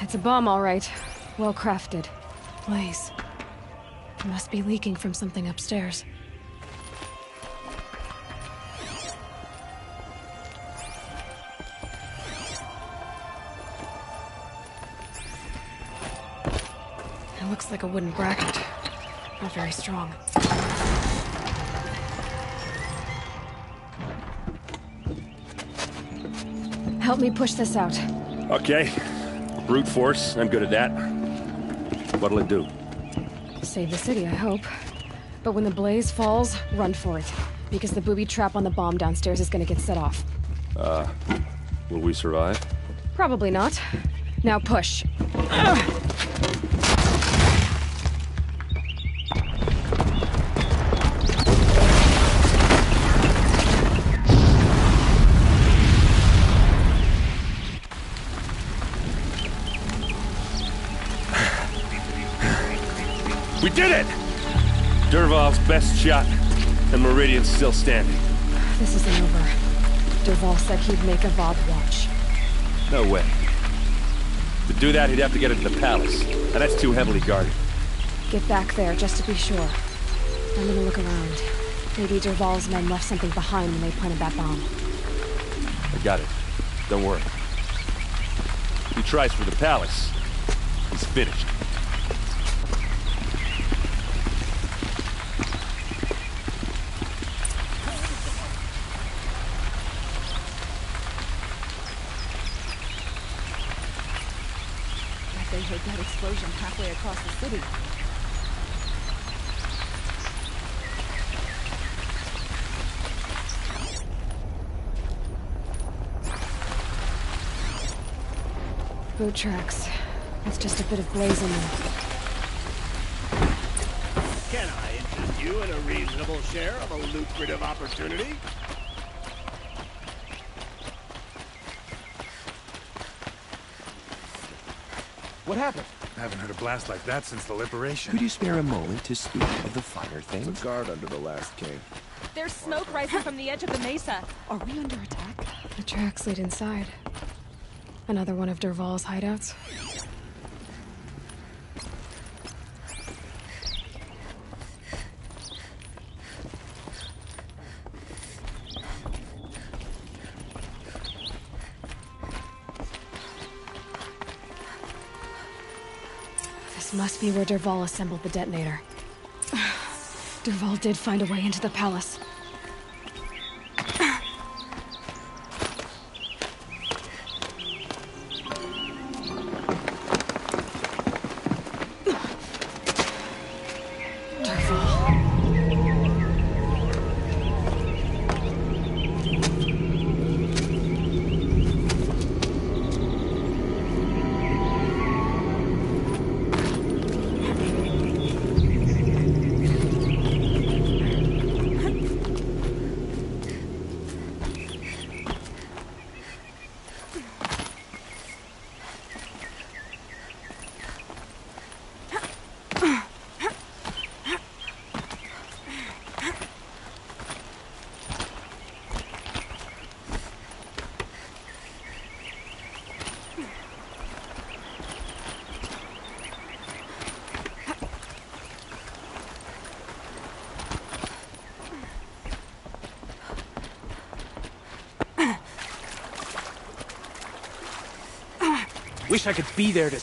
It's a bomb, all right. Well crafted. Blaze. It must be leaking from something upstairs. It looks like a wooden bracket. Not very strong. Help me push this out. Okay. Brute force, I'm good at that. What'll it do? Save the city, I hope. But when the blaze falls, run for it. Because the booby trap on the bomb downstairs is gonna get set off. Will we survive? Probably not. Now push. We did it! Dervahl's best shot, and Meridian's still standing. This isn't over. Dervahl said he'd make Avad watch. No way. To do that, he'd have to get into the palace, and that's too heavily guarded. Get back there, just to be sure. I'm gonna look around. Maybe Dervahl's men left something behind when they planted that bomb. I got it. Don't worry. If he tries for the palace, he's finished. They heard that explosion halfway across the city. Boot tracks. That's just a bit of blaze in them. Can I interest you in a reasonable share of a lucrative opportunity? What happened? I haven't heard a blast like that since the liberation. Could you spare a moment to speak of the finer things? There's a guard under the last king. There's smoke rising from the edge of the mesa. Are we under attack? The tracks lead inside. Another one of Dervahl's hideouts. This must be where Dervahl assembled the detonator. Dervahl did find a way into the palace. Wish I could be there to...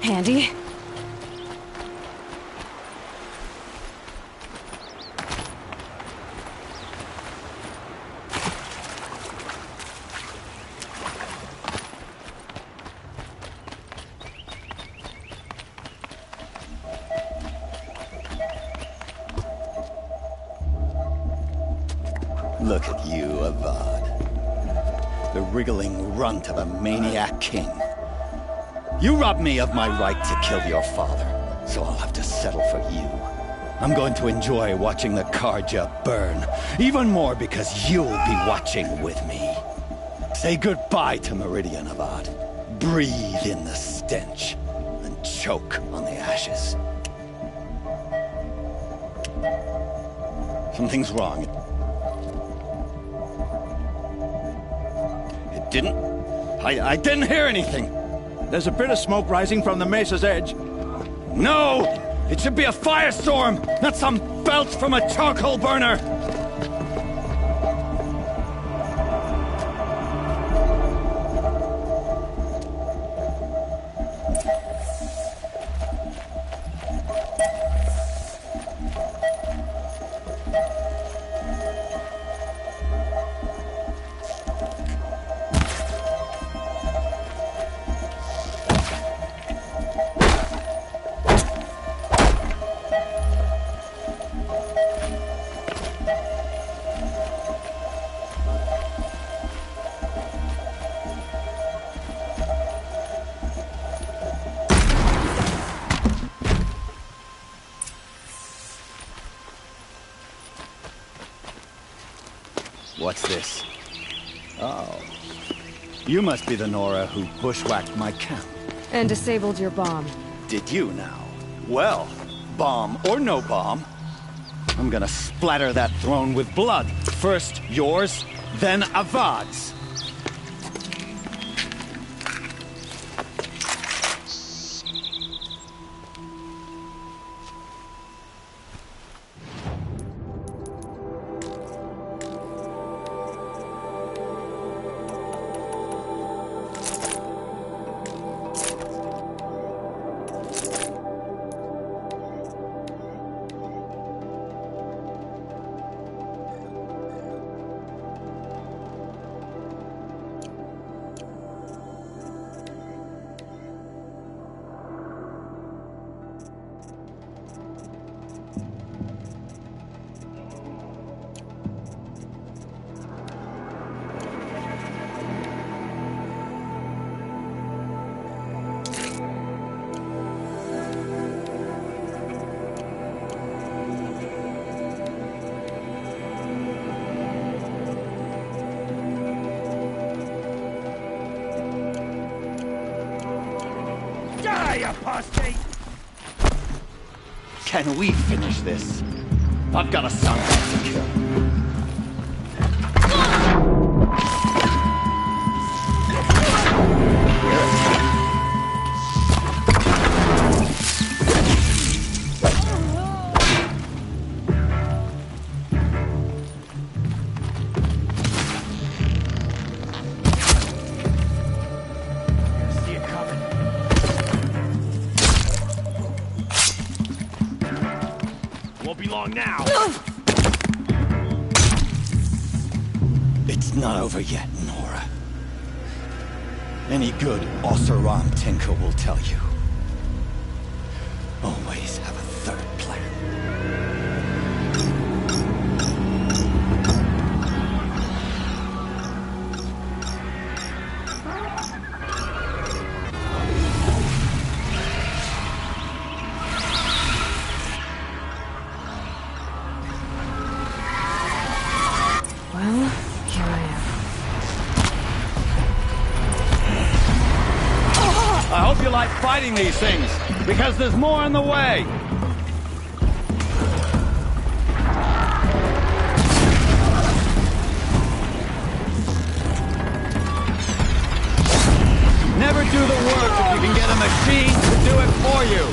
Handy? Look at you, Avad. The wriggling runt of a maniac king. You robbed me of my right to kill your father, so I'll have to settle for you. I'm going to enjoy watching the Carja burn, even more because you'll be watching with me. Say goodbye to Meridian, Avad. Breathe in the stench, and choke on the ashes. Something's wrong. It didn't... I didn't hear anything. There's a bit of smoke rising from the mesa's edge. No! It should be a firestorm, not some belch from a charcoal burner! What's this? Oh. You must be the Nora who bushwhacked my camp. And disabled your bomb. Did you now? Well, bomb or no bomb, I'm gonna splatter that throne with blood. First yours, then Avad's. Apostate! Can we finish this? I've got a son to kill. Now. It's not over yet, Nora. Any good Oseram tinker will tell you. Always have a third plan. Fighting these things, because there's more on the way. Never do the work if you can get a machine to do it for you.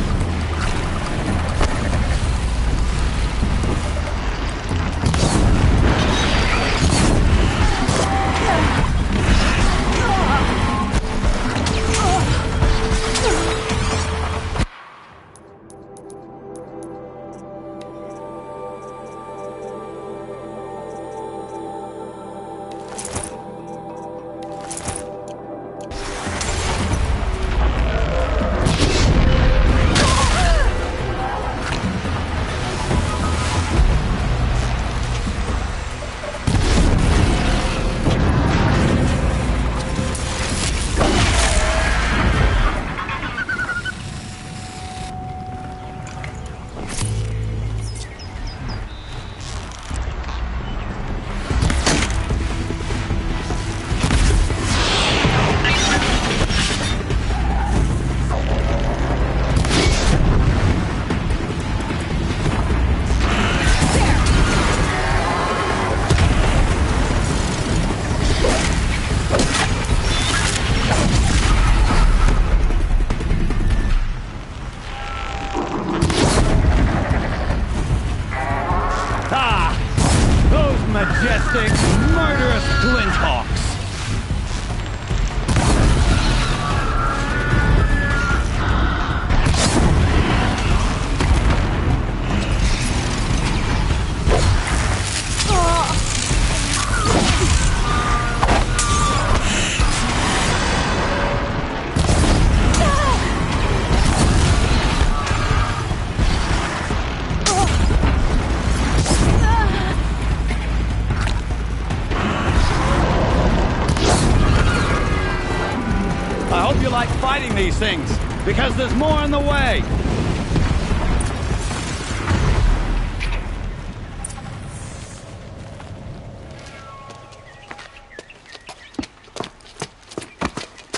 hope you like fighting these things, because there's more on the way.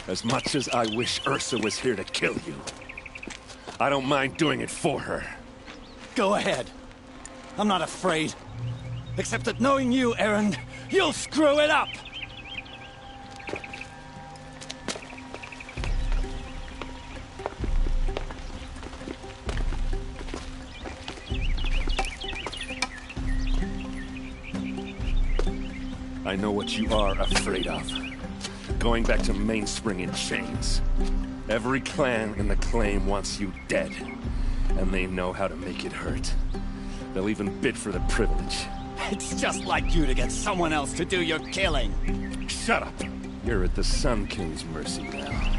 As much as I wish Ursa was here to kill you, I don't mind doing it for her. Go ahead. I'm not afraid. Except that knowing you, Erend, you'll screw it up! I know what you are afraid of. Going back to Mainspring in chains. Every clan in the Claim wants you dead. And they know how to make it hurt. They'll even bid for the privilege. It's just like you to get someone else to do your killing. Shut up! You're at the Sun King's mercy now.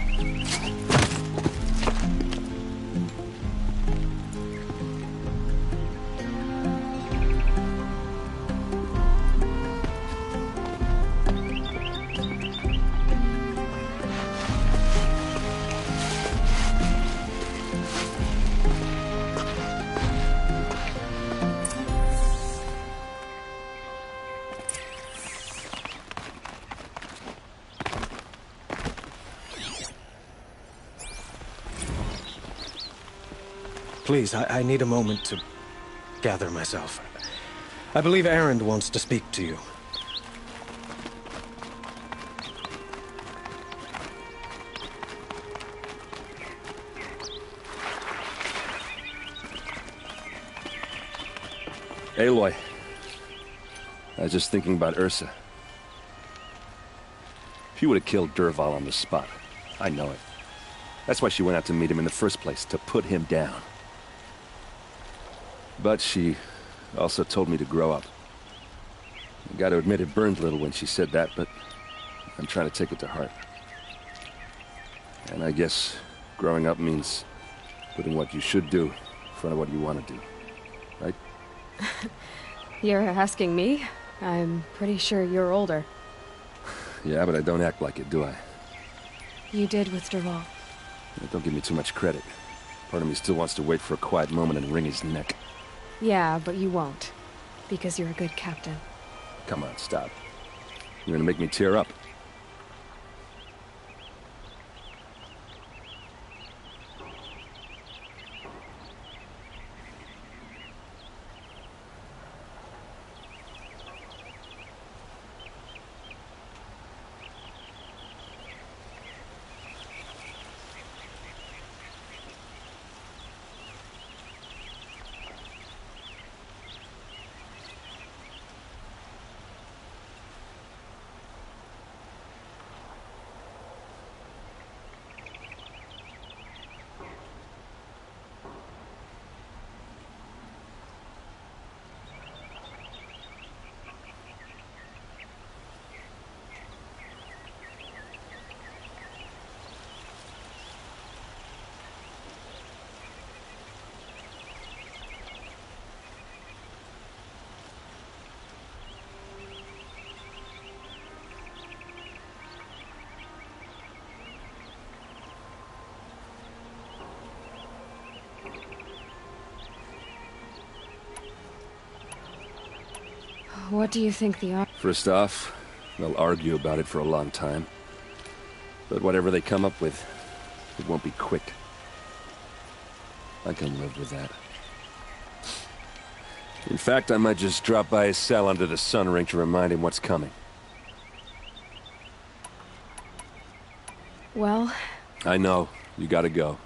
Please, I need a moment to gather myself. I believe Erend wants to speak to you. Aloy. I was just thinking about Ursa. She would have killed Dervahl on the spot. I know it. That's why she went out to meet him in the first place, to put him down. But she also told me to grow up. I gotta admit it burned a little when she said that, but I'm trying to take it to heart. And I guess growing up means putting what you should do in front of what you want to do. Right? You're asking me? I'm pretty sure you're older. Yeah, but I don't act like it, do I? You did with Dervahl. Don't give me too much credit. Part of me still wants to wait for a quiet moment and wring his neck. Yeah, but you won't. Because you're a good captain. Come on, stop. You're gonna make me tear up. What do you think the... First off, they'll argue about it for a long time. But whatever they come up with, it won't be quick. I can live with that. In fact, I might just drop by his cell under the sun ring to remind him what's coming. Well... I know. You gotta go.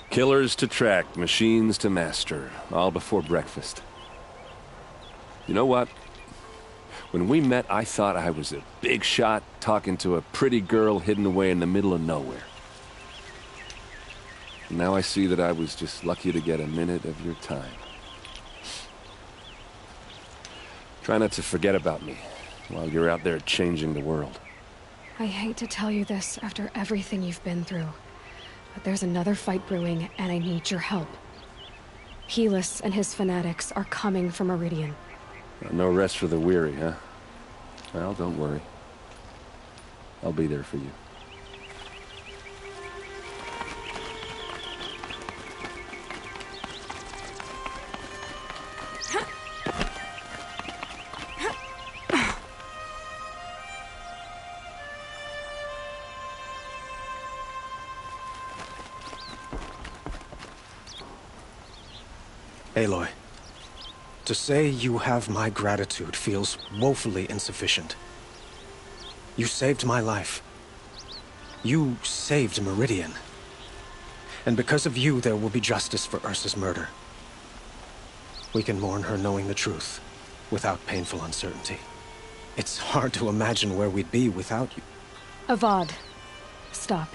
Killers to track, machines to master, all before breakfast. You know what? When we met, I thought I was a big shot talking to a pretty girl hidden away in the middle of nowhere. And now I see that I was just lucky to get a minute of your time. Try not to forget about me while you're out there changing the world. I hate to tell you this after everything you've been through, but there's another fight brewing and I need your help. Helis and his fanatics are coming for Meridian. No rest for the weary, huh? Well, don't worry. I'll be there for you. Aloy, to say you have my gratitude feels woefully insufficient. You saved my life. You saved Meridian. And because of you, there will be justice for Ursa's murder. We can mourn her knowing the truth, without painful uncertainty. It's hard to imagine where we'd be without you. Avad, stop.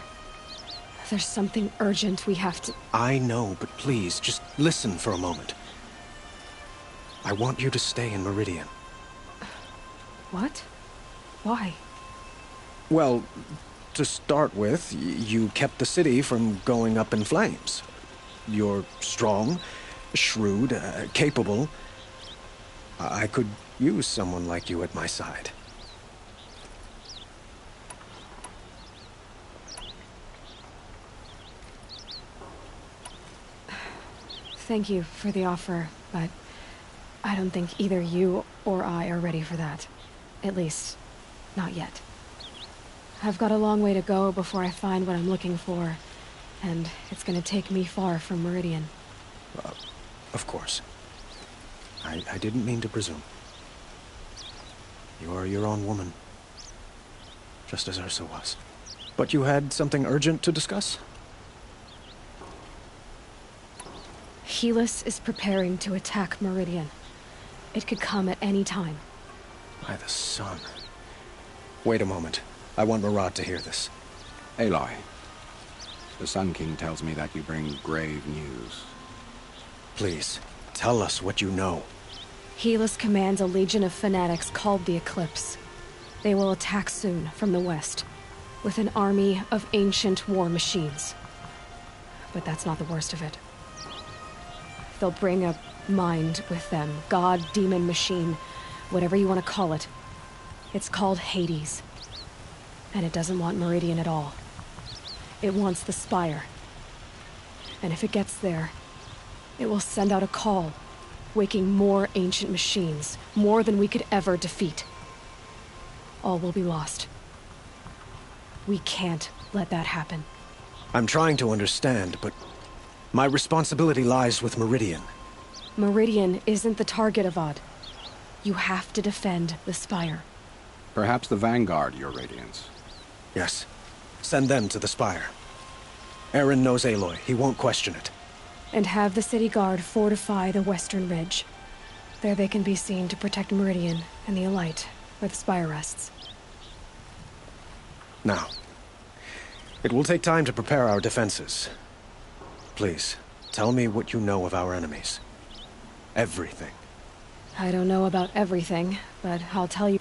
There's something urgent we have to... I know, but please, just listen for a moment. I want you to stay in Meridian. What? Why? Well, to start with, you kept the city from going up in flames. You're strong, shrewd, capable. I could use someone like you at my side. Thank you for the offer, but I don't think either you or I are ready for that. At least, not yet. I've got a long way to go before I find what I'm looking for, and it's gonna take me far from Meridian. Of course. I didn't mean to presume. You are your own woman, just as Ursa was. But you had something urgent to discuss? Helis is preparing to attack Meridian. It could come at any time. By the sun. Wait a moment. I want Murad to hear this. Aloy, the Sun King tells me that you bring grave news. Please, tell us what you know. Helis commands a legion of fanatics called the Eclipse. They will attack soon from the west, with an army of ancient war machines. But that's not the worst of it. They'll bring a mind with them, god, demon, machine, whatever you want to call it. It's called Hades. And it doesn't want Meridian at all. It wants the Spire. And if it gets there, it will send out a call, waking more ancient machines, more than we could ever defeat. All will be lost. We can't let that happen. I'm trying to understand, but my responsibility lies with Meridian. Meridian isn't the target, Avad. You have to defend the Spire. Perhaps the Vanguard, Your Radiance. Yes. Send them to the Spire. Eren knows Aloy. He won't question it. And have the city guard fortify the western ridge. There they can be seen to protect Meridian and the Elite, where the Spire rests. Now, it will take time to prepare our defenses. Please, tell me what you know of our enemies. Everything. I don't know about everything, but I'll tell you.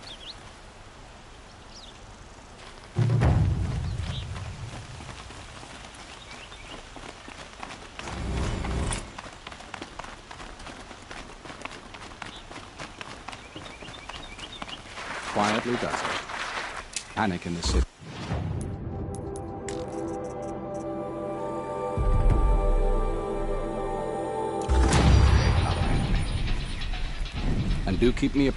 Quietly does it. Panic in the city. And do keep me up.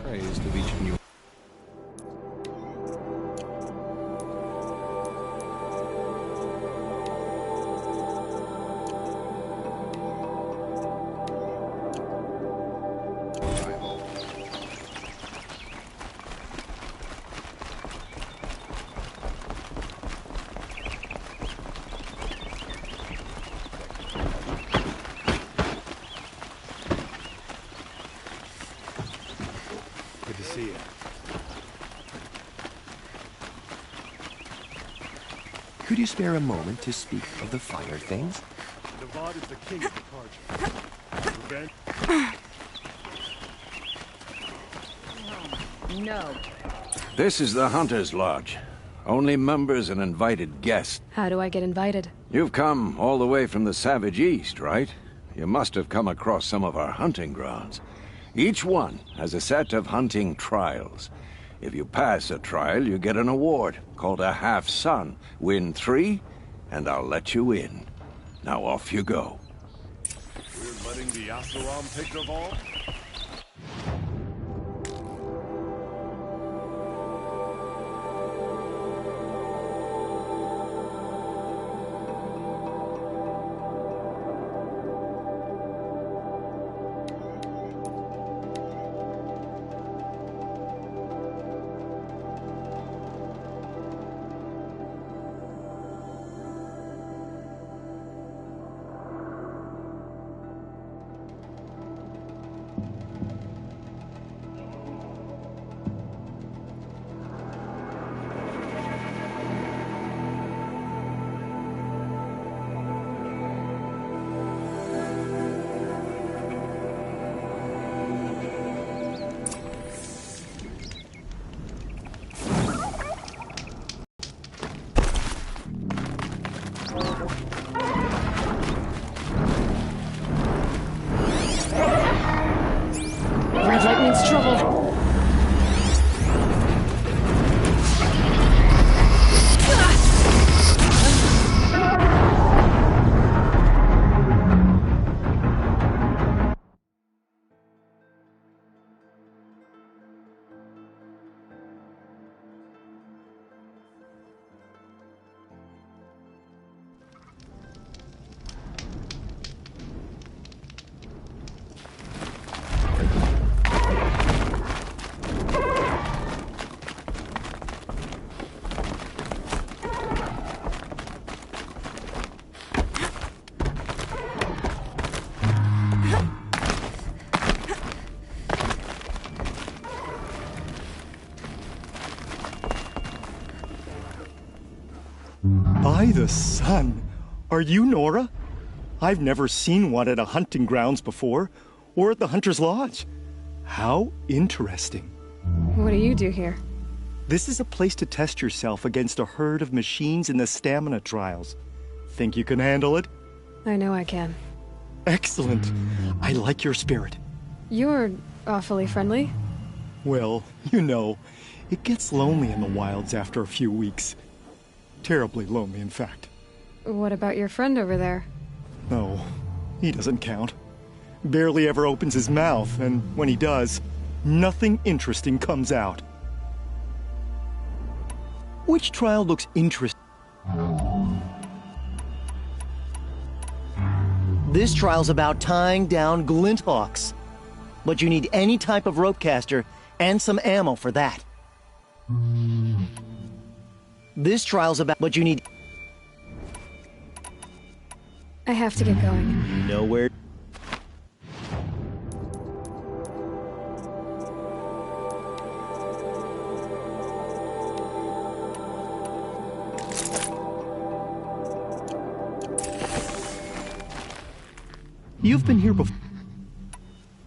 Praise to each new. Good to see you. Could you spare a moment to speak of the finer things? Avad is the king of the Carja. Revenge? No. This is the Hunter's Lodge. Only members and invited guests. How do I get invited? You've come all the way from the Savage East, right? You must have come across some of our hunting grounds. Each one has a set of hunting trials. If you pass a trial, you get an award called a half-sun. Win 3, and I'll let you in. Now off you go. We're letting the Oseram take the vault? Red light means trouble. By the sun! Are you Nora? I've never seen one at a hunting grounds before, or at the Hunter's Lodge. How interesting. What do you do here? This is a place to test yourself against a herd of machines in the stamina trials. Think you can handle it? I know I can. Excellent. I like your spirit. You're awfully friendly. Well, you know, it gets lonely in the wilds after a few weeks. Terribly lonely, in fact. What about your friend over there? No, he doesn't count. Barely ever opens his mouth, and when he does, nothing interesting comes out. Which trial looks interesting? This trial's about tying down Glinthawks. But you need any type of rope caster and some ammo for that. This trial's about what you need. I have to get going. Nowhere. You've been here before.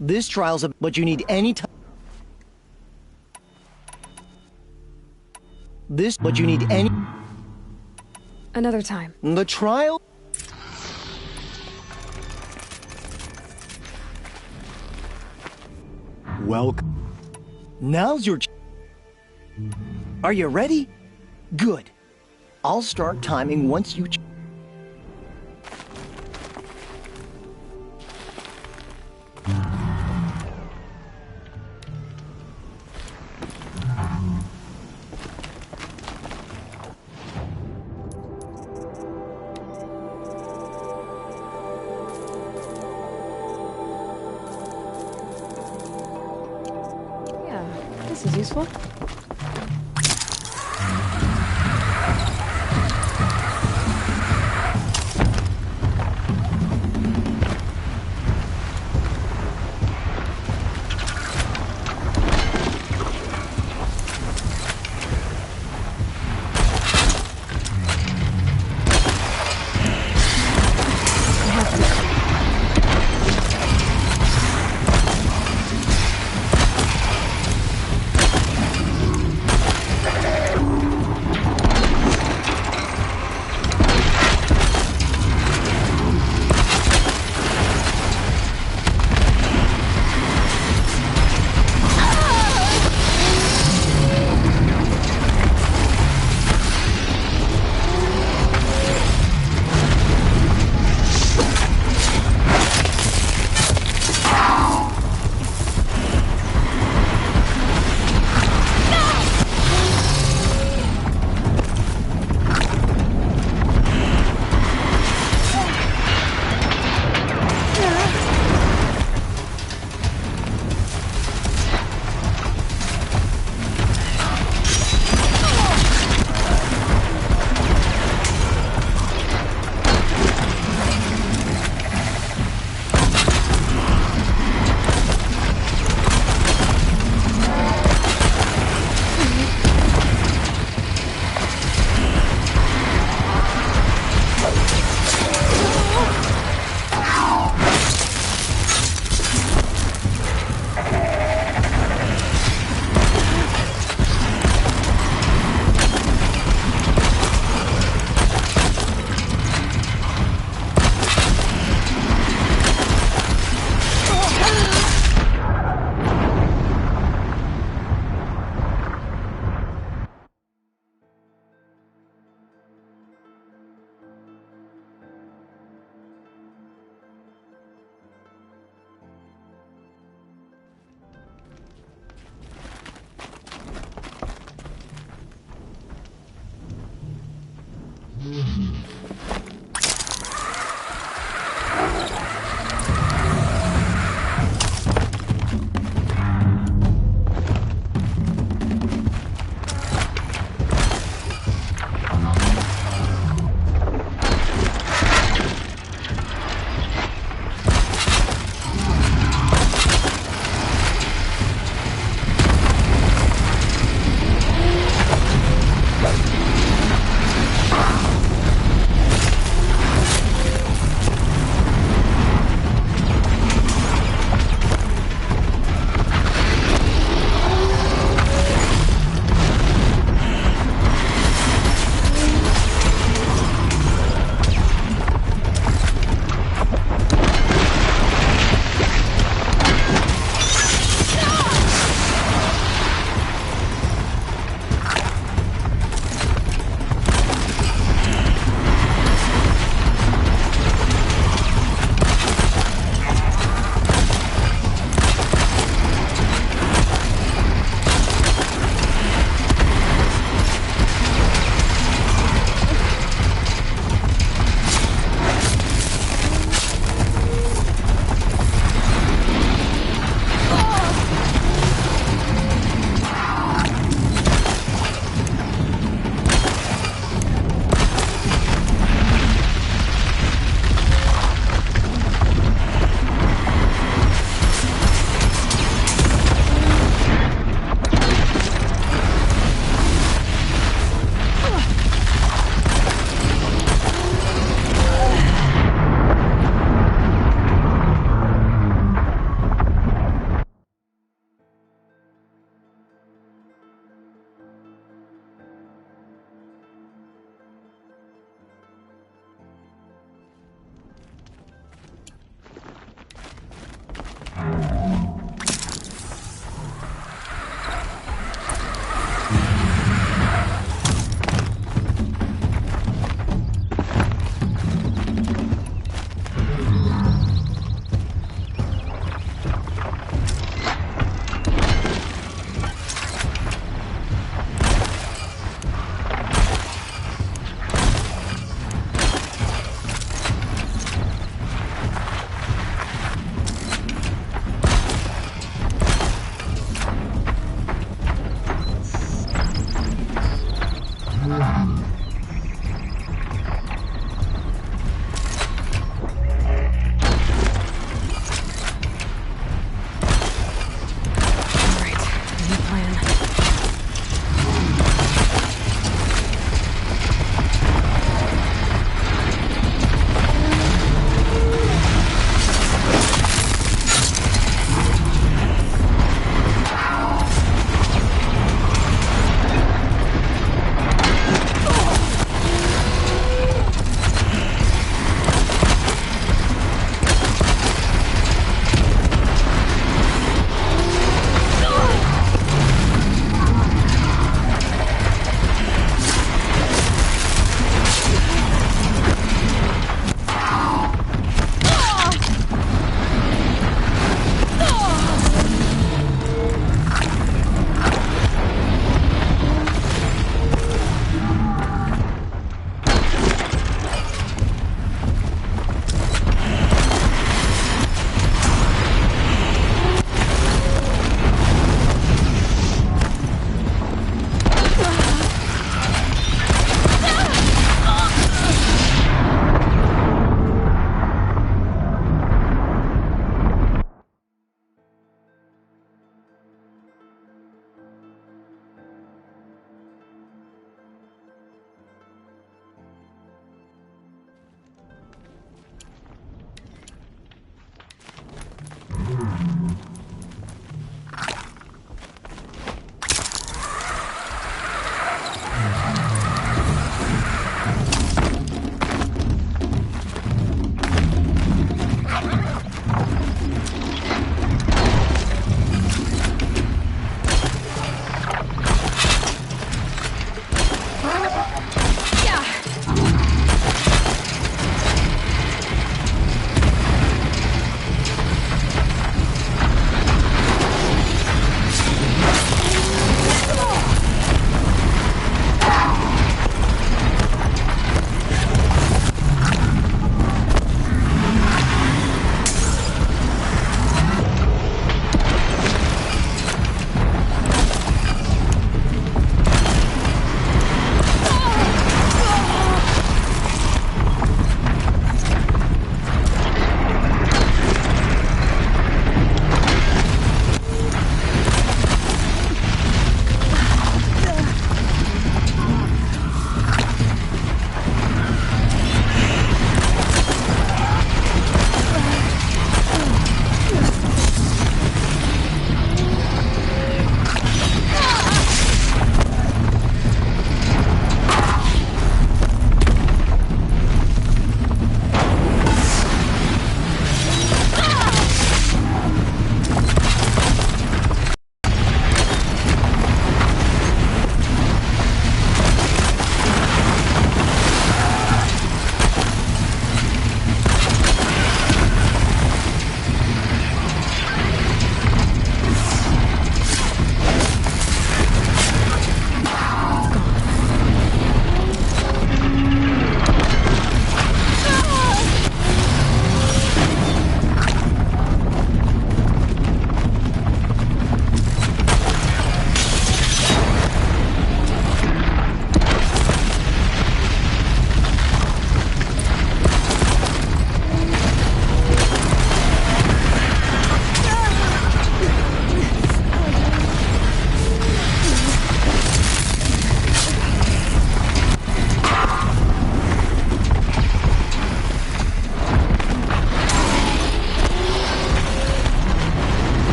This trial's about what you need any time. This, but you need any... Another time. The trial? Welcome. Now's your... Are you ready? Good. I'll start timing once you... This is useful.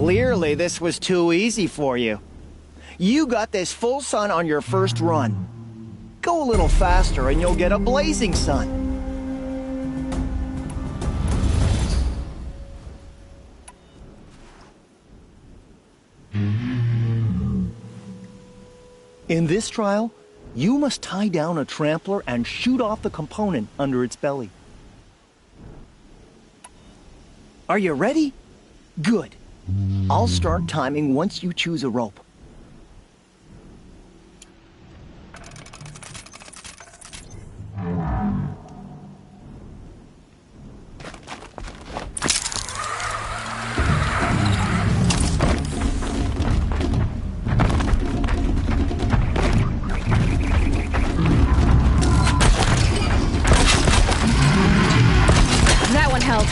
Clearly, this was too easy for you. You got this full sun on your first run. Go a little faster and you'll get a blazing sun. In this trial, you must tie down a trampler and shoot off the component under its belly. Are you ready? Good. I'll start timing once you choose a rope. That one held.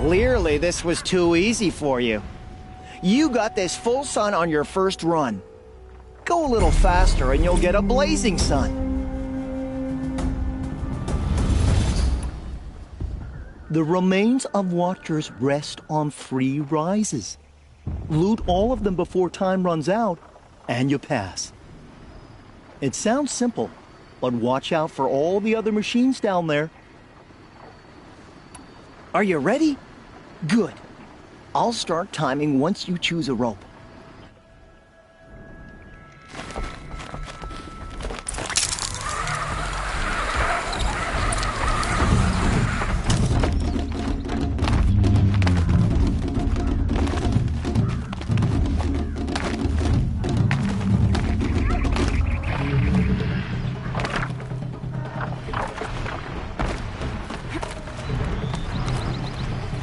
Clearly, this was too easy for you. You got this full sun on your first run. Go a little faster and you'll get a blazing sun. The remains of Watchers rest on 3 rises. Loot all of them before time runs out, and you pass. It sounds simple, but watch out for all the other machines down there. Are you ready? Good. I'll start timing once you choose a rope.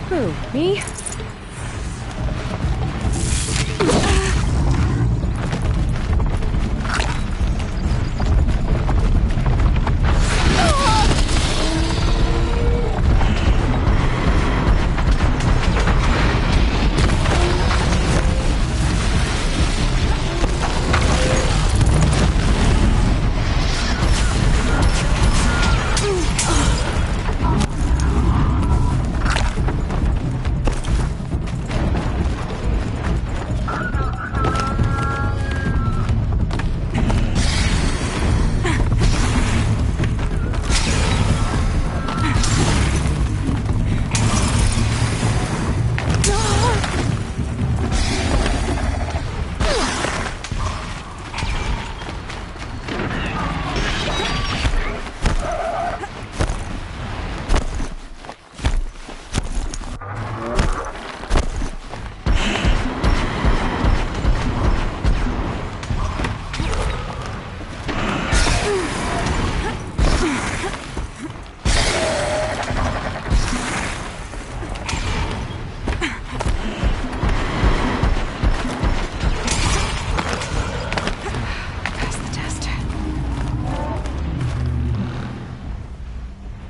Who, me?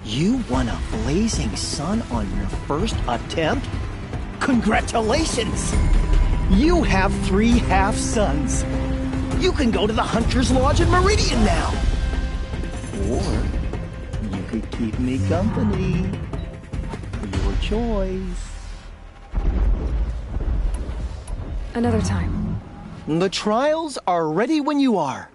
You won a blazing sun on your first attempt? Congratulations! You have 3 half-suns. You can go to the Hunter's Lodge in Meridian now. Or you could keep me company. Your choice. Another time. The trials are ready when you are.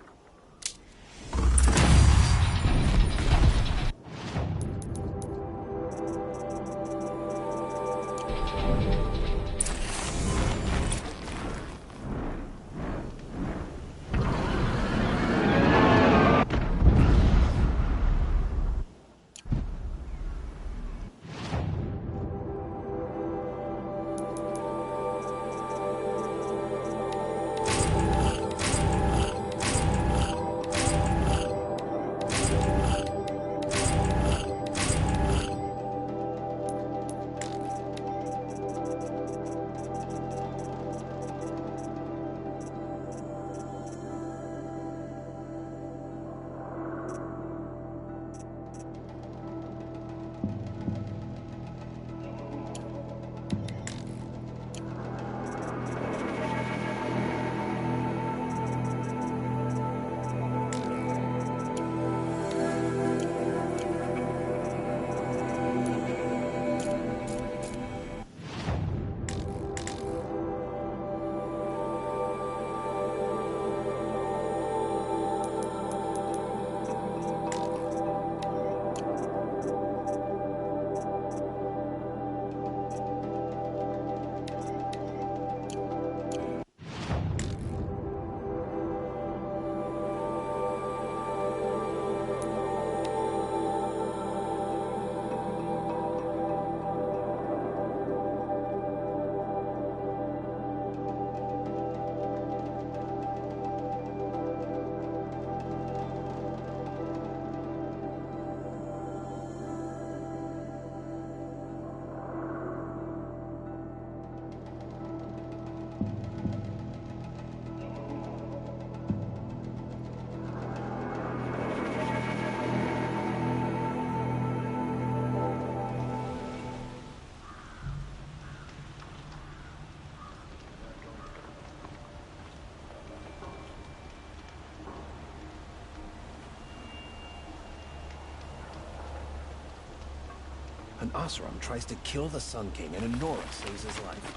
An Oseram tries to kill the Sun King, and a Nora saves his life.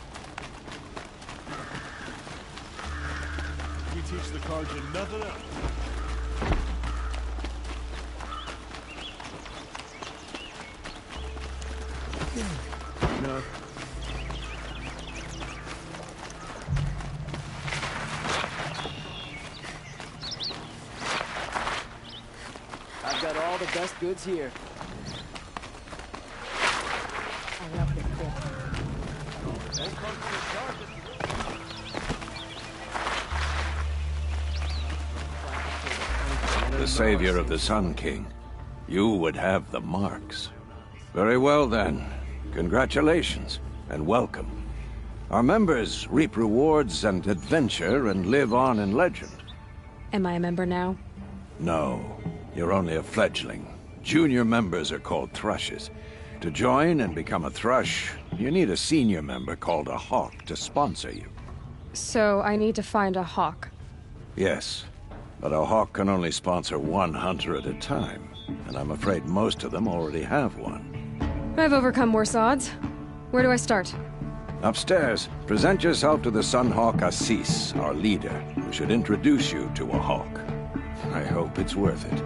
We teach the Carja nothing else. No. I've got all the best goods here. I love this The savior of the Sun King. You would have the marks. Very well then. Congratulations, and welcome. Our members reap rewards and adventure and live on in legend. Am I a member now? No, you're only a fledgling. Junior members are called thrushes. To join and become a thrush, you need a senior member called a hawk to sponsor you. So I need to find a hawk. Yes, but a hawk can only sponsor one hunter at a time, and I'm afraid most of them already have one. I've overcome worse odds. Where do I start? Upstairs, present yourself to the Sunhawk Assis, our leader, who should introduce you to a hawk. I hope it's worth it.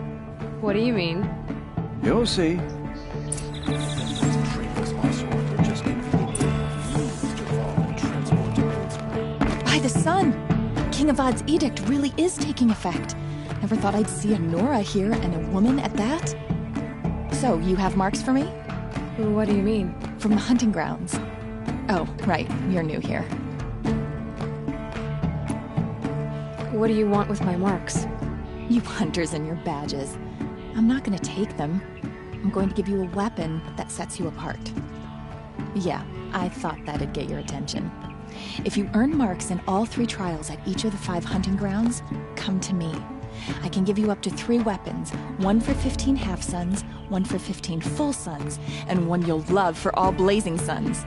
What do you mean? You'll see. By the sun! King Avad's edict really is taking effect. Never thought I'd see a Nora here, and a woman at that. So, you have marks for me? What do you mean? From the hunting grounds. Oh, right, you're new here. What do you want with my marks? You hunters and your badges. I'm not gonna take them. I'm going to give you a weapon that sets you apart. Yeah, I thought that'd get your attention. If you earn marks in all 3 trials at each of the 5 hunting grounds, come to me. I can give you up to 3 weapons, 1 for 15 half-suns, 1 for 15 full suns, and 1 you'll love for all blazing suns.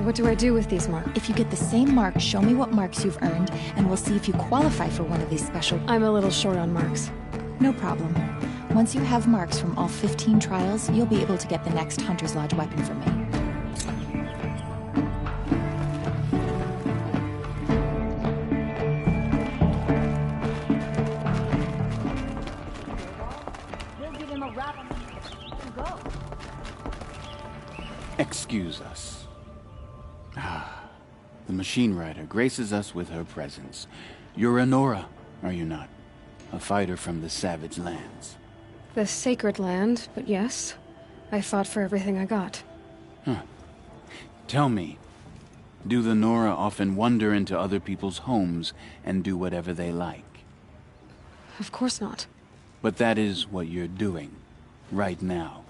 What do I do with these marks? If you get the same marks, show me what marks you've earned, and we'll see if you qualify for one of these special... I'm a little short on marks. No problem. Once you have marks from all 15 trials, you'll be able to get the next Hunter's Lodge weapon from me. Excuse us. The Machine Rider graces us with her presence. You're a Nora, are you not? A fighter from the Savage Lands. The Sacred Land, but yes. I fought for everything I got. Huh. Tell me, do the Nora often wander into other people's homes and do whatever they like? Of course not. But that is what you're doing, right now.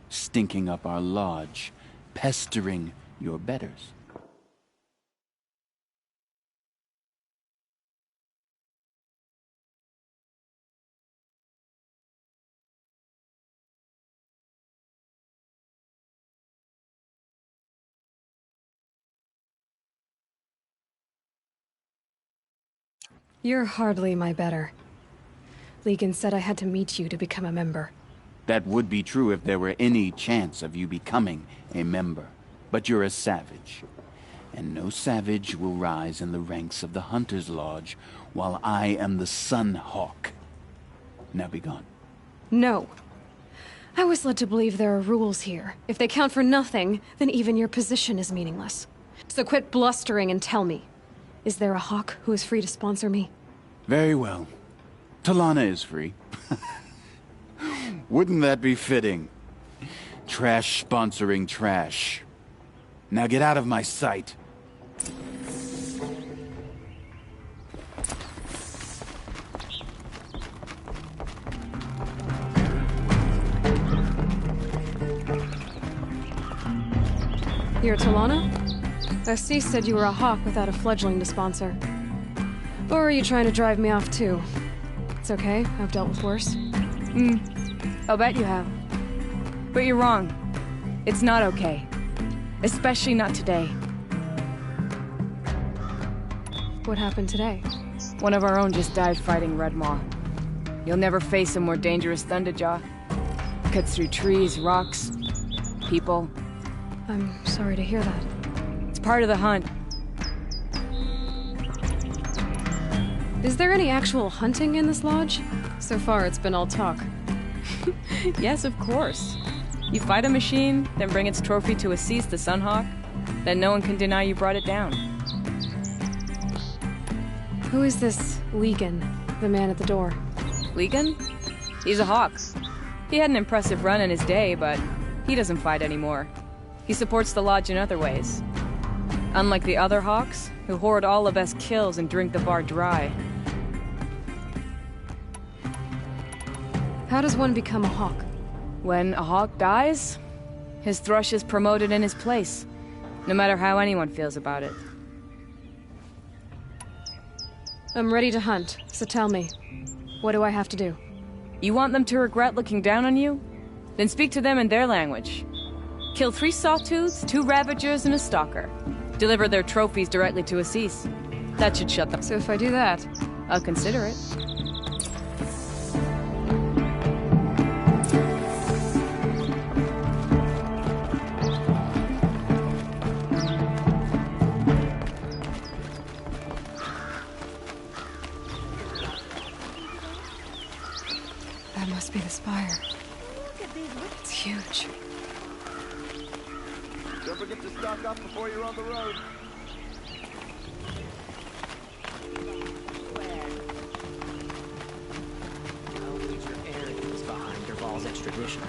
Stinking up our lodge, pestering your betters. You're hardly my better. Legan said I had to meet you to become a member. That would be true if there were any chance of you becoming a member. But you're a savage. And no savage will rise in the ranks of the Hunter's Lodge while I am the Sunhawk. Now be gone. No. I was led to believe there are rules here. If they count for nothing, then even your position is meaningless. So quit blustering and tell me. Is there a hawk who is free to sponsor me? Very well. Talana is free. Wouldn't that be fitting? Trash sponsoring trash. Now get out of my sight. You're Talana? Assis said you were a hawk without a fledgling to sponsor. Or are you trying to drive me off too? It's okay, I've dealt with worse. I'll bet you have. But you're wrong. It's not okay. Especially not today. What happened today? One of our own just died fighting Red Maw. You'll never face a more dangerous Thunderjaw. Cuts through trees, rocks, people. I'm sorry to hear that. It's part of the hunt. Is there any actual hunting in this lodge? So far, it's been all talk. Yes, of course. You fight a machine, then bring its trophy to Assis the Sunhawk, then no one can deny you brought it down. Who is this Legan, the man at the door? Legan? He's a hawk. He had an impressive run in his day, but he doesn't fight anymore. He supports the lodge in other ways. Unlike the other hawks, who hoard all of us kills and drink the bar dry. How does one become a hawk? When a hawk dies, his thrush is promoted in his place, no matter how anyone feels about it. I'm ready to hunt, so tell me, what do I have to do? You want them to regret looking down on you? Then speak to them in their language. Kill 3 sawtooths, 2 ravagers, and a stalker. Deliver their trophies directly to Assis. That should shut them. So if I do that, I'll consider it. That must be the spire. It's huge. Don't forget to stock up before you're on the road. I'll wager Aaron is behind Derval's extradition.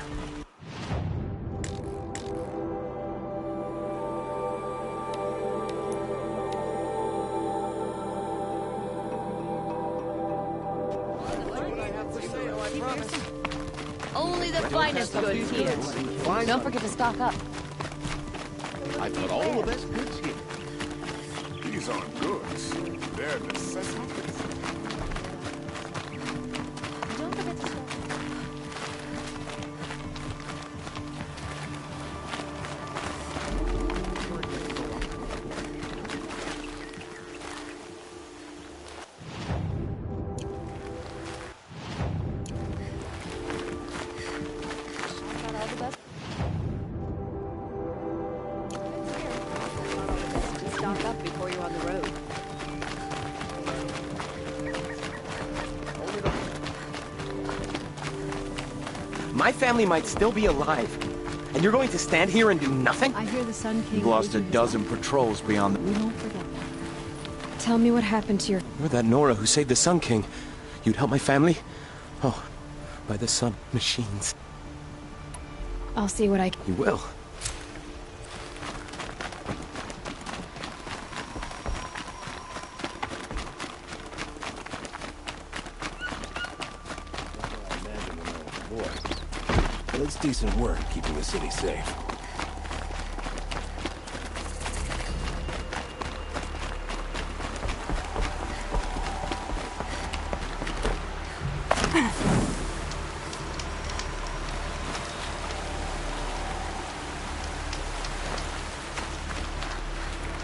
Only the finest goods here. Don't forget to stock up. I've got all the best goods here. These aren't goods. They're necessities. Don't forget to stock up. Stock up before you're on the road. My family might still be alive, and you're going to stand here and do nothing? I hear the Sun King. You lost a dozen patrols beyond the... We won't forget that. Tell me what happened to your... You're that Nora who saved the Sun King. You'd help my family? Oh, by the Sun machines. I'll see what I... You will. Well, it's decent work keeping the city safe.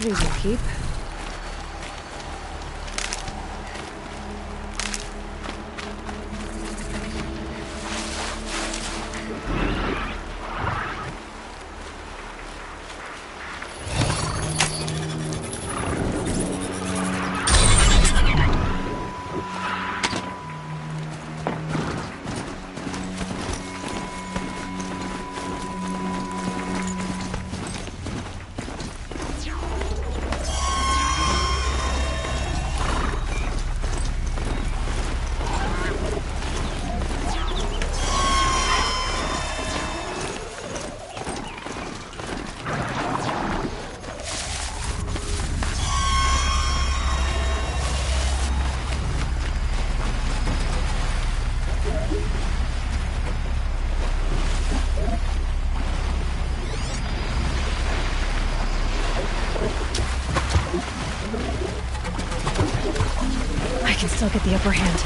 These will keep. I can still get the upper hand.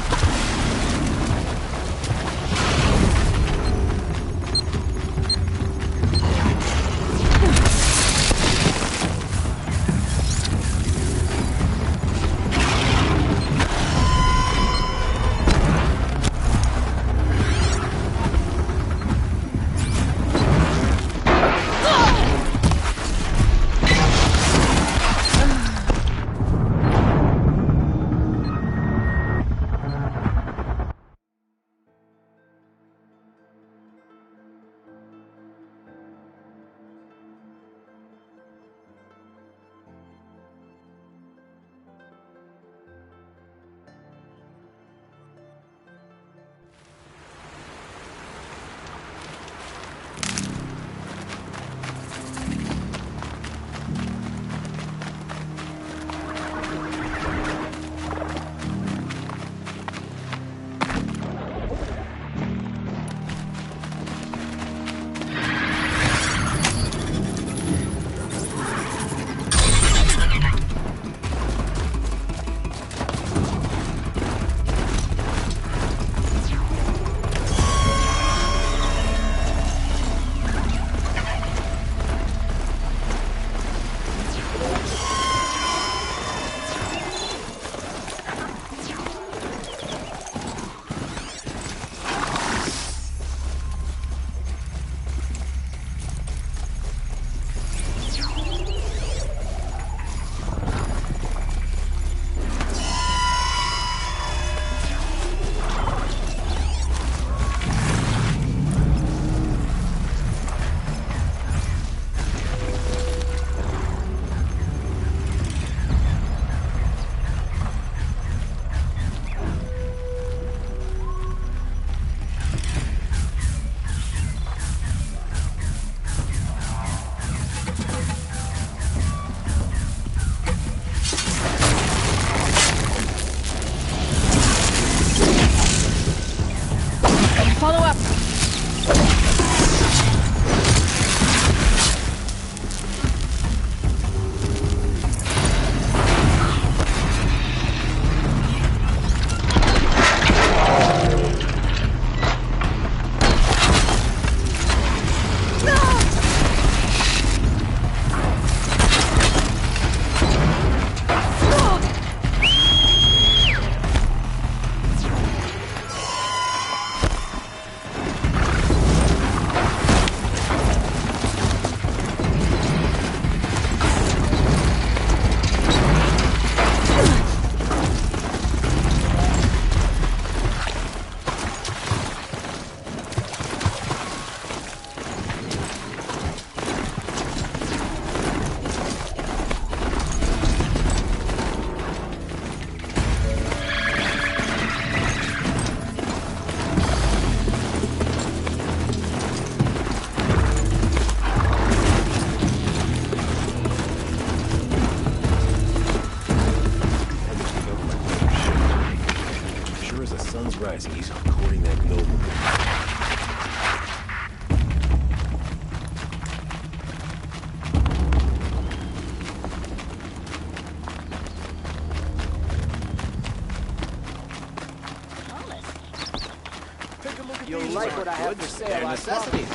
the sun's rising, he's courting that noble. You'll like what I have to say about necessities.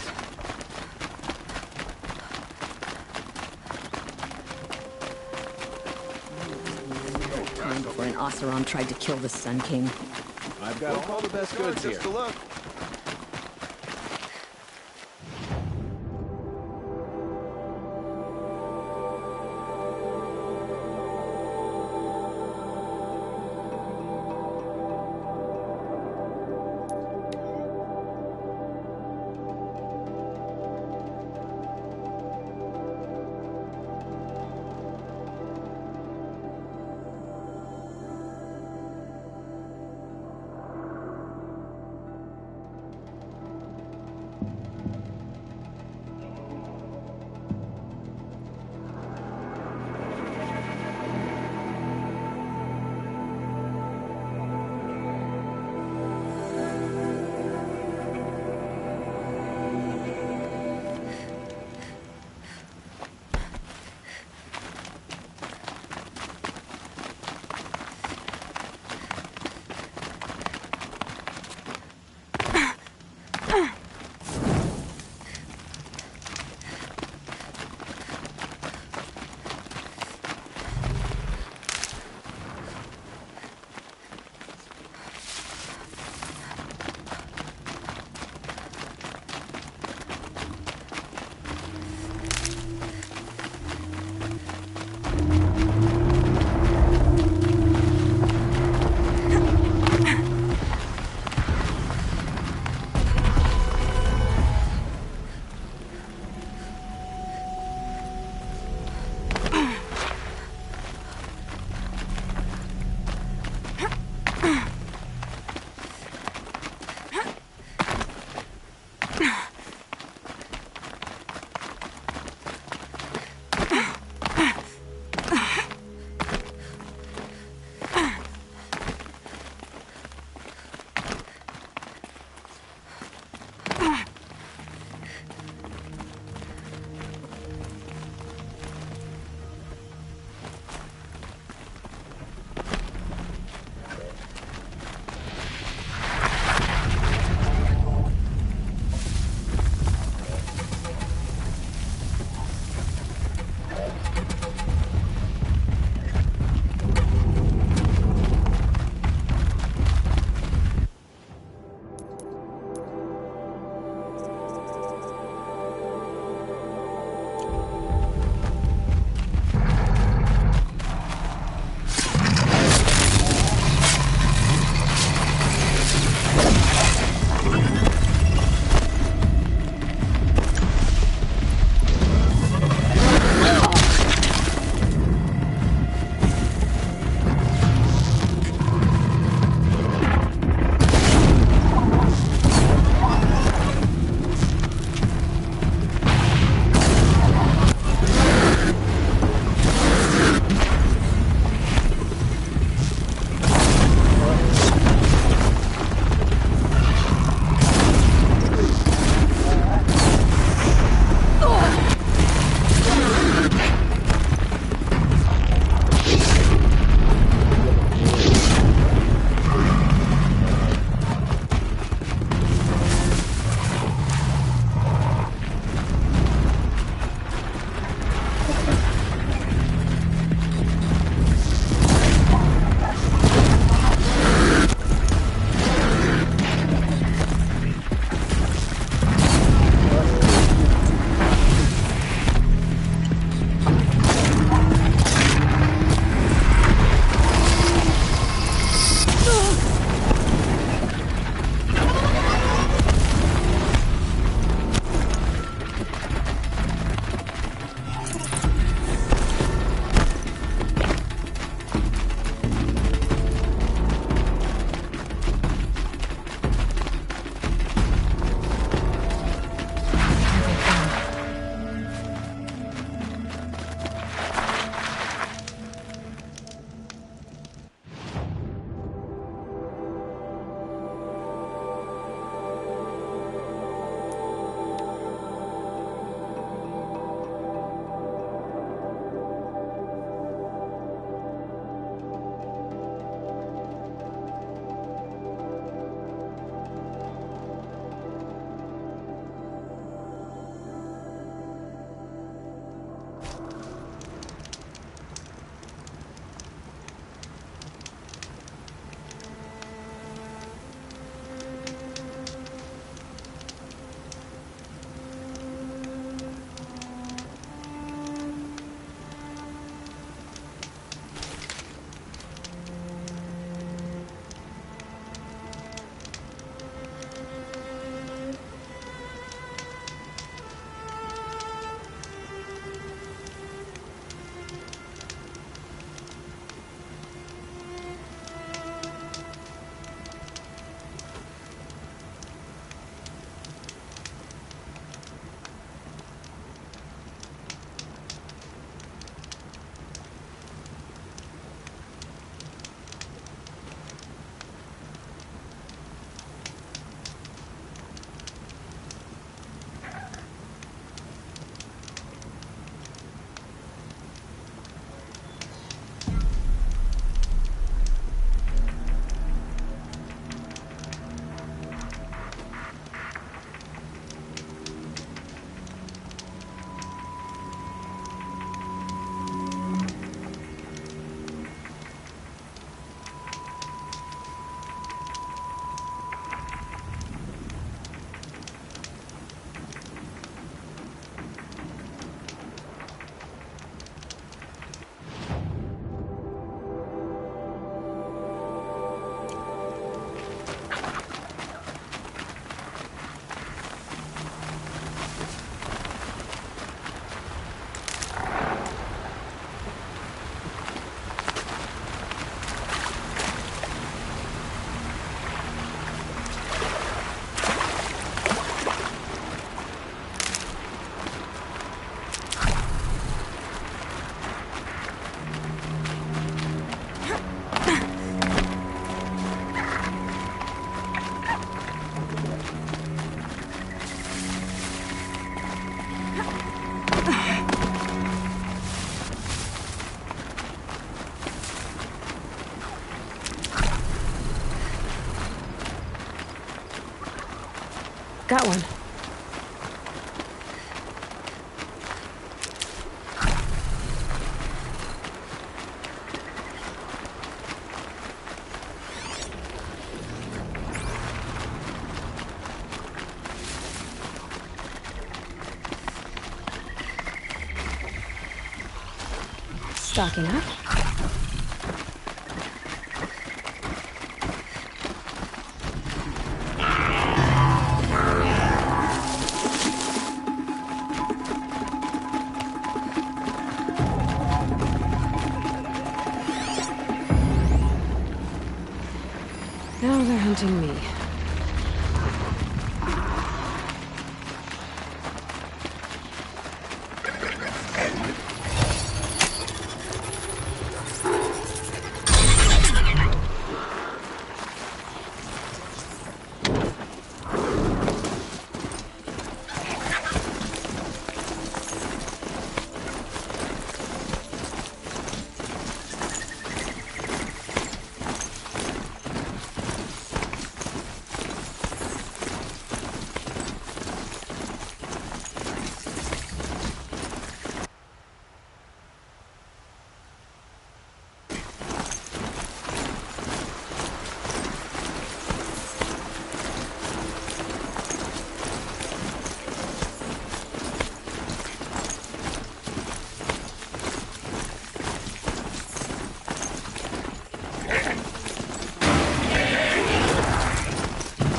Time before an Oseram tried to kill the Sun King. I've got all the best goods here. Got one. Stocking up. Now they're hunting me.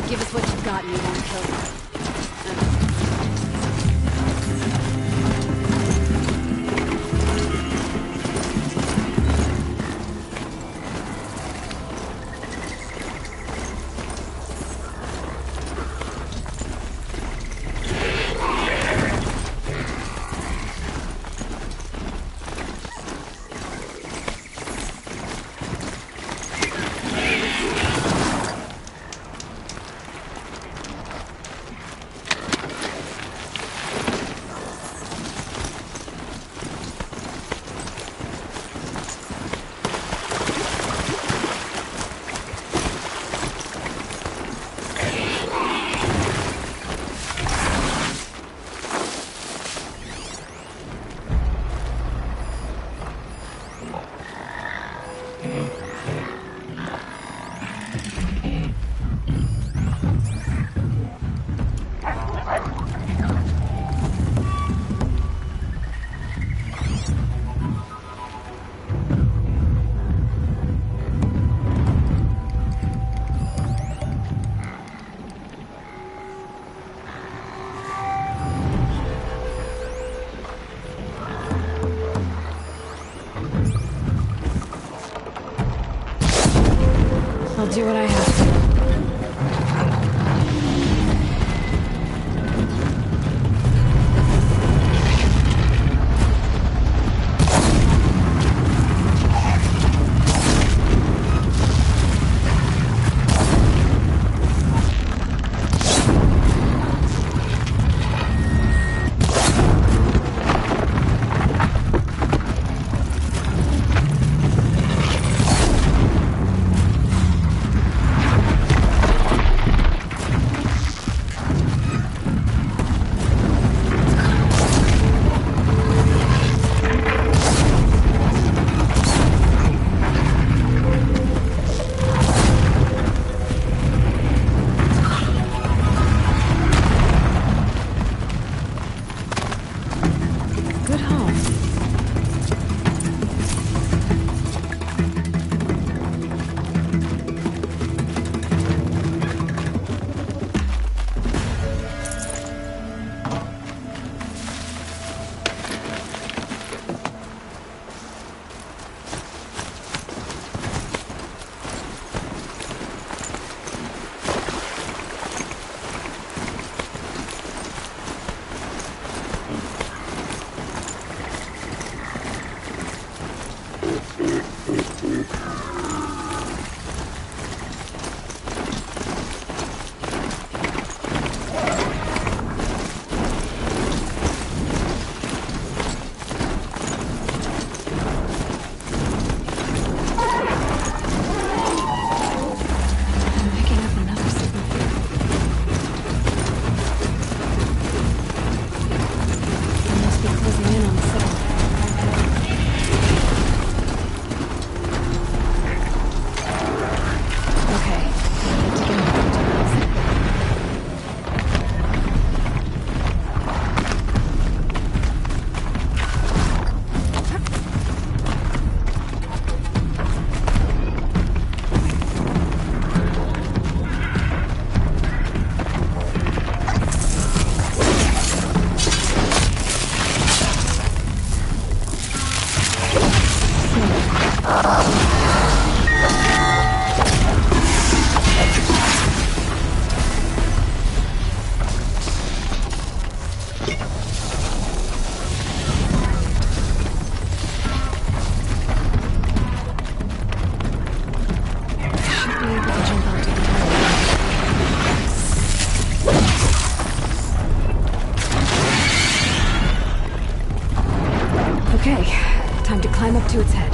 Give us what you've got and we won't kill you. I'll do what I have to. to its head.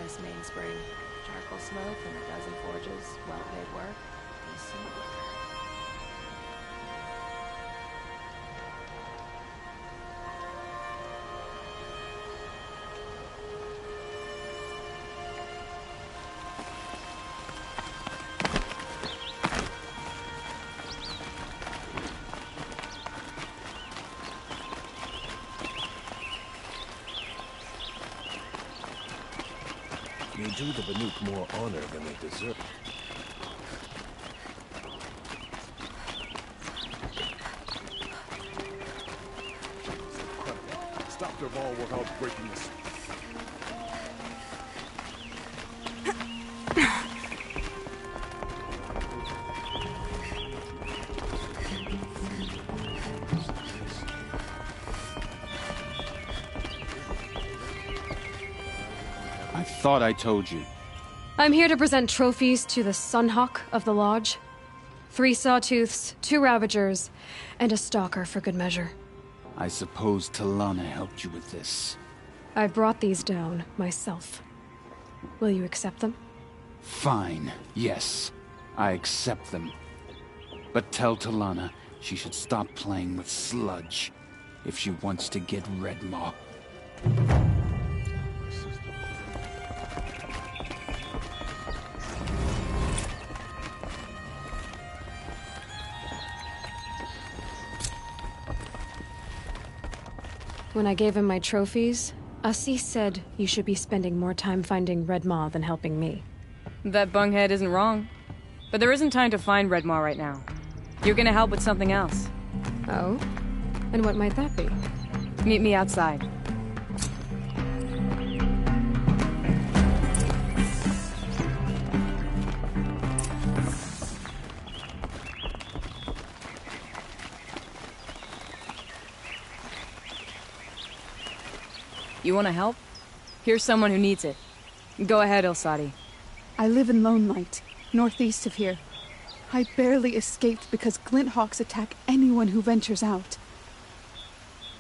this mainspring. Charcoal smoke from a dozen forges, well-paid work, decent liquor. You do the Banuk more honor than they deserve. Stop Dervahl without breaking this. I thought I told you. I'm here to present trophies to the Sunhawk of the Lodge. 3 Sawtooths, 2 Ravagers, and a Stalker for good measure. I suppose Talana helped you with this. I brought these down myself. Will you accept them? Fine, yes. I accept them. But tell Talana she should stop playing with sludge if she wants to get Redmaw. When I gave him my trophies, Assis said you should be spending more time finding Redmaw than helping me. That bunghead isn't wrong. But there isn't time to find Redmaw right now. You're gonna help with something else. Oh? And what might that be? Meet me outside. You wanna help? Here's someone who needs it. Go ahead, Elsadi. I live in Lone Light, northeast of here. I barely escaped because Glinthawks attack anyone who ventures out.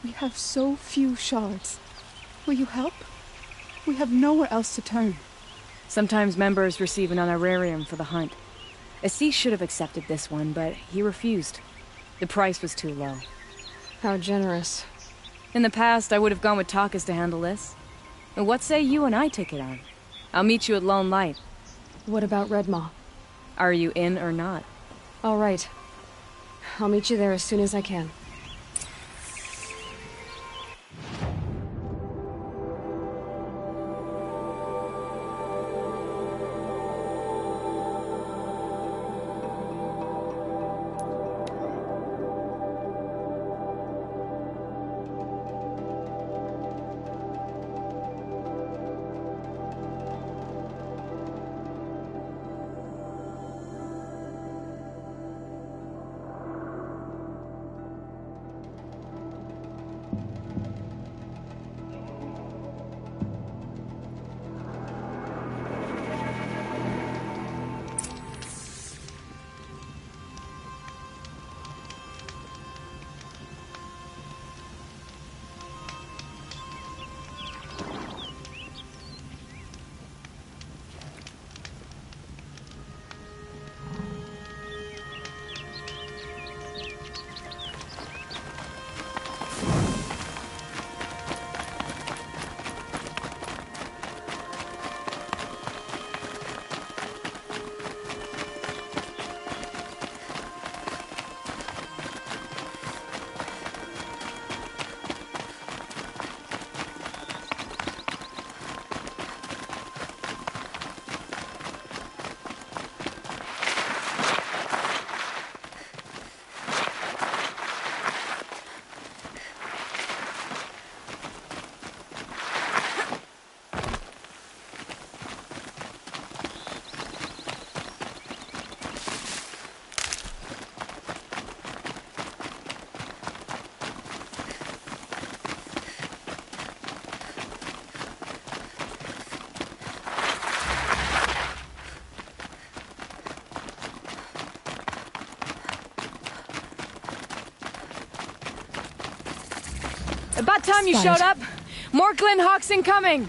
We have so few shards. Will you help? We have nowhere else to turn. Sometimes members receive an honorarium for the hunt. Assis should have accepted this one, but he refused. The price was too low. How generous. In the past, I would have gone with Takas to handle this. And what say you and I take it on? I'll meet you at Lone Light. What about Redmaw? Are you in or not? All right. I'll meet you there as soon as I can. About time you showed up! More Glinthawks incoming!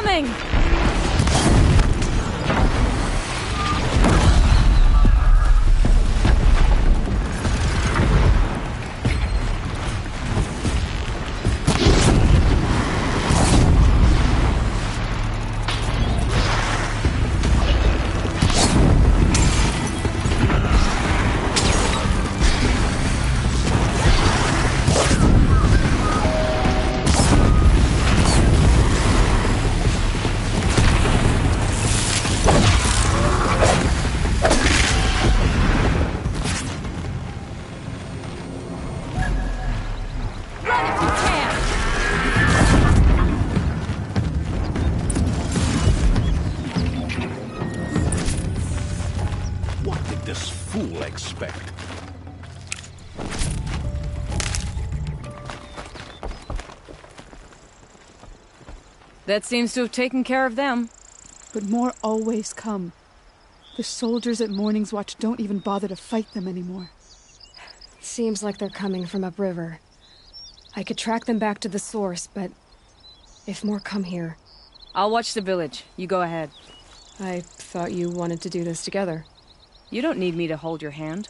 coming! Expect. That seems to have taken care of them. But more always come. The soldiers at Morning's Watch don't even bother to fight them anymore. Seems like they're coming from upriver. I could track them back to the source, but if more come here... I'll watch the village. You go ahead. I thought you wanted to do this together. You don't need me to hold your hand.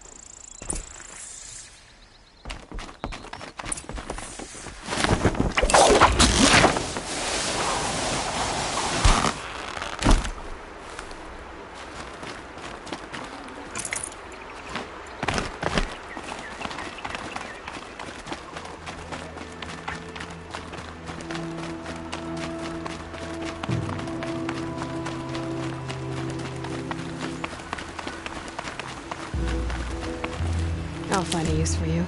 I'll find a use for you.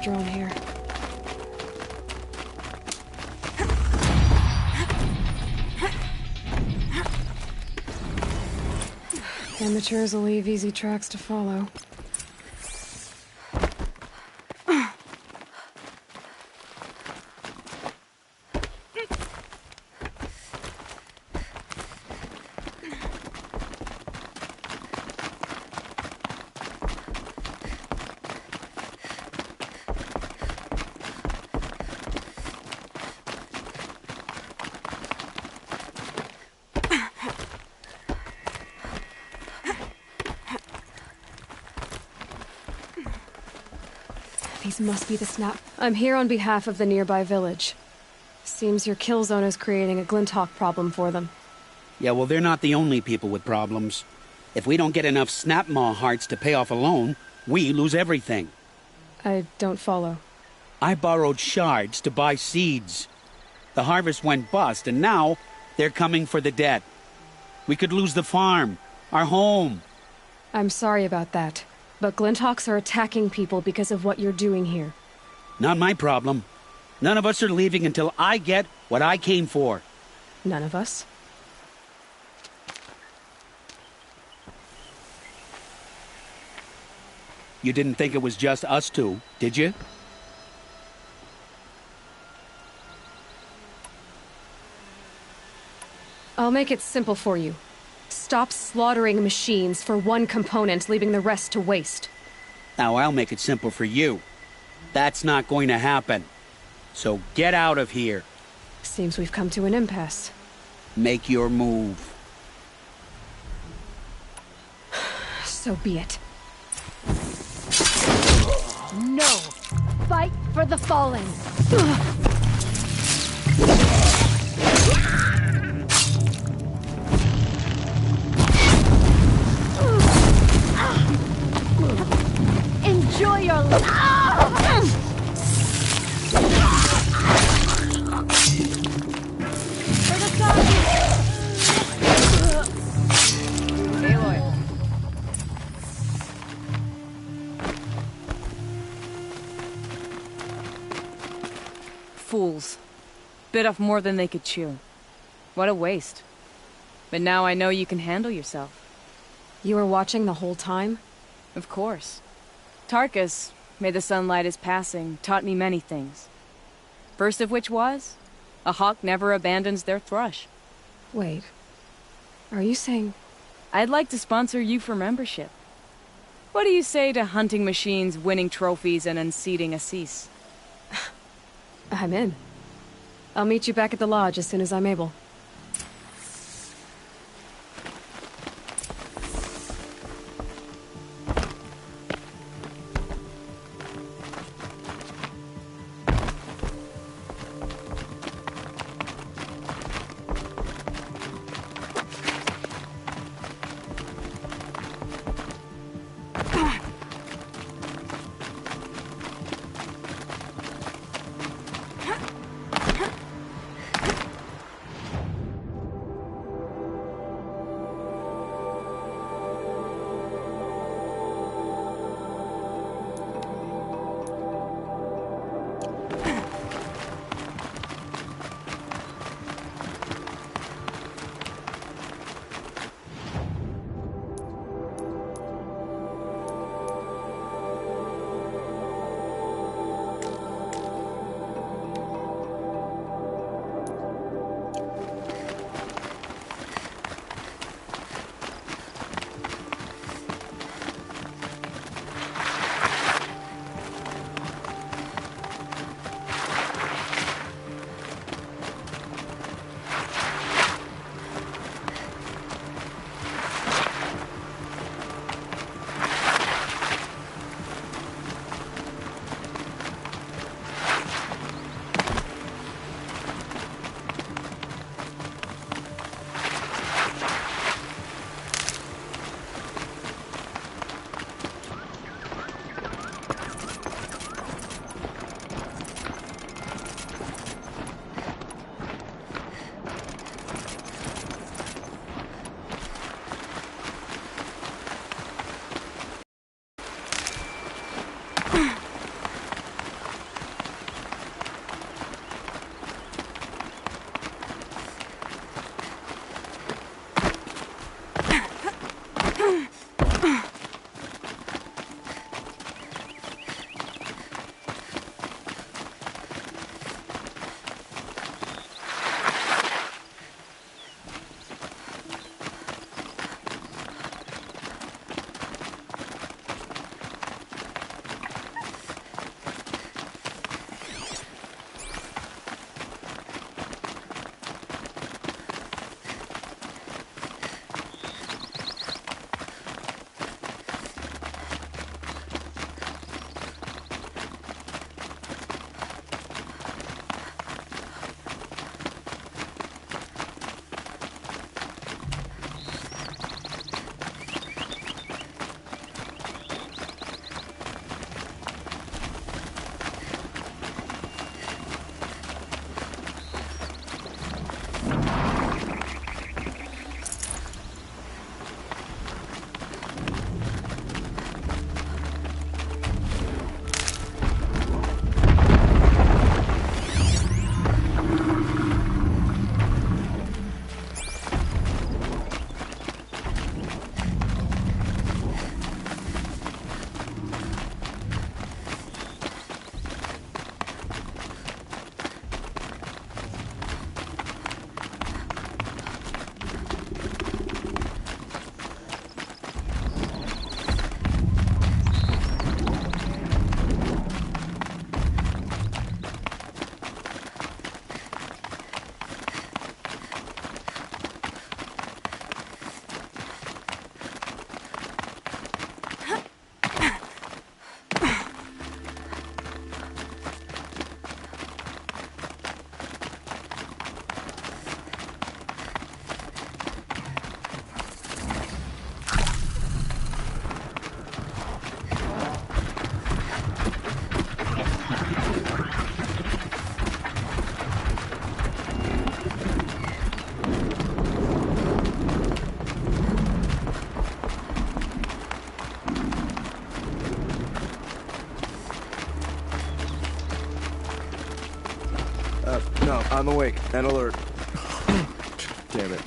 Drawn here. Amateurs will leave easy tracks to follow. These must be the snap. I'm here on behalf of the nearby village. Seems your kill zone is creating a Glinthawk problem for them. Yeah, well, they're not the only people with problems. If we don't get enough Snapmaw hearts to pay off a loan, we lose everything. I don't follow. I borrowed shards to buy seeds. The harvest went bust, and now they're coming for the debt. We could lose the farm, our home. I'm sorry about that. But Glinthawks are attacking people because of what you're doing here. Not my problem. None of us are leaving until I get what I came for. None of us? You didn't think it was just us two, did you? I'll make it simple for you. Stop slaughtering machines for one component, leaving the rest to waste. Now I'll make it simple for you. That's not going to happen. So get out of here. Seems we've come to an impasse. Make your move. So be it. No! Fight for the fallen. Enjoy your life. For the sun. Aloy. Fools. Bit off more than they could chew. What a waste. But now I know you can handle yourself. You were watching the whole time? Of course. Tarkus, may the sunlight is passing, taught me many things. First of which was, a hawk never abandons their thrush. Wait. Are you saying... I'd like to sponsor you for membership. What do you say to hunting machines, winning trophies, and unseating Assis? I'm in. I'll meet you back at the lodge as soon as I'm able. No, I'm awake and alert. Damn it.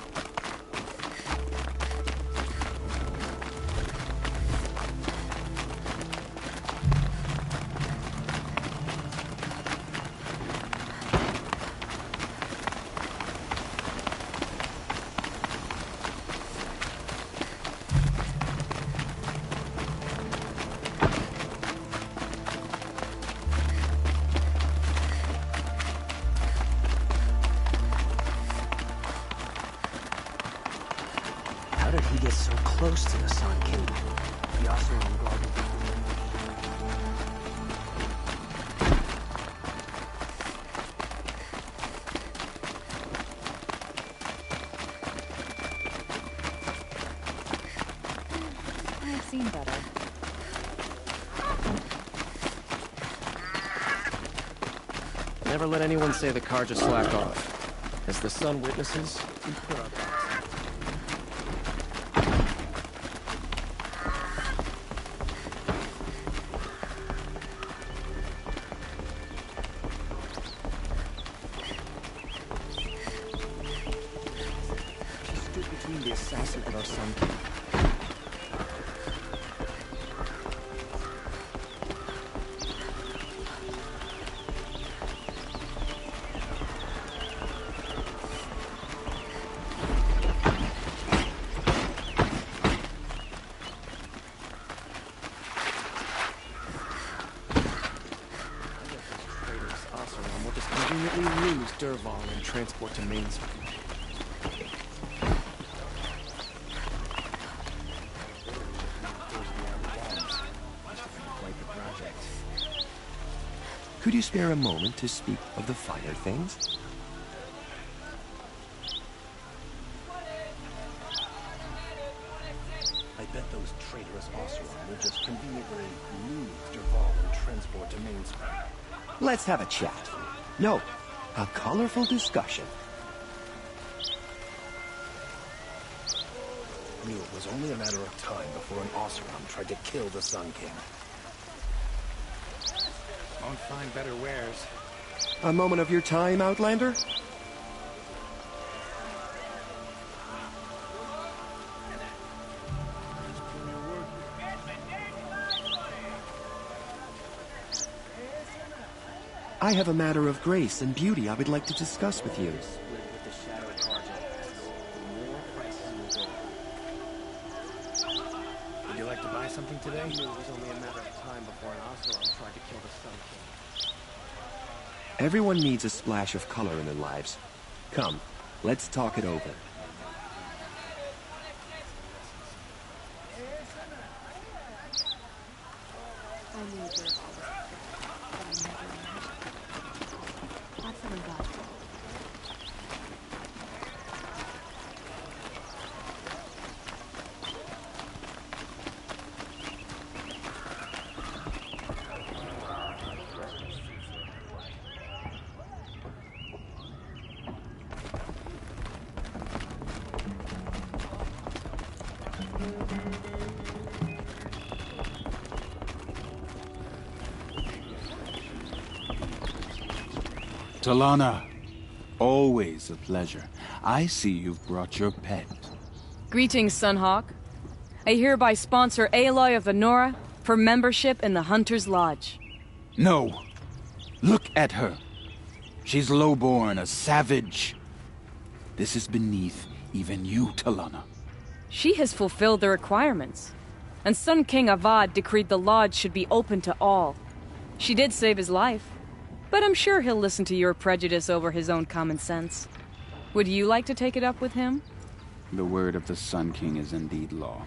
How did he get so close to the Sun King? The Oseram guard would be I've seen better. Never let anyone say the Carja slacked off. As the Sun witnesses, we put our backs. She stood between the assassin and our Sun King. We'll just conveniently lose Dervahl and transport to Mainspring. Quite the project. Could you spare a moment to speak of the finer things? I bet those traitorous Oseram will just conveniently lose Dervahl and transport to Mainspring. Let's have a chat. No, a colorful discussion. I knew it was only a matter of time before an Oseram tried to kill the Sun King. Won't find better wares. A moment of your time, Outlander? I have a matter of grace and beauty I would like to discuss with you. Would you like to buy something today? I knew it was only a matter of time before an Oseram tried to kill the Sun King. Everyone needs a splash of color in their lives. Come, let's talk it over. I knew Dervahl was but I never imagined. Lots of them got. Talana, always a pleasure. I see you've brought your pet. Greetings, Sunhawk. I hereby sponsor Aloy of the Nora for membership in the Hunter's Lodge. No. Look at her. She's lowborn, a savage. This is beneath even you, Talana. She has fulfilled the requirements. And Sun King Avad decreed the lodge should be open to all. She did save his life. But I'm sure he'll listen to your prejudice over his own common sense. Would you like to take it up with him? The word of the Sun King is indeed law.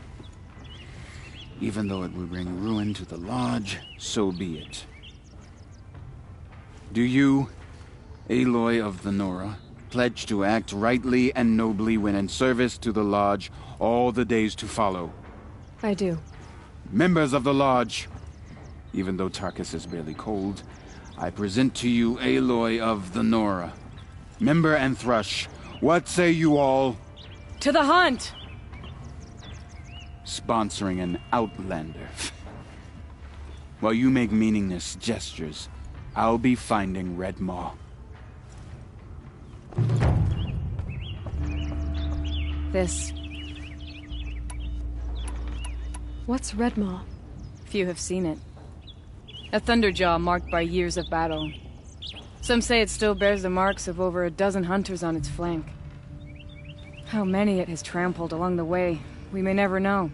Even though it will bring ruin to the Lodge, so be it. Do you, Aloy of the Nora, pledge to act rightly and nobly when in service to the Lodge all the days to follow? I do. Members of the Lodge, even though Tarkus is barely cold, I present to you Aloy of the Nora. Member and Thrush, what say you all? To the hunt! Sponsoring an outlander. While you make meaningless gestures, I'll be finding Red Maw. This. What's Redmaw? Few have seen it. A Thunderjaw marked by years of battle. Some say it still bears the marks of over a dozen hunters on its flank. How many it has trampled along the way, we may never know.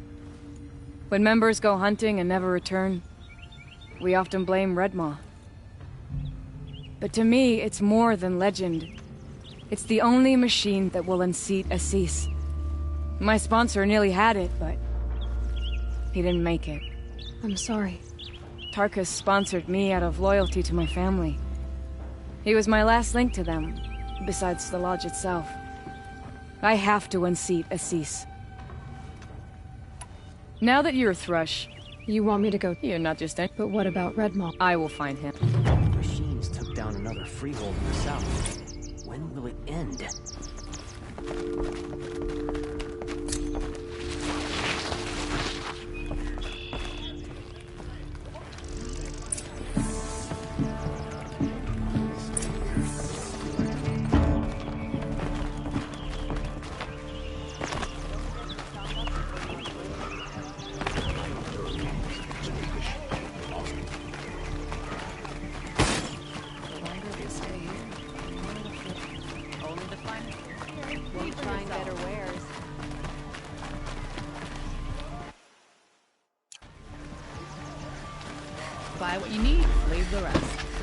When members go hunting and never return, we often blame Redmaw. But to me, it's more than legend. It's the only machine that will unseat Assis. My sponsor nearly had it, but he didn't make it. I'm sorry. Tarkus sponsored me out of loyalty to my family. He was my last link to them, besides the lodge itself. I have to unseat Assis. Now that you're a Thrush... You want me to go? You're not just any... But what about Redmaw? I will find him. The machines took down another freehold in the south. When will it end? Buy what you need, leave the rest.